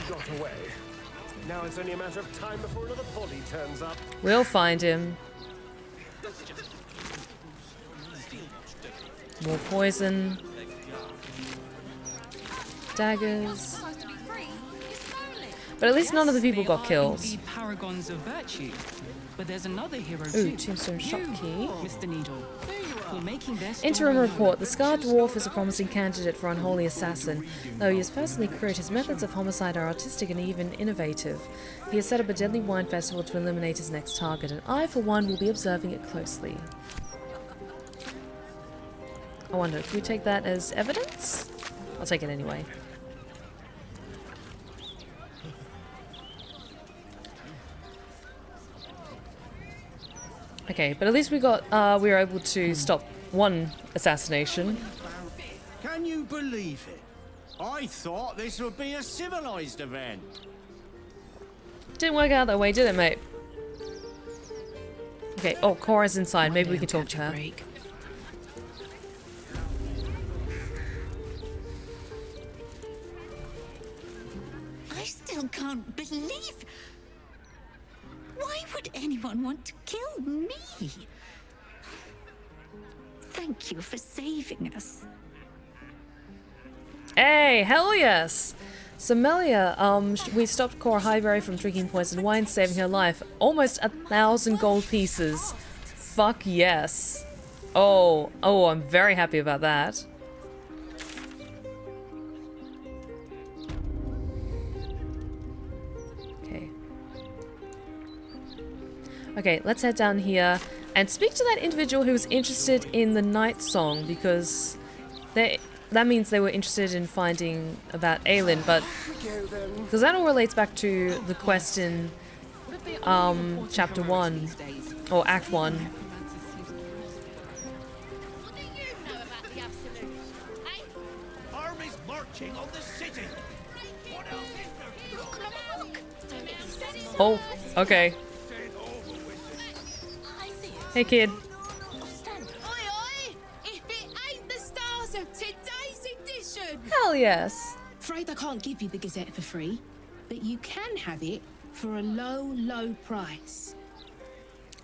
Got away. Now it's only a matter of time before another body turns up. We'll find him. More poison. Daggers. But at least none of the people got killed. Indeed paragons of virtue. But there's another hero Ooh, too. tombstone shop key. Mr. Needle. For making their Interim story report. The Scarred Dwarf is a promising candidate for Unholy Assassin. Though he is personally crude, his methods of homicide are artistic and even innovative. He has set up a deadly wine festival to eliminate his next target, and I, for one, will be observing it closely. I wonder, if we take that as evidence? I'll take it anyway. Okay, but at least we were able to stop one assassination. Can you believe it? I thought this would be a civilized event. Didn't work out that way, did it, mate? Okay, oh, Cora's inside. Maybe we can talk to her. I still can't believe. Why would anyone want to kill me? Thank you for saving us. Hey, hell yes! So Melia, we stopped Cora Highbury from drinking poisoned wine, saving her life. Almost 1,000 gold pieces. Fuck yes. Oh, I'm very happy about that. Okay, let's head down here and speak to that individual who was interested in the night song, because that means they were interested in finding about Aelin, but because that all relates back to the quest in chapter 1 or act 1. Armies marching on the city. What else is there? Oh, okay. Hey, kid. Oi, if it ain't the stars of today's edition! Hell yes. Afraid I can't give you the Gazette for free, but you can have it for a low, low price.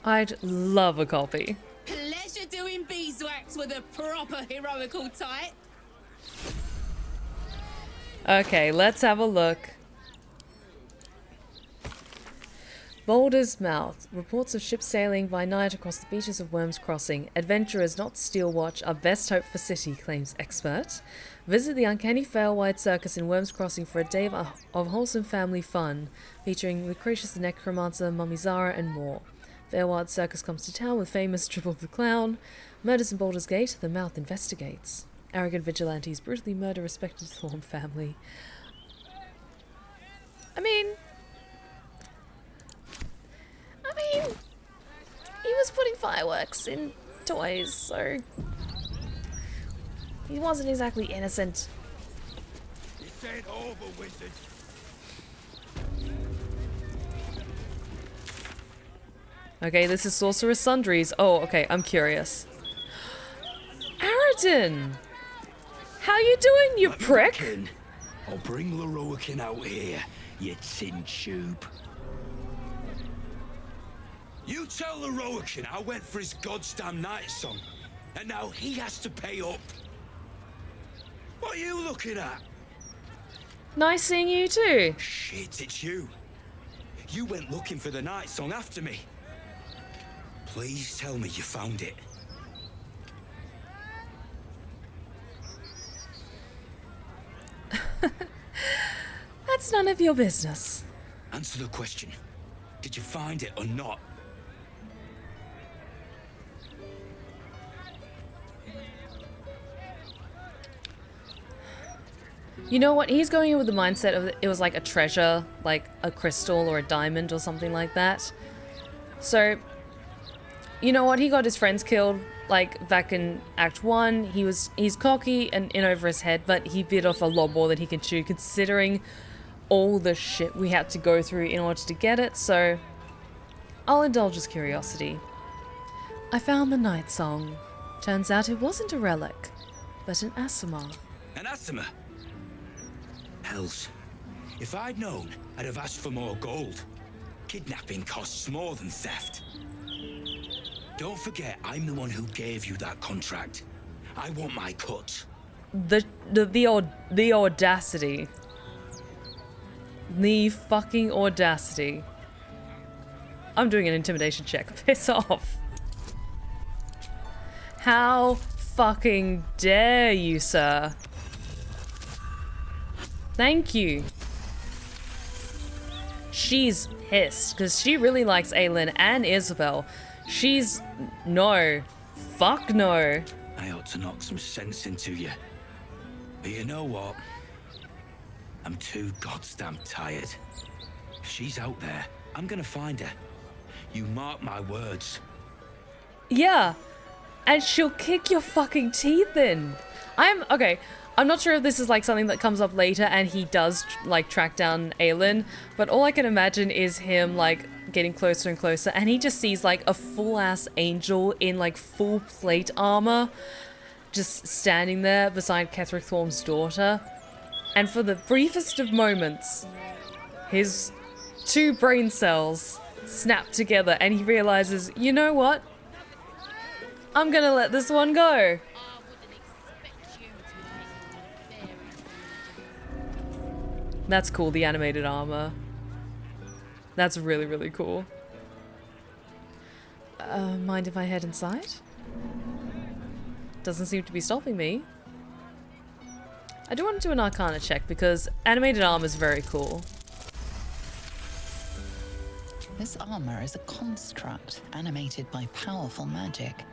I'd love a copy. Pleasure doing beeswax with a proper heroical type. Okay, let's have a look. Baldur's Mouth. Reports of ships sailing by night across the beaches of Worm's Crossing. Adventurers, not Steel Watch, are best hope for city, claims expert. Visit the uncanny Failwide Circus in Worm's Crossing for a day of wholesome family fun, featuring Lucretius the Necromancer, Mummy Zara, and more. Failwide Circus comes to town with famous Triple the Clown. Murders in Baldur's Gate, the Mouth investigates. Arrogant vigilantes brutally murder respected Thorn family. I mean, he was putting fireworks in toys, so he wasn't exactly innocent. This ain't over, wizard. Okay, this is Sorceress Sundries. Oh, okay, I'm curious. Aradin! How you doing, you prick? I'll bring Leroican out here, you tin tube. You tell Leroican I went for his goddamn night song, and now he has to pay up. What are you looking at? Nice seeing you too. Shit, it's you. You went looking for the night song after me. Please tell me you found it. That's none of your business. Answer the question. Did you find it or not? You know what? He's going in with the mindset of it was like a treasure, like a crystal or a diamond or something like that. So, you know what? He got his friends killed, like, back in Act 1. He's cocky and in over his head, but he bit off a lot more than he can chew, considering all the shit we had to go through in order to get it, so I'll indulge his curiosity. I found the night song. Turns out it wasn't a relic, but an Asima. An Asima? Hells. If I'd known, I'd have asked for more gold. Kidnapping costs more than theft. Don't forget, I'm the one who gave you that contract. I want my cut. The audacity. The fucking audacity. I'm doing an intimidation check. Piss off. How fucking dare you, sir? Thank you. She's pissed because she really likes Aelin and Isabel. She's... no. Fuck no. I ought to knock some sense into you. But you know what? I'm too goddamn tired. If she's out there, I'm gonna find her. You mark my words. Yeah. And she'll kick your fucking teeth in. Okay, I'm not sure if this is like something that comes up later and he does like track down Aelin, but all I can imagine is him like getting closer and closer and he just sees like a full ass angel in like full plate armor just standing there beside Ketheric Thorm's daughter. And for the briefest of moments, his 2 brain cells snap together and he realizes, you know what? I'm gonna let this one go. That's cool, the animated armor. That's really, really cool. Mind if I head inside? Doesn't seem to be stopping me. I do want to do an Arcana check because animated armor is very cool. This armor is a construct animated by powerful magic.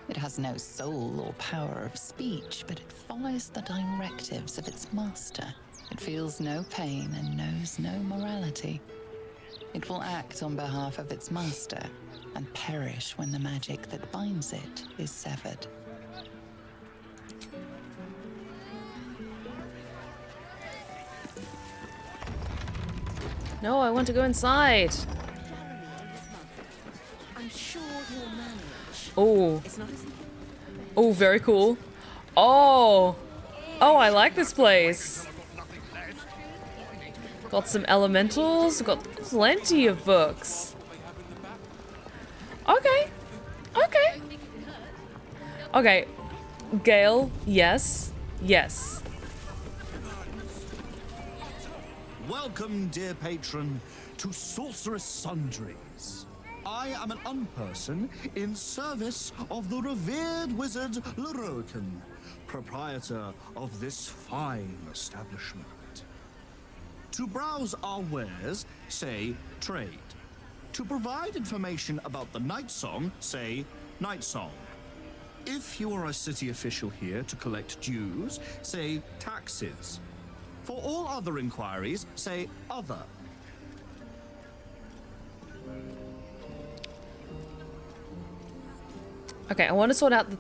It has no soul or power of speech, but it follows the directives of its master. It feels no pain and knows no morality. It will act on behalf of its master and perish when the magic that binds it is severed. No, I want to go inside. I'm sure you'll manage. Oh. Oh, very cool. Oh. Oh, I like this place. Got some elementals. Got plenty of books. Okay. Okay. Okay. Gale, yes. Yes. Welcome, dear patron, to Sorceress Sundries. I am an unperson in service of the revered wizard Leroican, proprietor of this fine establishment. To browse our wares, say trade. To provide information about the night song, say night song. If you are a city official here to collect dues, say taxes. For all other inquiries, say other. Okay, I want to sort out the...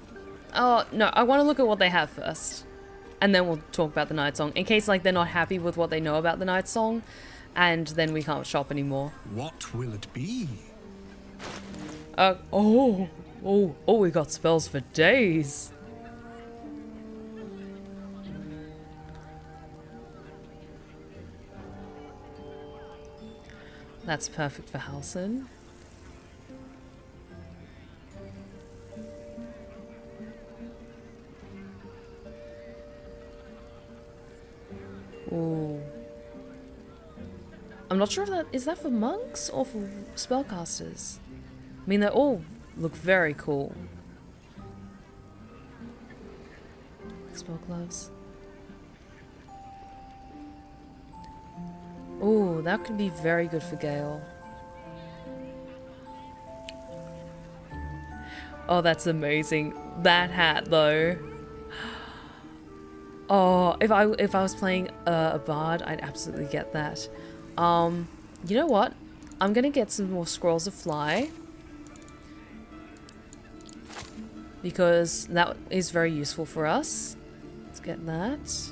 Oh, no, I want to look at what they have first. And then we'll talk about the night song. In case, like, they're not happy with what they know about the night song. And then we can't shop anymore. What will it be? Oh, we got spells for days. That's perfect for Halsin. Ooh. I'm not sure if is that for monks or for spellcasters? I mean, they all look very cool. Spell gloves. Ooh, that could be very good for Gale. Oh, that's amazing. That hat, though. Oh, if I was playing a bard, I'd absolutely get that. You know what? I'm gonna get some more scrolls of fly, because that is very useful for us. Let's get that.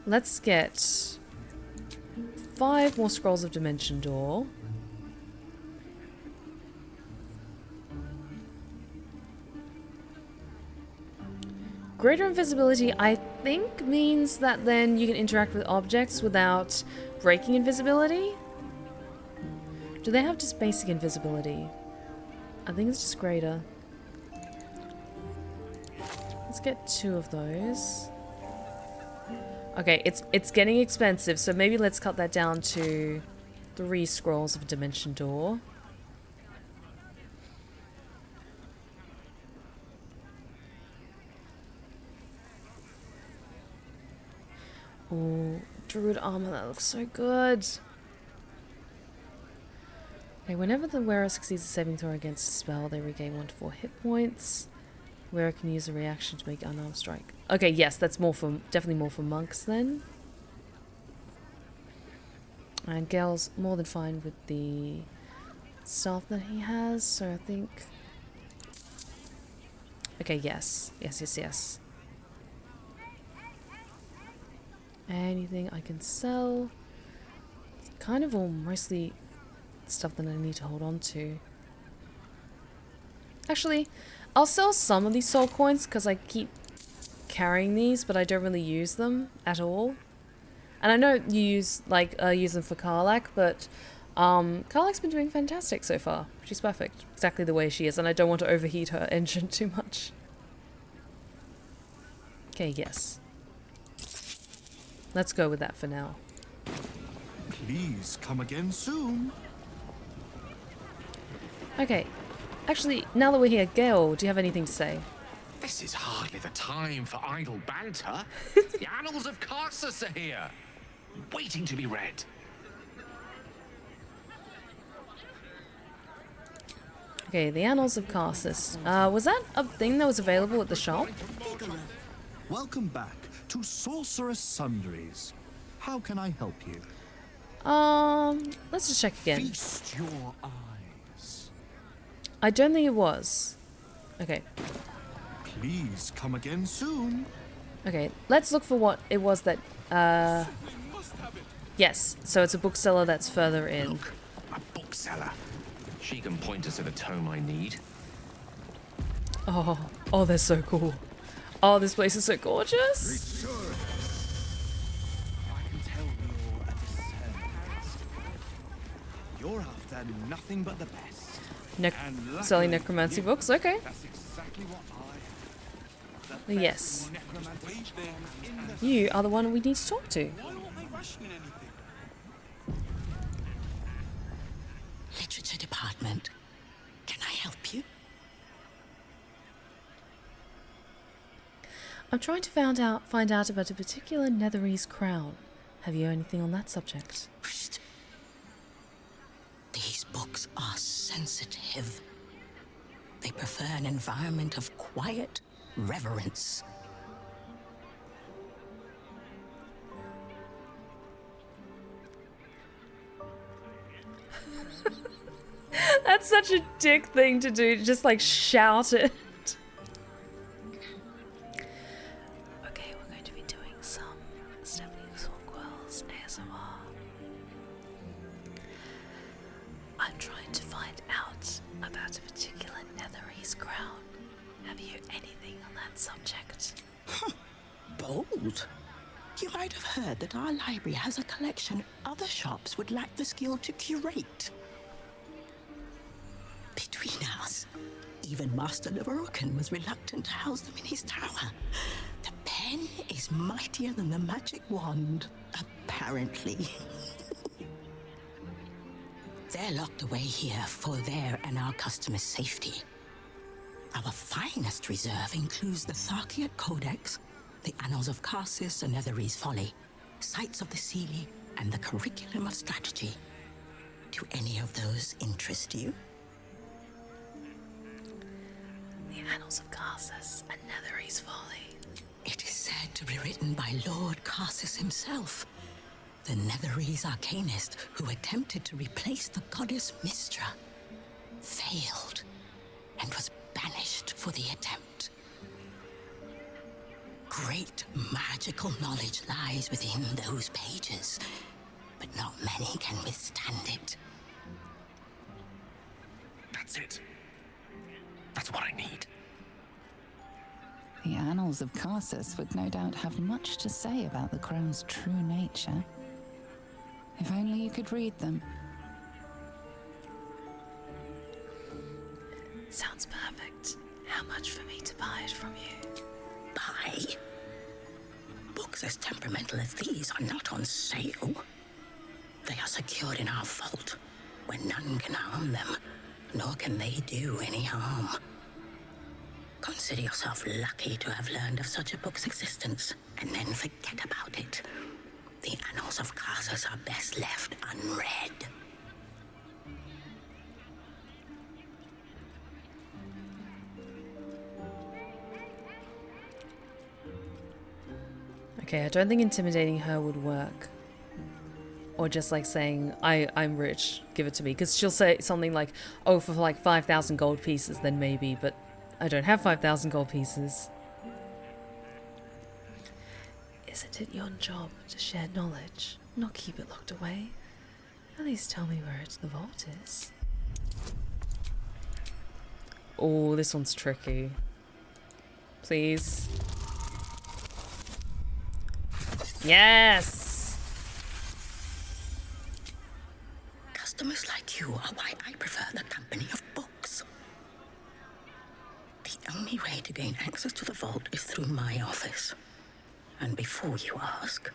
Let's get 5 more scrolls of Dimension Door. Greater invisibility, I think, means that then you can interact with objects without breaking invisibility? Do they have just basic invisibility? I think it's just greater. Let's get 2 of those. Okay, it's getting expensive, so maybe let's cut that down to 3 scrolls of Dimension Door. Oh, Druid armor, that looks so good. Okay, whenever the wearer succeeds a saving throw against a spell, they regain 1 to 4 hit points. Wearer can use a reaction to make unarmed strike. Okay, yes, that's more for, definitely more for monks then. And Gale's more than fine with the staff that he has, so I think... Okay, yes. Yes. Anything I can sell. It's kind of all mostly stuff that I need to hold on to. Actually, I'll sell some of these soul coins because I keep carrying these, but I don't really use them at all. And I know you use them for Karlach, but Karlach's been doing fantastic so far. She's perfect, exactly the way she is, and I don't want to overheat her engine too much. Okay, yes. Let's go with that for now. Please come again soon. Okay. Actually, now that we're here, Gale, do you have anything to say? This is hardly the time for idle banter. The Annals of Carsus are here, waiting to be read. Okay, the Annals of Carsus. Was that a thing that was available at the shop? Welcome back to Sorceress Sundries. How can I help you? Let's just check again. Feast your eyes. I don't think it was. Okay. Please come again soon. Okay, let's look for what it was that, yes, so it's a bookseller that's further in. Look, a bookseller. She can point us to the tome I need. Oh, they're so cool. Oh, this place is so gorgeous. I can tell you're a discernment. You're after nothing but the best. Selling necromancy books, okay. That's exactly what I have. Yes. You are the one we need to talk to. Literature department. Can I help you? I'm trying to find out about a particular Netherese crown. Have you anything on that subject? Psst. These books are sensitive. They prefer an environment of quiet reverence. That's such a dick thing to do, just like shout it. Okay, we're going to be doing some Stephanie Swanquell's ASMR. I'm trying to find out about a particular Netherese crown. Have you anything on that subject? Bold. You might have heard that our library has a collection other shops would lack the skill to curate. Between us, even Master Leveroken was reluctant to house them in his tower. The pen is mightier than the magic wand, apparently. They're locked away here for their and our customers' safety. Our finest reserve includes the Tharkiot Codex, the Annals of Carsus and Netherese Folly, Sights of the Seelie, and the Curriculum of Strategy. Do any of those interest you? The Annals of Carsus and Netherese Folly. It is said to be written by Lord Ceates himself, the Netherese arcanist who attempted to replace the goddess Mystra, failed, and was banished for the attempt. Great magical knowledge lies within those pages, but not many can withstand it. That's it. That's what I need. The annals of Ceates would no doubt have much to say about the crone's true nature. If only you could read them. Sounds perfect. How much for me to buy it from you? Buy? Books as temperamental as these are not on sale. They are secured in our vault, where none can harm them, nor can they do any harm. Consider yourself lucky to have learned of such a book's existence, and then forget about it. The annals of Ceates are best left unread. Okay, I don't think intimidating her would work. Or just like saying, I'm rich, give it to me. Because she'll say something like, oh, for like 5,000 gold pieces, then maybe, but I don't have 5,000 gold pieces. Isn't it your job to share knowledge, not keep it locked away? At least tell me where the vault is. Oh, this one's tricky. Please. Yes! Customers like you are why I prefer the company of books. The only way to gain access to the vault is through my office. And before you ask,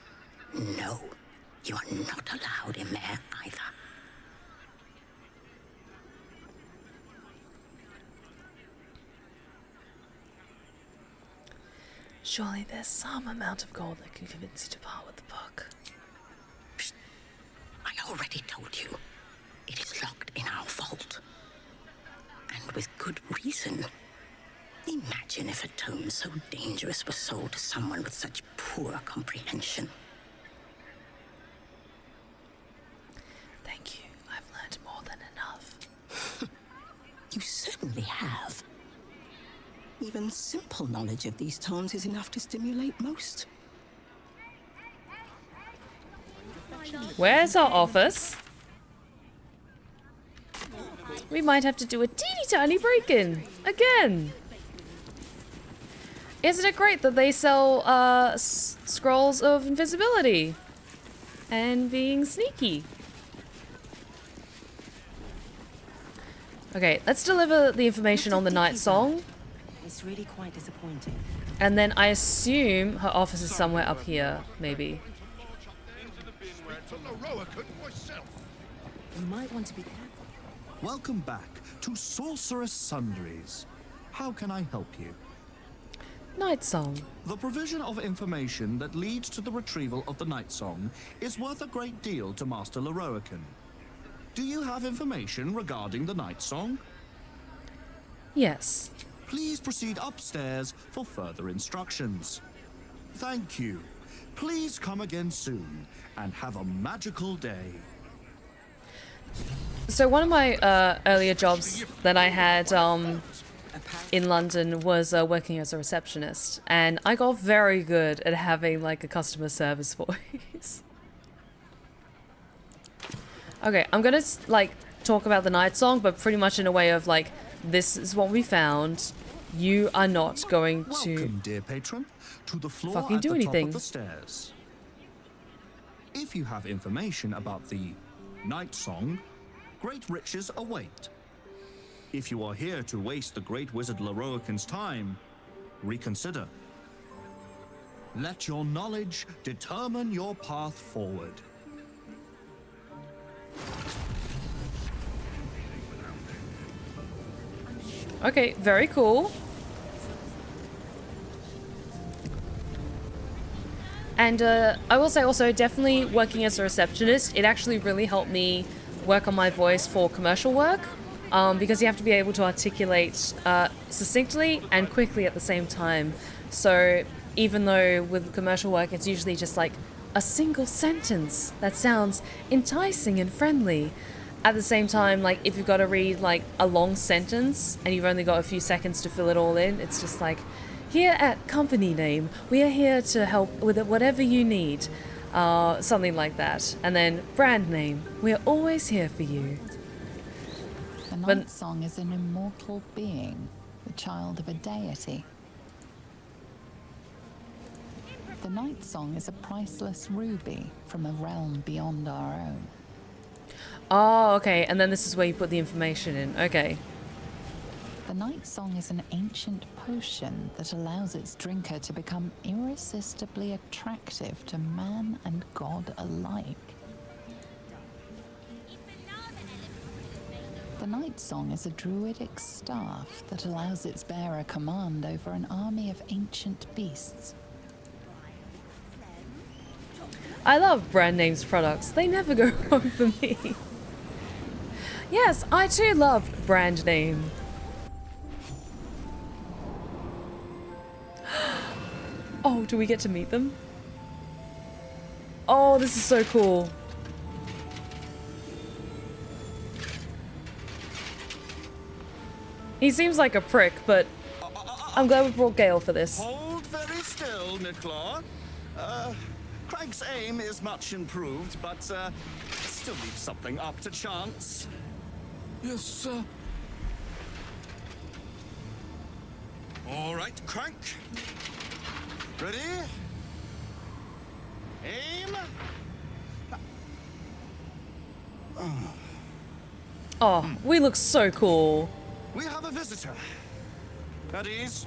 no, you are not allowed in there either. Surely there's some amount of gold that can convince you to part with the book. Psst. I already told you. It is locked in our vault. And with good reason. Imagine if a tome so dangerous was sold to someone with such poor comprehension. Thank you. I've learned more than enough. You certainly have. Even simple knowledge of these tomes is enough to stimulate most. Where's our office? We might have to do a teeny tiny break-in. Again. Isn't it great that they sell scrolls of invisibility and being sneaky? Okay, let's deliver the information on the night song. It's really quite disappointing. And then I assume her office is somewhere up here, maybe. You might want to be careful. Welcome back to Sorceress Sundries. How can I help you? Night Song. The provision of information that leads to the retrieval of the Night Song is worth a great deal to Master Leroican. Do you have information regarding the Night Song? Yes. Please proceed upstairs for further instructions. Thank you. Please come again soon and have a magical day. So one of my earlier jobs that I had in London was working as a receptionist, and I got very good at having like a customer service voice. Okay, I'm gonna like talk about the Night Song, but pretty much in a way of like, this is what we found. You are not going to Welcome, dear patron, to the floor fucking at do the anything. top of the stairs. If you have information about the Night Song, great riches await. If you are here to waste the great wizard Leroican's time, reconsider. Let your knowledge determine your path forward. Okay, very cool. And I will say also, definitely working as a receptionist, it actually really helped me work on my voice for commercial work, because you have to be able to articulate succinctly and quickly at the same time. So even though with commercial work it's usually just like a single sentence that sounds enticing and friendly. At the same time, like if you've got to read like a long sentence and you've only got a few seconds to fill it all in, it's just like, here at company name, we are here to help with whatever you need. Something like that. And then brand name, we are always here for you. The Night Song is an immortal being, the child of a deity. The Night Song is a priceless ruby from a realm beyond our own. Oh, okay, and then this is where you put the information in. Okay. The Night Song is an ancient potion that allows its drinker to become irresistibly attractive to man and god alike. The Night Song is a druidic staff that allows its bearer command over an army of ancient beasts. I love brand names products. They never go wrong for me. Yes, I too love brand name. Oh, do we get to meet them? Oh, this is so cool. He seems like a prick, but I'm glad we brought Gale for this. Hold very still, Nicklaw. Craig's aim is much improved, but still leaves something up to chance. Yes, sir. All right, Crank. Ready? Aim. Oh, we look so cool. We have a visitor. At ease.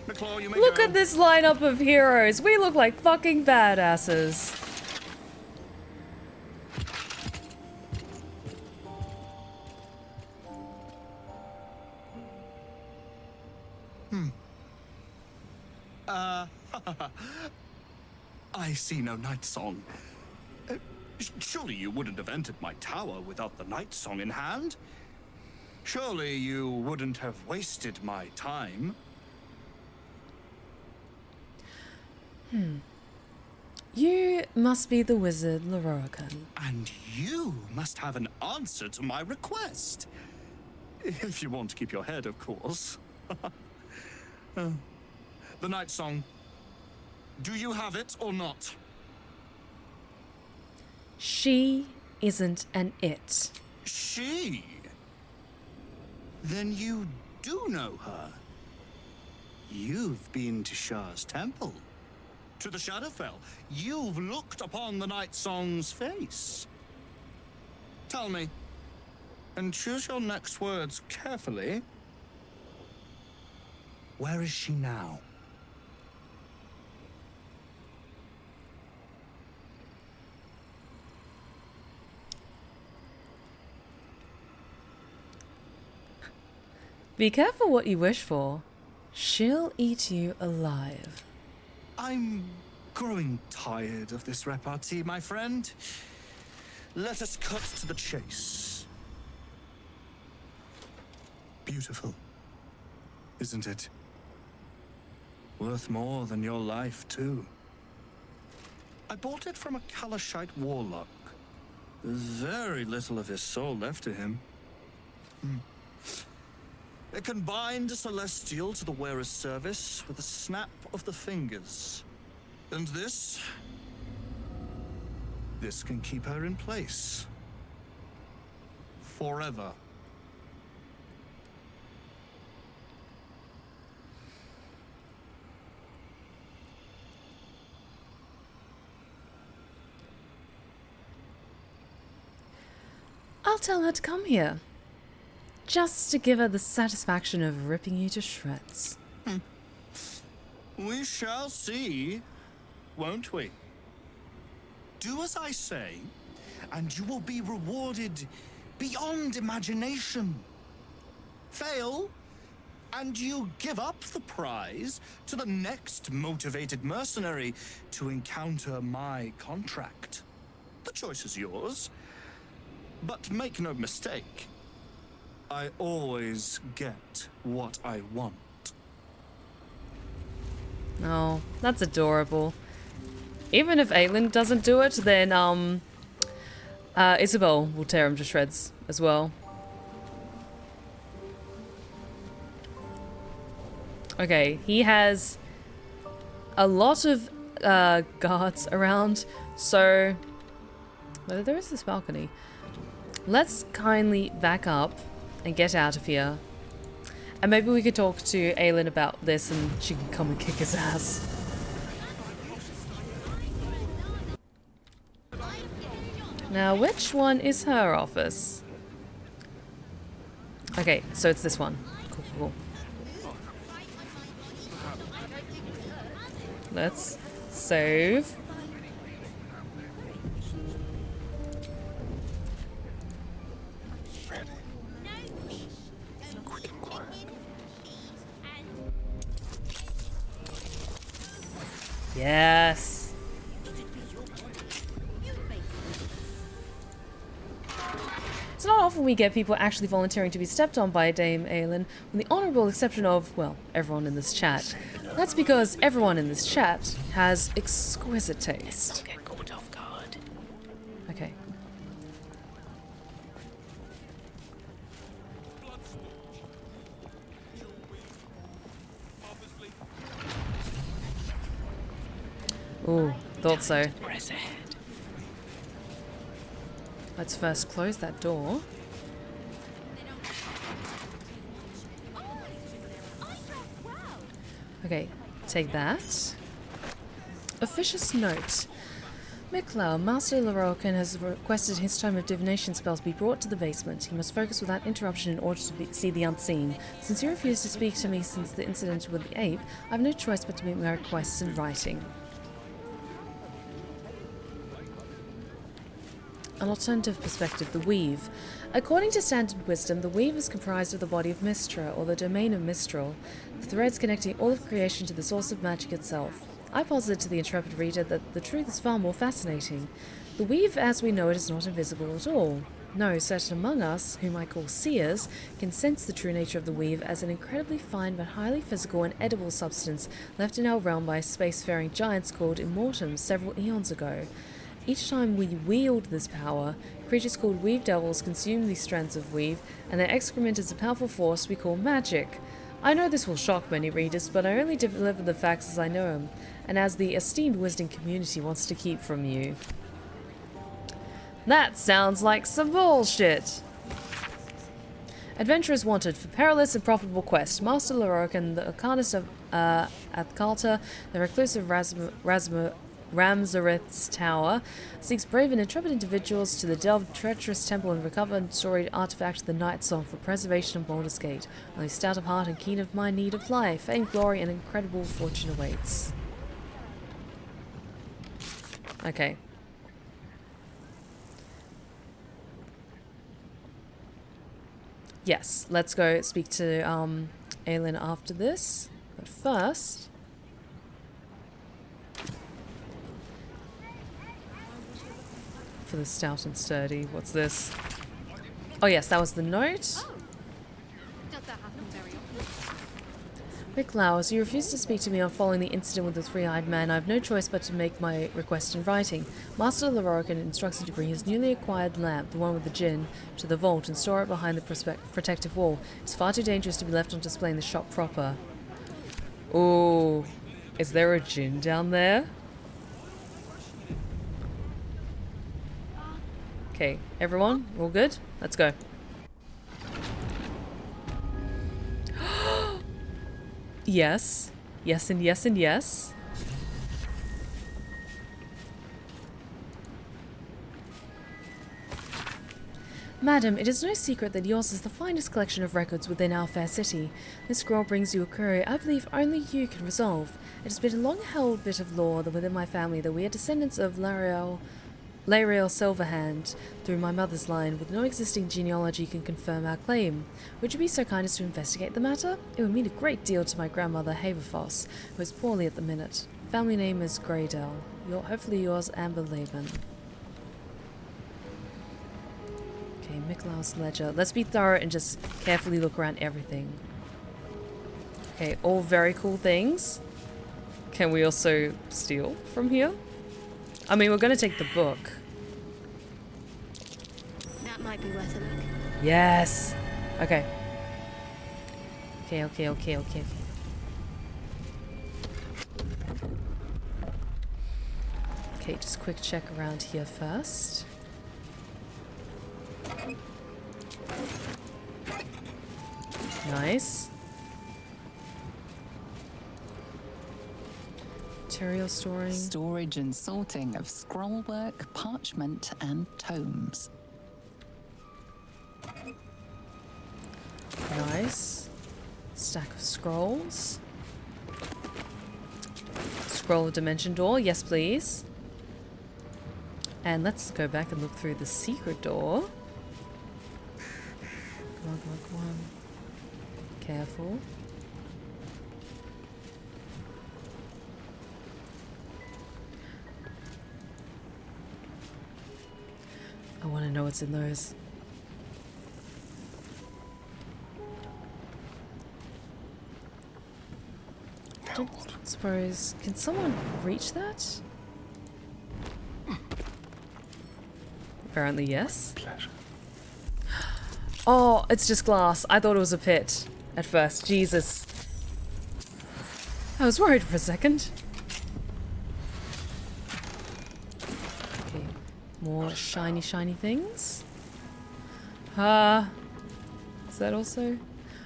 Nicklaw, you may Look go. at this lineup of heroes. We look like fucking badasses. I see no Night Song. Surely you wouldn't have entered my tower without the Night Song in hand? Surely you wouldn't have wasted my time? You must be the wizard Lorokan. And you must have an answer to my request. If you want to keep your head, of course. The Night Song. Do you have it or not? She isn't an it. She? Then you do know her. You've been to Shah's temple. To the Shadowfell. You've looked upon the Night Song's face. Tell me, and choose your next words carefully. Where is she now? Be careful what you wish for. She'll eat you alive. I'm growing tired of this repartee, my friend. Let us cut to the chase. Beautiful, isn't it? Worth more than your life, too. I bought it from a Kalashite warlock. There's very little of his soul left to him. It can bind a celestial to the wearer's service with a snap of the fingers. And this can keep her in place. Forever. I'll tell her to come here. Just to give her the satisfaction of ripping you to shreds. We shall see, won't we? Do as I say, and you will be rewarded beyond imagination. Fail, and you give up the prize to the next motivated mercenary to encounter my contract. The choice is yours, but make no mistake. I always get what I want. Oh, that's adorable. Even if Aelin doesn't do it, then Isabel will tear him to shreds as well. Okay, he has a lot of guards around, so there is this balcony. Let's kindly back up and get out of here. And maybe we could talk to Aelin about this and she can come and kick his ass. Now, which one is her office? Okay, so it's this one. Cool, cool, cool. Let's save. Yes. It's not often we get people actually volunteering to be stepped on by Dame Aelin, with the honourable exception of, well, everyone in this chat. That's because everyone in this chat has exquisite taste. Get caught off guard. Okay. Ooh, thought so. Let's first close that door. Okay, take that. Officious note. Machicao, Master Lorokan has requested his tome of divination spells be brought to the basement. He must focus without interruption in order to see the unseen. Since he refused to speak to me since the incident with the ape, I have no choice but to make my requests in writing. An alternative perspective, the weave. According to standard wisdom, the weave is comprised of the body of Mistra, or the domain of Mistral, the threads connecting all of creation to the source of magic itself. I posited to the intrepid reader that the truth is far more fascinating. The weave, as we know it, is not invisible at all. No, certain among us, whom I call seers, can sense the true nature of the weave as an incredibly fine but highly physical and edible substance left in our realm by spacefaring giants called Immortums several eons ago. Each time we wield this power, creatures called weave devils consume these strands of weave, and their excrement is a powerful force we call magic. I know this will shock many readers, but I only deliver the facts as I know them, and as the esteemed wisdom community wants to keep from you. That sounds like some bullshit! Adventurers wanted for perilous and profitable quest. Master Lorokan, the Arcanist of Athkalta, the recluse of Ramzareth's Tower, seeks brave and intrepid individuals to the delved treacherous temple and recover a storied artifact of the Night Song for preservation of Baldur's Gate. Only stout of heart and keen of mind need of life, fame, glory, and incredible fortune awaits. Okay. Yes, let's go speak to Aelin after this. But first... for the stout and sturdy. What's this? Oh yes, that was the note. Machicao, as you refuse to speak to me on following the incident with the three-eyed man, I have no choice but to make my request in writing. Master Lorokan instructs you to bring his newly acquired lamp, the one with the djinn, to the vault and store it behind the protective wall. It's far too dangerous to be left on display in the shop proper. Ooh, is there a djinn down there? Okay, everyone, all good? Let's go. Yes. Yes and yes and yes. Madam, it is no secret that yours is the finest collection of records within our fair city. This scroll brings you a query I believe only you can resolve. It has been a long-held bit of lore within my family that we are descendants of Lariel Silverhand through my mother's line, with no existing genealogy can confirm our claim. Would you be so kind as to investigate the matter? It would mean a great deal to my grandmother Haverfoss, who is poorly at the minute. Family name is Greydell. Hopefully yours, Amber Laban. Okay, Michael's ledger. Let's be thorough and just carefully look around everything. Okay, all very cool things. Can we also steal from here? I mean, we're gonna take the book. That might be worth a look. Yes! Okay. Okay. Okay, just quick check around here first. Nice. Material storing. Storage and sorting of scrollwork, parchment, and tomes. Nice. Stack of scrolls. Scroll of Dimension Door, yes please. And let's go back and look through the secret door. Come on. Careful. I want to know what's in those. I don't suppose... Can someone reach that? Apparently yes. Oh, it's just glass. I thought it was a pit at first. Jesus. I was worried for a second. Okay. More shiny things. Is that also?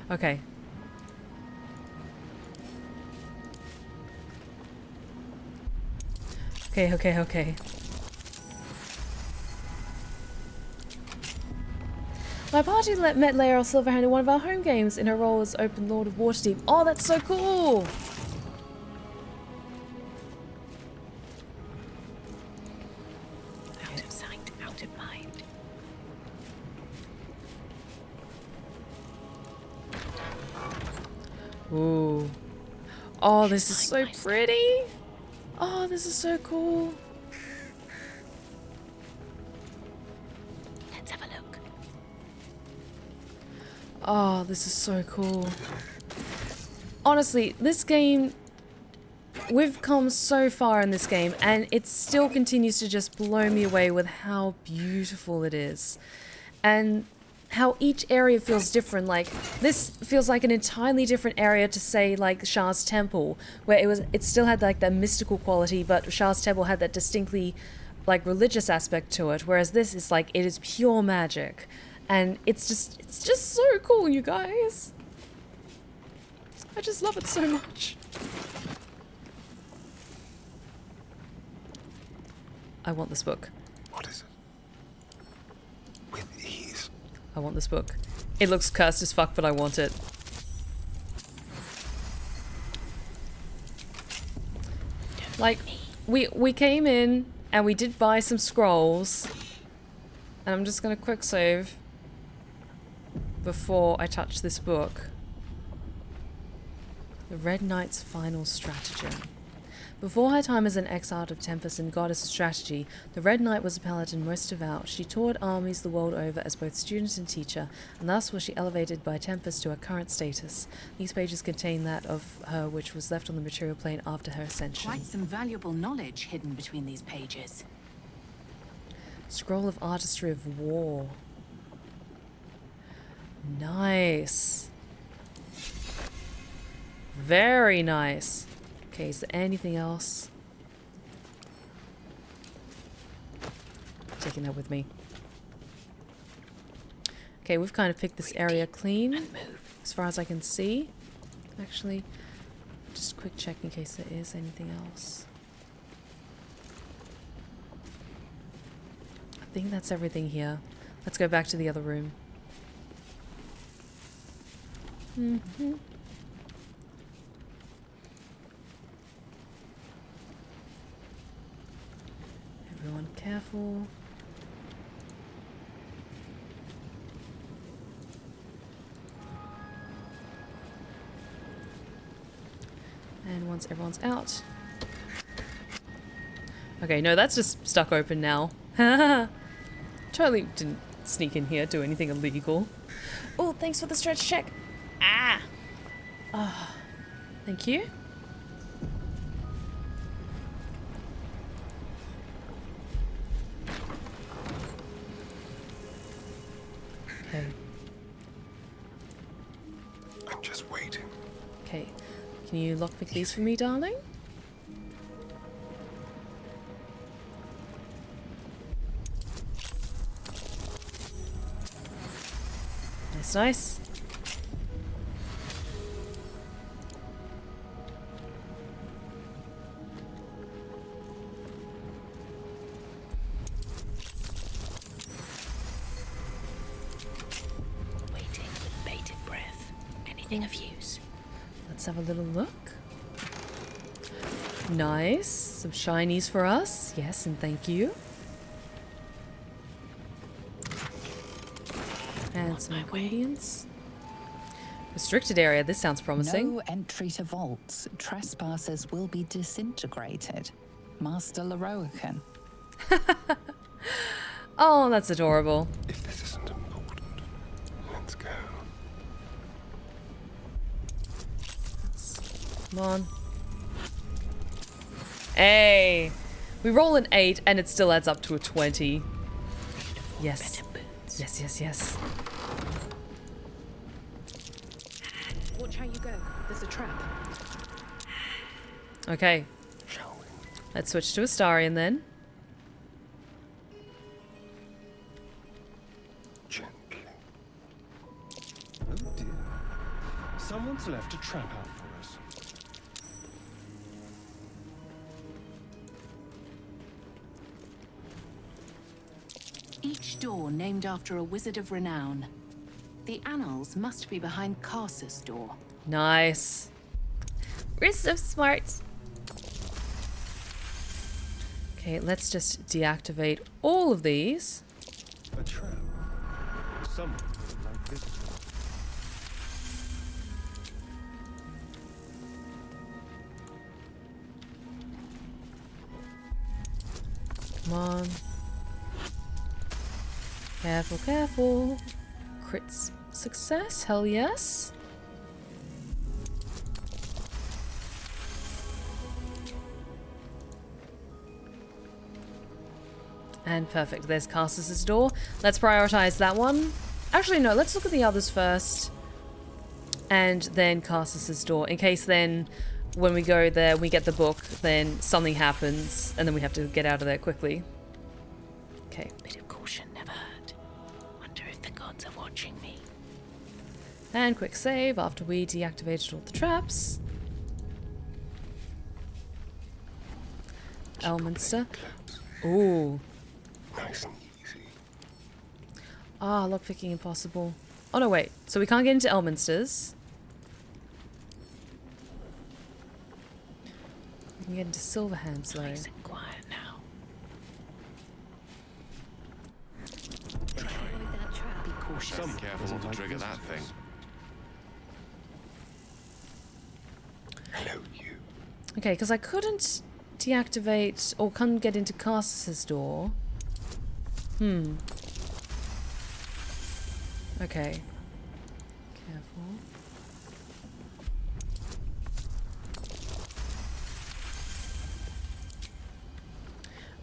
Okay. Okay. My party met Laeral Silverhand in one of our home games in her role as Open Lord of Waterdeep. Oh, that's so cool! Out of sight, out of mind. Ooh. Oh, this is so pretty! Oh, this is so cool. Let's have a look. Oh, this is so cool. Honestly, this game... We've come so far in this game, and it still continues to just blow me away with how beautiful it is. And how each area feels different. Like, this feels like an entirely different area to, say, like Shah's Temple, where it still had like that mystical quality, but Shah's Temple had that distinctly like religious aspect to it, whereas this is like, it is pure magic. And it's just so cool, you guys. I just love it so much. I want this book. What is it? With ease. I want this book. It looks cursed as fuck, but I want it. Like, we came in and we did buy some scrolls. And I'm just gonna quick save before I touch this book. The Red Knight's Final Stratagem. Before her time as an exiled of Tempest and goddess of strategy, the Red Knight was a paladin most devout. She toured armies the world over as both student and teacher, and thus was she elevated by Tempest to her current status. These pages contain that of her which was left on the material plane after her ascension. Quite some valuable knowledge hidden between these pages. Scroll of Artistry of War. Nice. Very nice. Okay, is there anything else? Taking that with me. Okay, we've kind of picked this area clean, as far as I can see. Actually, just a quick check in case there is anything else. I think that's everything here. Let's go back to the other room. Everyone careful. And once everyone's out. Okay, no, that's just stuck open now. Totally didn't sneak in here, do anything illegal. Oh, thanks for the stretch check. Ah! Oh, thank you. Okay. I'm just waiting. Okay. Can you lockpick these for me, darling? Nice, nice. Waiting with bated breath. Anything of use? Let's have a little look. Nice. Some shinies for us. Yes, and thank you. And some ingredients. Restricted area. This sounds promising. No entry to vaults. Trespassers will be disintegrated. Master Leroican. Oh, that's adorable. If this isn't important, let's go. Come on. Hey! We roll an 8 and it still adds up to a 20. Yes. Yes, yes, yes. Watch how you go. There's a trap. Okay. Let's switch to Astarion then. Gently. Oh dear. Someone's left a trap out for us. Each door named after a wizard of renown. The annals must be behind Karsus' door. Nice. We're so smart. Okay, let's just deactivate all of these. A trap. Someone like this. Come on. Careful, careful. Crits success, hell yes. And perfect, there's Karsus' door. Let's prioritize that one. Actually, no, let's look at the others first. And then Karsus' door. In case then, when we go there, we get the book, then something happens, and then we have to get out of there quickly. Okay. Bit of caution never hurt. Wonder if the gods are watching me. And quick save after we deactivated all the traps. Elminster. Ooh. Nice and easy. Ah, lockpicking impossible. Oh no, wait. So we can't get into Elminster's. We can get into Silverhands though. Nice and quiet now. Be cautious. Be careful not to trigger that thing. Hello, you. Okay, because I couldn't deactivate or couldn't get into Karsus' door. Okay. Careful.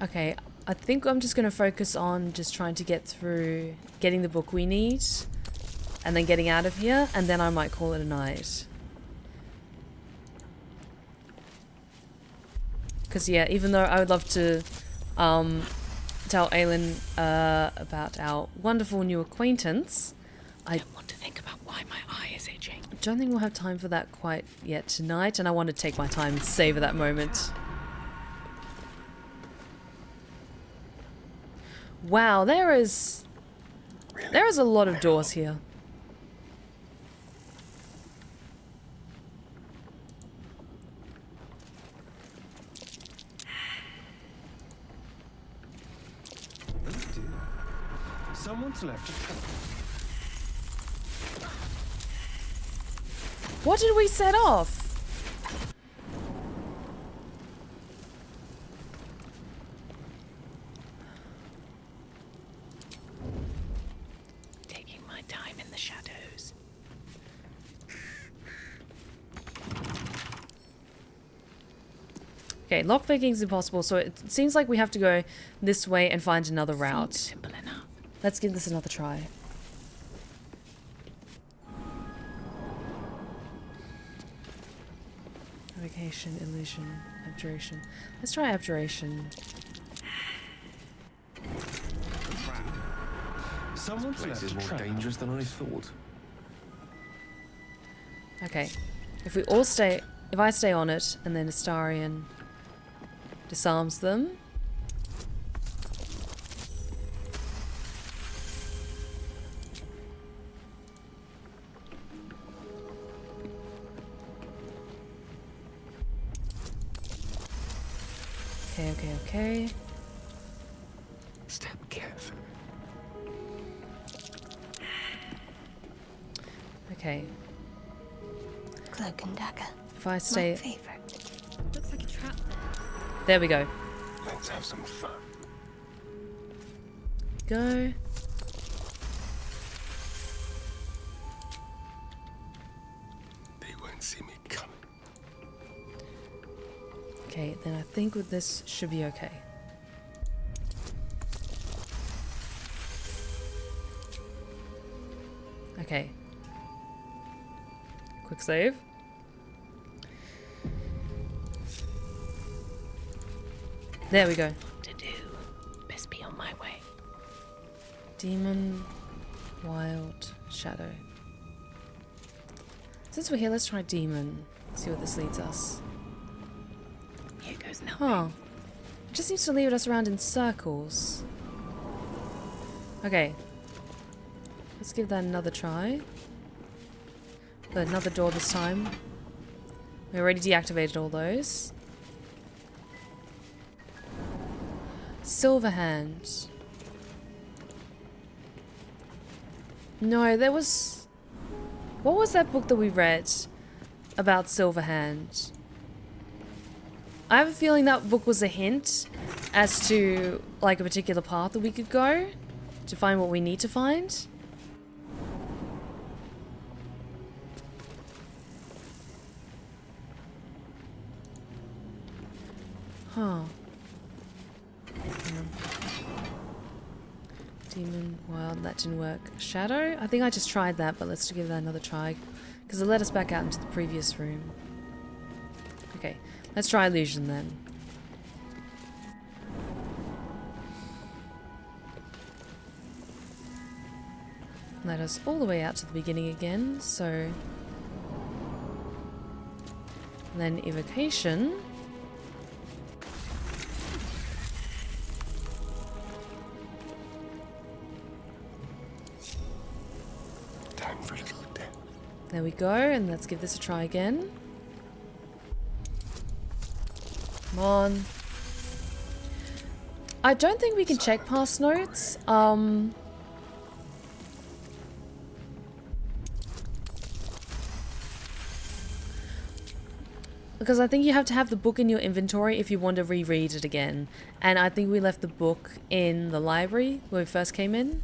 Okay, I think I'm just going to focus on just trying to get through getting the book we need and then getting out of here, and then I might call it a night. Because yeah, even though I would love to tell Aelin about our wonderful new acquaintance, I don't want to think about why my eye is itching. I don't think we'll have time for that quite yet tonight, and I want to take my time and savor that moment. Wow, there is a lot of doors here. Someone's left a trap. What did we set off? Taking my time in the shadows. Okay, lockpicking is impossible, so it seems like we have to go this way and find another route. Simple enough. Let's give this another try. Evocation, illusion, abjuration. Let's try abjuration. Someone's This place is more left a trap. dangerous than I thought. Okay. If we all stay... If I stay on it, and then Astarion disarms them... Okay. Step carefully. Okay. Cloak and dagger. If I stay... My favorite. Looks like a trap there. There we go. Let's have some fun. Go. They won't see me coming. Okay, then I think with this should be okay. Okay. Quick save. There we go. To do. Best be on my way. Demon, wild, shadow. Since we're here, let's try demon. See what this leads us. Here goes nothing. Huh. It just seems to lead us around in circles. Okay. Let's give that another try. But another door this time. We already deactivated all those. Silverhand. No, there was... What was that book that we read about Silverhand? I have a feeling that book was a hint as to, like, a particular path that we could go to find what we need to find. Huh. Demon, wild, that didn't work. Shadow? I think I just tried that, but let's give that another try. Because it led us back out into the previous room. Okay, let's try illusion then. Led us all the way out to the beginning again, so... And then evocation. Time for a little death. There we go, and let's give this a try again. Come on. I don't think we can check past notes. Because I think you have to have the book in your inventory if you want to reread it again. And I think we left the book in the library where we first came in.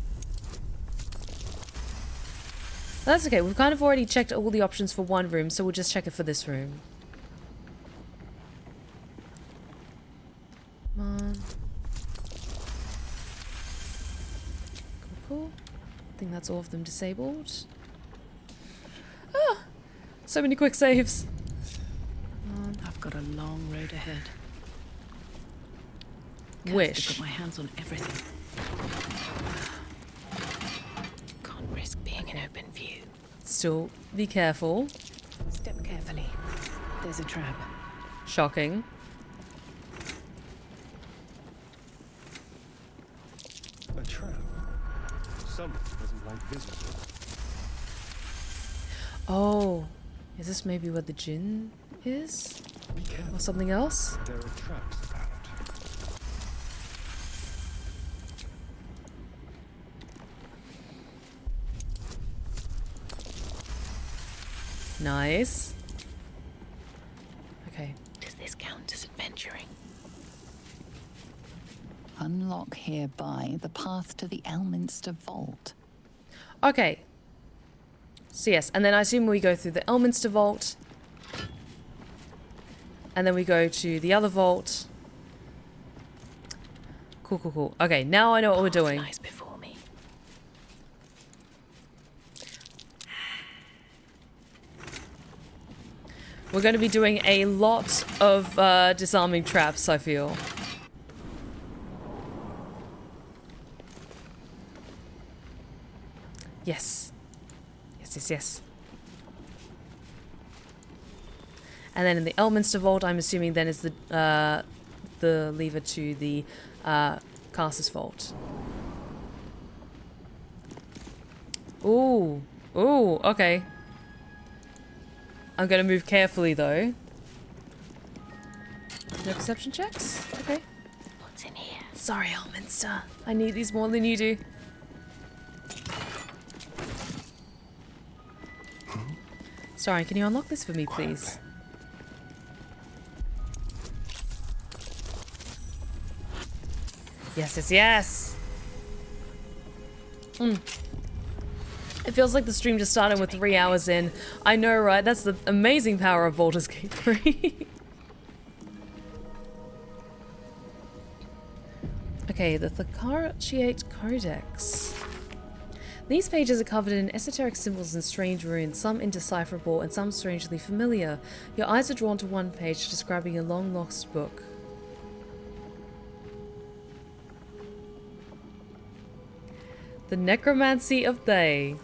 That's okay, we've kind of already checked all the options for one room, so we'll just check it for this room. Come on. Cool. I think that's all of them disabled. Ah! So many quick saves. I've got a long road ahead. Wish. I've got my hands on everything. Can't risk being in open view. Still, be careful. Step carefully. There's a trap. Shocking. A trap? Someone doesn't like visitors. Oh, is this maybe where the djinn is? Or something else? There are traps about. Nice. Okay. Does this count as adventuring? Unlock hereby the path to the Elminster Vault. Okay. So yes, and then I assume we go through the Elminster Vault. And then we go to the other vault. Cool, cool, cool. Okay, now I know what we're doing. Lies before me. We're going to be doing a lot of disarming traps, I feel. Yes. Yes, yes, yes. And then in the Elminster Vault, I'm assuming then is the lever to the Caster's Vault. Ooh. Ooh, okay. I'm gonna move carefully though. No perception checks? Okay. What's in here? Sorry, Elminster. I need these more than you do. Sorry, can you unlock this for me, please? Yes, yes, yes! It feels like the stream just started with 3 hours in. I know, right? That's the amazing power of Baldur's Gate 3. Okay, the Ciates Codex. These pages are covered in esoteric symbols and strange runes, some indecipherable and some strangely familiar. Your eyes are drawn to one page describing a long lost book. The Necromancy of They.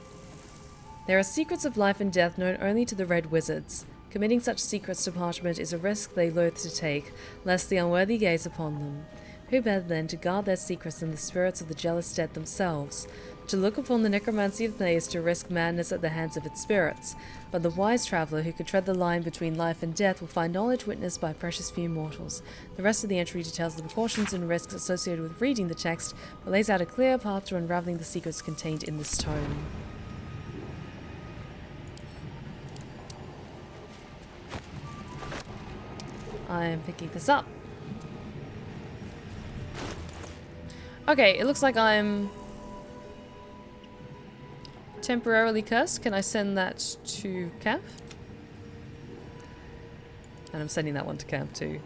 There are secrets of life and death known only to the Red Wizards. Committing such secrets to parchment is a risk they loathe to take, lest the unworthy gaze upon them. Who better then to guard their secrets than the spirits of the jealous dead themselves? To look upon the necromancy of They is to risk madness at the hands of its spirits, but the wise traveller who can tread the line between life and death will find knowledge witnessed by precious few mortals. The rest of the entry details the precautions and risks associated with reading the text, but lays out a clear path to unraveling the secrets contained in this tome. I am picking this up. Okay, it looks like I'm temporarily cursed. Can I send that to Camp? And I'm sending that one to Camp too.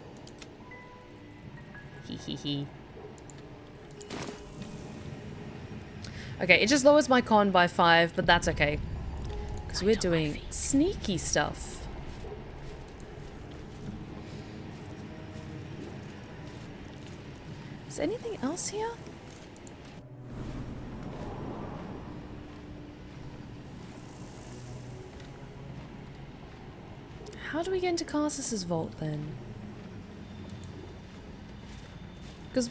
Hee hee hee. Okay, it just lowers my con by 5, but that's okay. Because we're doing sneaky stuff. Is there anything else here? How do we get into Caster's vault then? Because...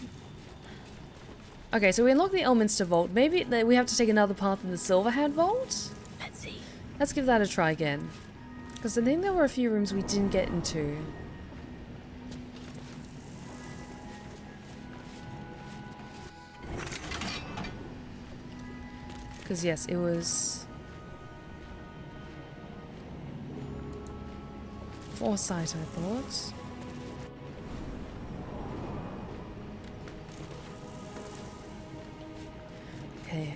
Okay, so we unlock the Elminster vault. Maybe we have to take another path in the Silverhand vault? Let's see. Let's give that a try again. Because I think there were a few rooms we didn't get into. Because yes, it was... Foresight, I thought. Okay.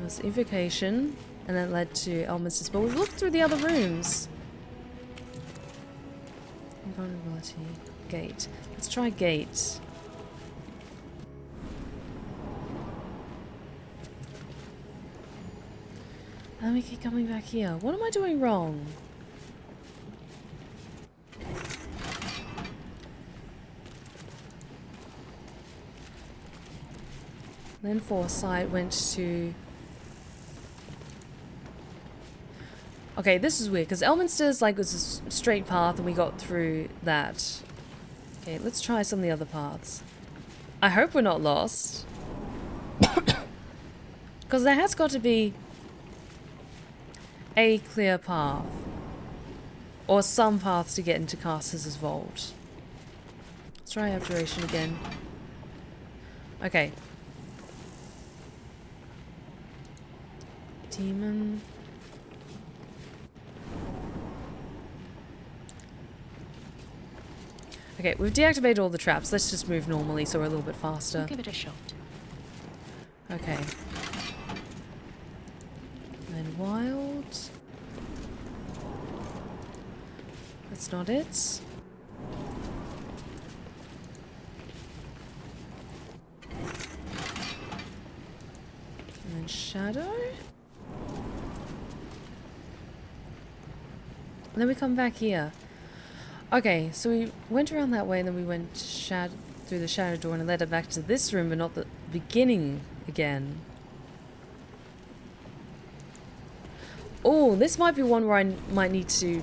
It was Invocation, and that led to Elminster's, but we've looked through the other rooms. Invulnerability. Gate. Let's try Gate. And we keep coming back here. What am I doing wrong? Then Foresight went to... Okay, this is weird, because Elminster's like was a straight path and we got through that. Okay, let's try some of the other paths. I hope we're not lost. Because there has got to be a clear path. Or some paths to get into Caster's vault. Let's try Abjuration again. Okay. Demon. Okay, we've deactivated all the traps. Let's just move normally so we're a little bit faster. We'll give it a shot. Okay. And wild. That's not it. And then shadow. And then we come back here. Okay, so we went around that way and then we went through the shadow door and it led her back to this room but not the beginning again. Oh, this might be one where I might need to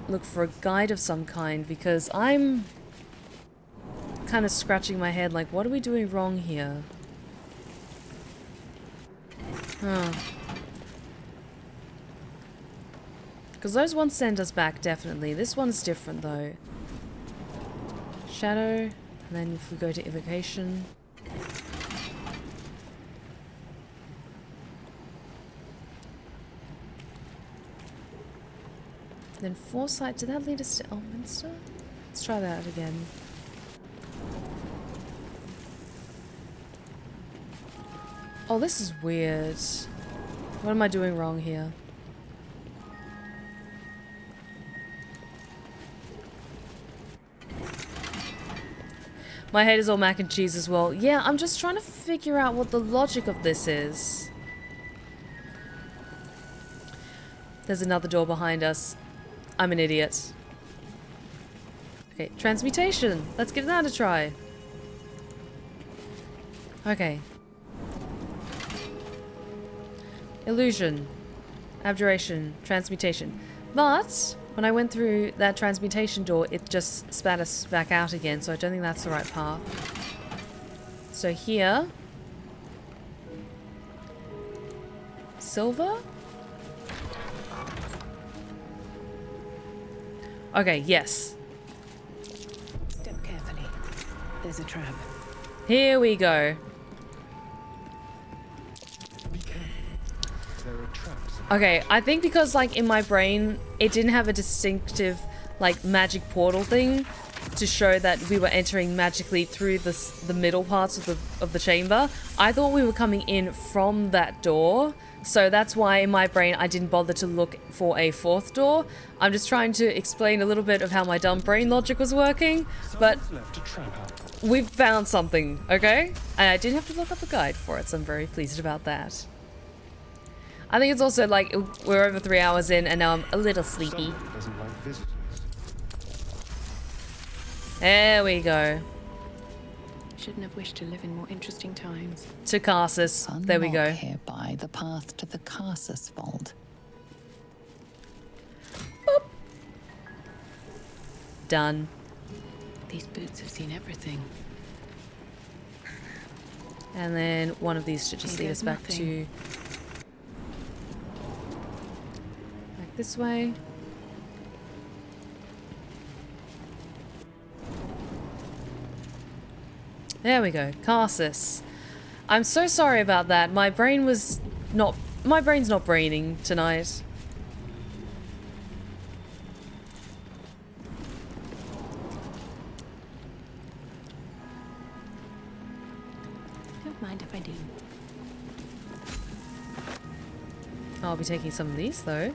look for a guide of some kind because I'm kind of scratching my head like, what are we doing wrong here? Huh. Because those ones send us back, definitely. This one's different, though. Shadow, and then if we go to Evocation. Then Foresight, did that lead us to Elminster? Let's try that again. Oh, this is weird. What am I doing wrong here? My head is all mac and cheese as well. Yeah, I'm just trying to figure out what the logic of this is. There's another door behind us. I'm an idiot. Okay, transmutation. Let's give that a try. Okay. Illusion. Abjuration. Transmutation. But when I went through that transmutation door, it just spat us back out again, so I don't think that's the right path. So here... Silver? Okay, yes. Step carefully. There's a trap. Here we go. Okay, I think because, like, in my brain, it didn't have a distinctive, like, magic portal thing to show that we were entering magically through the middle parts of the chamber. I thought we were coming in from that door, so that's why in my brain I didn't bother to look for a fourth door. I'm just trying to explain a little bit of how my dumb brain logic was working, but we've found something, okay? And I didn't have to look up a guide for it, so I'm very pleased about that. I think it's also like we're over 3 hours in and now I'm a little sleepy. There we go. Shouldn't have wished to live in more interesting times. To Karsus. There we go. Hereby the path to the Karsus Fold. Boop. Done. These boots have seen everything. And then one of these should just lead us back to... this way. There we go. Karsus. I'm so sorry about that. My brain's not braining tonight. Don't mind if I do. I'll be taking some of these though.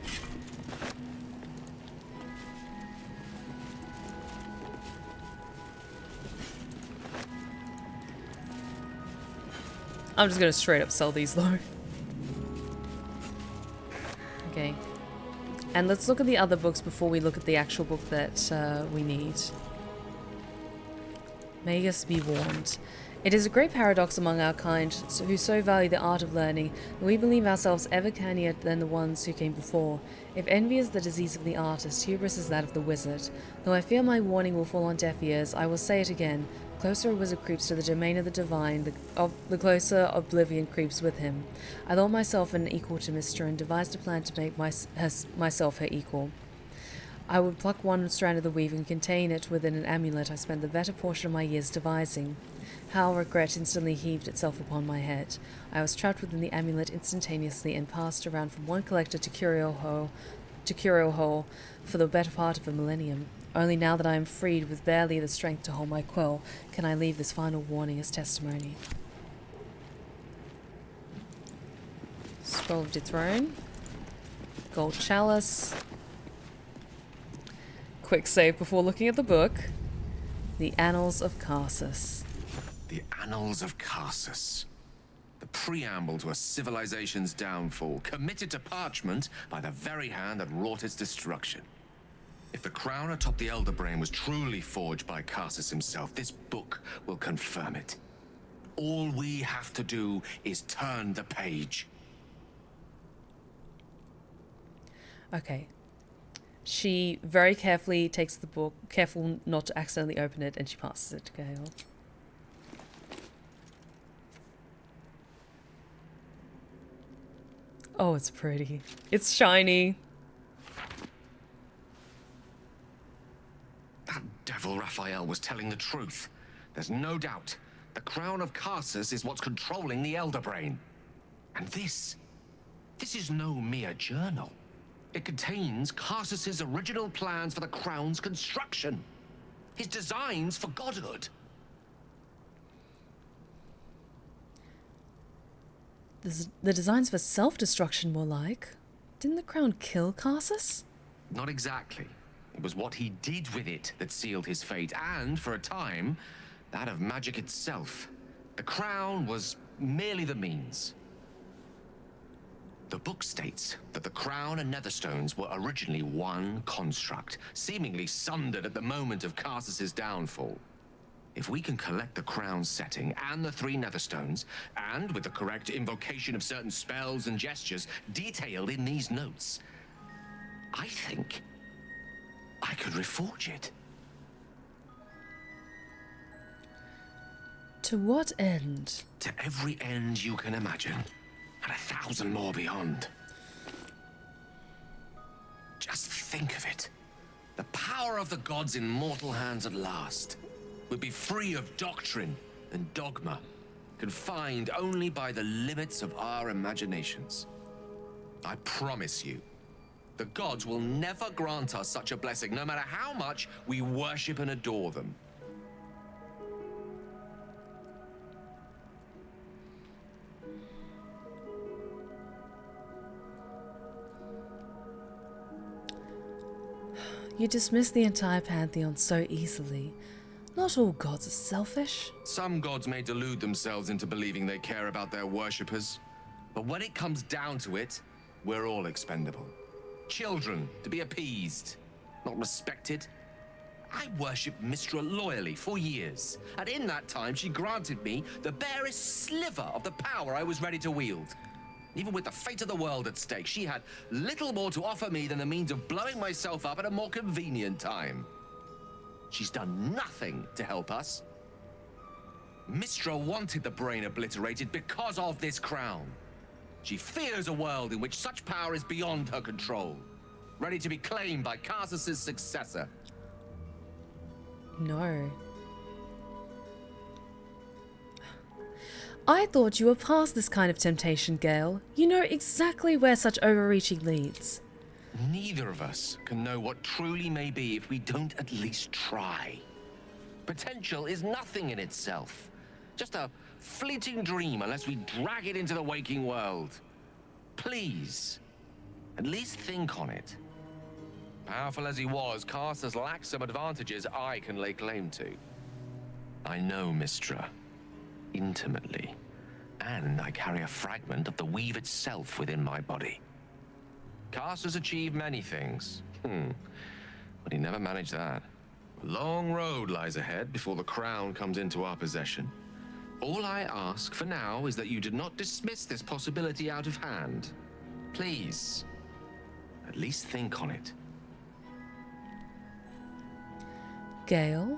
I'm just gonna straight up sell these though. Okay. And let's look at the other books before we look at the actual book that we need. May us be warned. It is a great paradox among our kind, who so value the art of learning, that we believe ourselves ever cannier than the ones who came before. If envy is the disease of the artist, hubris is that of the wizard. Though I fear my warning will fall on deaf ears, I will say it again. The closer a wizard creeps to the domain of the divine, the closer oblivion creeps with him. I thought myself an equal to Mister and devised a plan to make myself her equal. I would pluck one strand of the weave and contain it within an amulet I spent the better portion of my years devising. How regret instantly heaved itself upon my head. I was trapped within the amulet instantaneously and passed around from one collector to curio hole for the better part of a millennium. Only now that I am freed with barely the strength to hold my quill, can I leave this final warning as testimony. Scroll of Dethrone. Gold Chalice. Quick save before looking at the book. The Annals of Karsus. The Annals of Karsus. The preamble to a civilization's downfall, committed to parchment by the very hand that wrought its destruction. If the crown atop the Elder Brain was truly forged by Karsus himself, this book will confirm it. All we have to do is turn the page. Okay. She very carefully takes the book, careful not to accidentally open it, and she passes it to Gale. Oh, it's pretty. It's shiny. That devil Raphael was telling the truth. There's no doubt. The crown of Karsus is what's controlling the Elder Brain. And this is no mere journal. It contains Karsus's original plans for the crown's construction. His designs for godhood. The designs for self-destruction, more like. Didn't the crown kill Karsus? Not exactly. It was what he did with it that sealed his fate, and, for a time, that of magic itself. The crown was merely the means. The book states that the crown and netherstones were originally one construct, seemingly sundered at the moment of Karsus's downfall. If we can collect the crown's setting and the 3 netherstones, and with the correct invocation of certain spells and gestures detailed in these notes, I think I could reforge it. To what end? To every end you can imagine, and 1,000 more beyond. Just think of it. The power of the gods in mortal hands at last would be free of doctrine and dogma, confined only by the limits of our imaginations. I promise you, the gods will never grant us such a blessing, no matter how much we worship and adore them. You dismiss the entire pantheon so easily. Not all gods are selfish. Some gods may delude themselves into believing they care about their worshippers. But when it comes down to it, we're all expendable. Children to be appeased, not respected. I worshipped Mistra loyally for years, and in that time she granted me the barest sliver of the power I was ready to wield. Even with the fate of the world at stake, she had little more to offer me than the means of blowing myself up at a more convenient time. She's done nothing to help us. Mistra wanted the brain obliterated because of this crown. She fears a world in which such power is beyond her control, ready to be claimed by Karsus's successor. No. I thought you were past this kind of temptation, Gale. You know exactly where such overreaching leads. Neither of us can know what truly may be if we don't at least try. Potential is nothing in itself. Just a fleeting dream unless we drag it into the waking world. Please, at least think on it. Powerful as he was, Karsus lacks some advantages I can lay claim to. I know Mistra intimately, and I carry a fragment of the weave itself within my body. Karsus achieved many things, but he never managed that. A long road lies ahead before the crown comes into our possession. All I ask for now is that you do not dismiss this possibility out of hand. Please, at least think on it. Gale,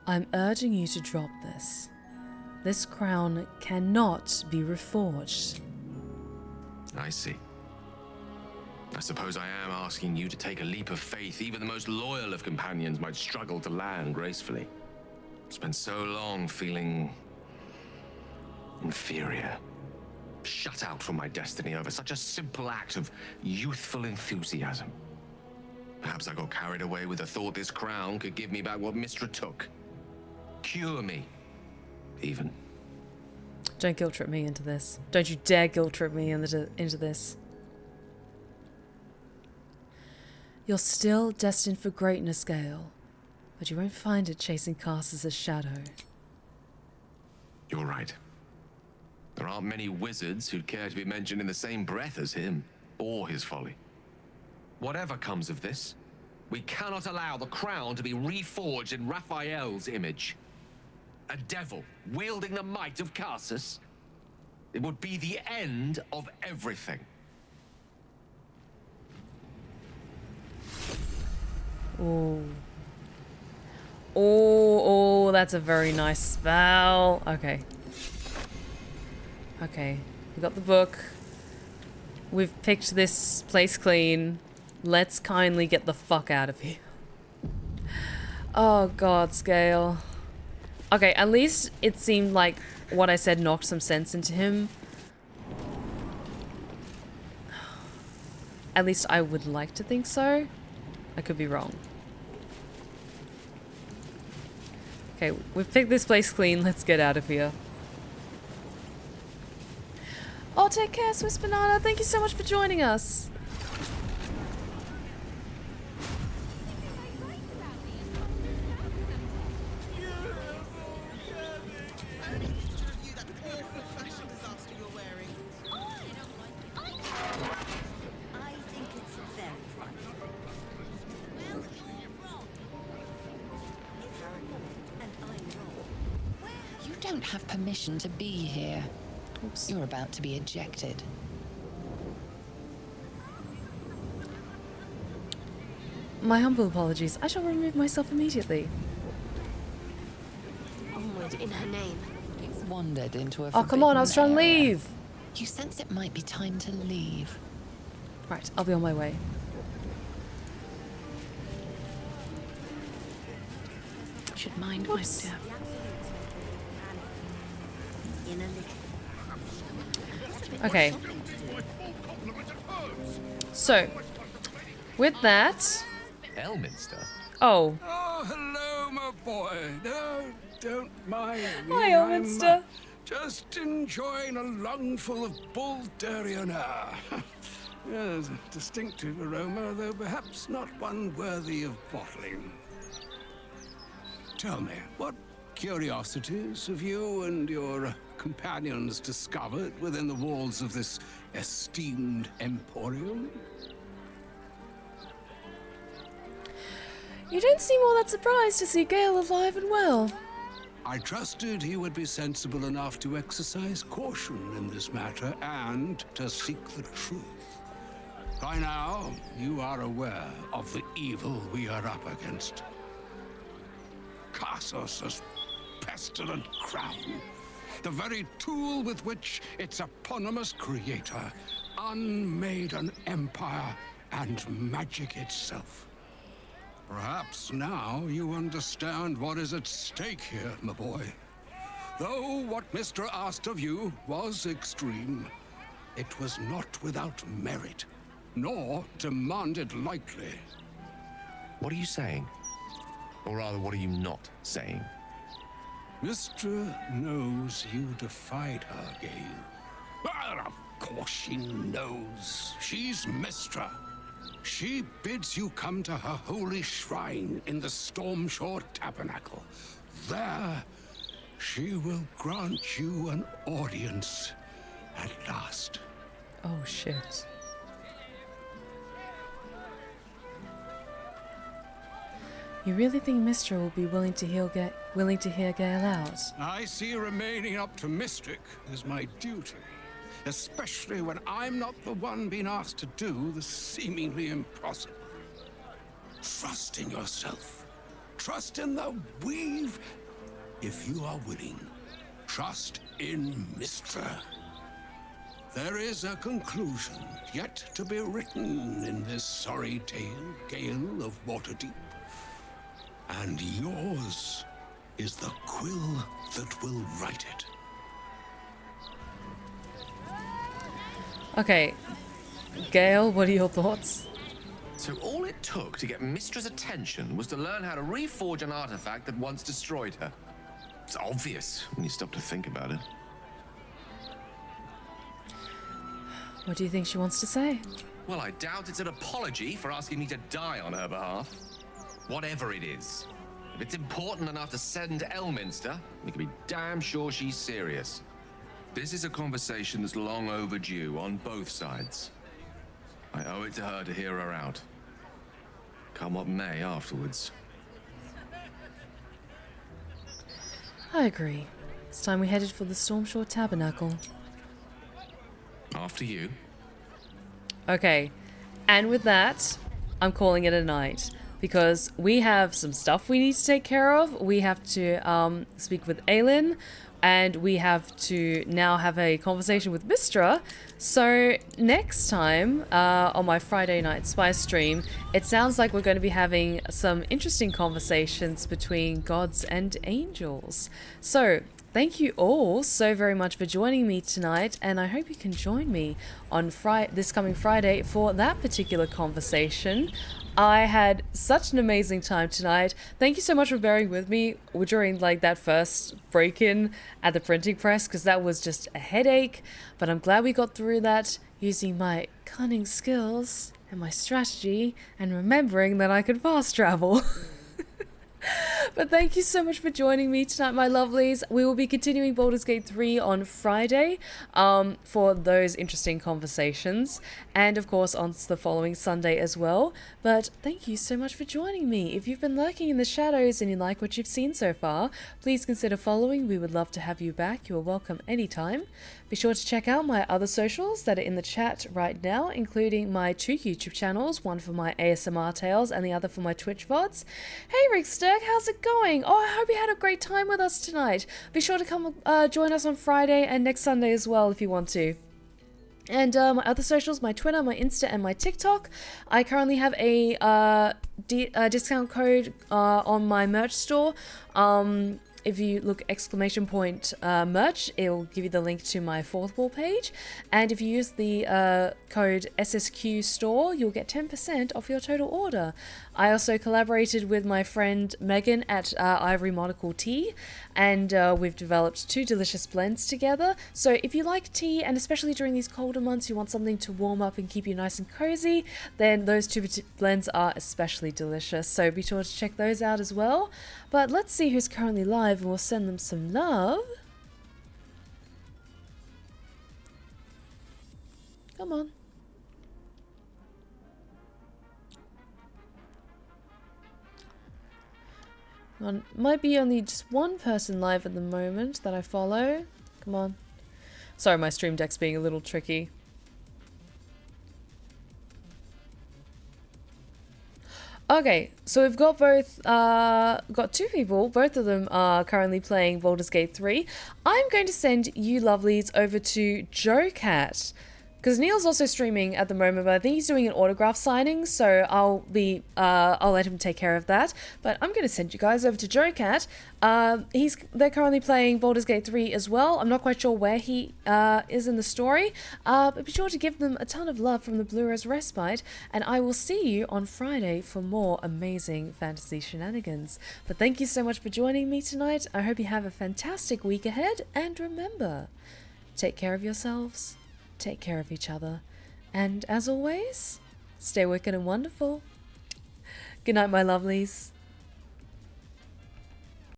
I'm urging you to drop this. This crown cannot be reforged. I see. I suppose I am asking you to take a leap of faith even the most loyal of companions might struggle to land gracefully. Spent so long feeling inferior, shut out from my destiny over such a simple act of youthful enthusiasm. Perhaps I got carried away with the thought this crown could give me back what Mistra took. Cure me, even. Don't guilt trip me into this. Don't you dare guilt trip me into this. You're still destined for greatness, Gale, but you won't find it chasing Karsus's shadow. You're right. There aren't many wizards who'd care to be mentioned in the same breath as him, or his folly. Whatever comes of this, We cannot allow the crown to be reforged in Raphael's image. A devil wielding the might of Karsus. It would be the end of everything. Oh. Oh, that's a very nice spell. Okay. Okay. We got the book. We've picked this place clean. Let's kindly get the fuck out of here. Oh god, Scale. Okay, at least it seemed like what I said knocked some sense into him. At least I would like to think so. I could be wrong. Okay, we've picked this place clean. Let's get out of here. Oh, take care, Swiss Banana. Thank you so much for joining us. Have permission to be here. Oops. You're about to be ejected. My humble apologies. I shall remove myself immediately. Onward in her name. You've wandered into a Oh, come on, I was trying to area. leave. You sense it might be time to leave. Right, I'll be on my way. Should mind my step. Okay. So, with that... Elminster? Oh. Oh, hello, my boy. No, don't mind me. Hi, Elminster. Just enjoying a lungful of Baldurian air. Yes, a distinctive aroma, though perhaps not one worthy of bottling. Tell me, what curiosities have you and your companions discovered within the walls of this esteemed emporium? You don't seem all that surprised to see Gale alive and well. I trusted he would be sensible enough to exercise caution in this matter and to seek the truth. By now, you are aware of the evil we are up against. Karsus' pestilent crown. The very tool with which its eponymous creator unmade an empire and magic itself. Perhaps now you understand what is at stake here, my boy. Though what Mr. asked of you was extreme, it was not without merit, nor demanded lightly. What are you saying? Or rather, what are you not saying? Mistra knows you defied her, Gale. Well, of course she knows. She's Mistra. She bids you come to her holy shrine in the Stormshore Tabernacle. There, she will grant you an audience at last. Oh, shit. You really think Mistra will be willing to hear Gale out? I see remaining optimistic is my duty. Especially when I'm not the one being asked to do the seemingly impossible. Trust in yourself. Trust in the weave. If you are willing, trust in Mistra. There is a conclusion yet to be written in this sorry tale, Gale of Waterdeep. And yours is the quill that will write it. Okay, Gale, what are your thoughts? So all it took to get Mistra's attention was to learn how to reforge an artifact that once destroyed her. It's obvious when you stop to think about it. What do you think she wants to say? Well, I doubt it's an apology for asking me to die on her behalf. Whatever it is. If it's important enough to send Elminster, we can be damn sure she's serious. This is a conversation that's long overdue on both sides. I owe it to her to hear her out. Come what may afterwards. I agree. It's time we headed for the Stormshore Tabernacle. After you. Okay, and with that, I'm calling it a night. Because we have some stuff we need to take care of. We have to speak with Aelin. And we have to now have a conversation with Mistra. So next time on my Friday night spy stream, it sounds like we're going to be having some interesting conversations between gods and angels. So thank you all so very much for joining me tonight, and I hope you can join me on this coming Friday for that particular conversation. I had such an amazing time tonight. Thank you so much for bearing with me during like that first break-in at the printing press, because that was just a headache, but I'm glad we got through that using my cunning skills and my strategy and remembering that I could fast travel. But thank you so much for joining me tonight, my lovelies. We will be continuing Baldur's Gate 3 on Friday for those interesting conversations. And of course on the following Sunday as well. But thank you so much for joining me. If you've been lurking in the shadows and you like what you've seen so far, please consider following. We would love to have you back. You are welcome anytime. Be sure to check out my other socials that are in the chat right now, including my 2 YouTube channels, one for my ASMR tales and the other for my Twitch VODs. Hey Ricksterk, how's it going? Oh, I hope you had a great time with us tonight. Be sure to come join us on Friday and next Sunday as well if you want to. And my other socials, my Twitter, my Insta, and my TikTok. I currently have a discount code on my merch store. If you look !merch, it will give you the link to my 4th wall page. And if you use the code SSQ store, you'll get 10% off your total order. I also collaborated with my friend Megan at Ivory Monocle Tea, and we've developed 2 delicious blends together. So if you like tea, and especially during these colder months, you want something to warm up and keep you nice and cozy, then those 2 blends are especially delicious. So be sure to check those out as well. But let's see who's currently live, and we'll send them some love. Come on. Might be only just one person live at the moment that I follow. Come on. Sorry, my stream deck's being a little tricky. Okay, so we've got got 2 people. Both of them are currently playing Baldur's Gate 3. I'm going to send you lovelies over to Joecat, because Neil's also streaming at the moment, but I think he's doing an autograph signing, so I'll let him take care of that. But I'm going to send you guys over to Joecat. They're currently playing Baldur's Gate 3 as well. I'm not quite sure where he is in the story, but be sure to give them a ton of love from the Blue Rose Respite, and I will see you on Friday for more amazing fantasy shenanigans. But thank you so much for joining me tonight. I hope you have a fantastic week ahead, and remember, take care of yourselves. Take care of each other. And as always, stay wicked and wonderful. Good night, my lovelies.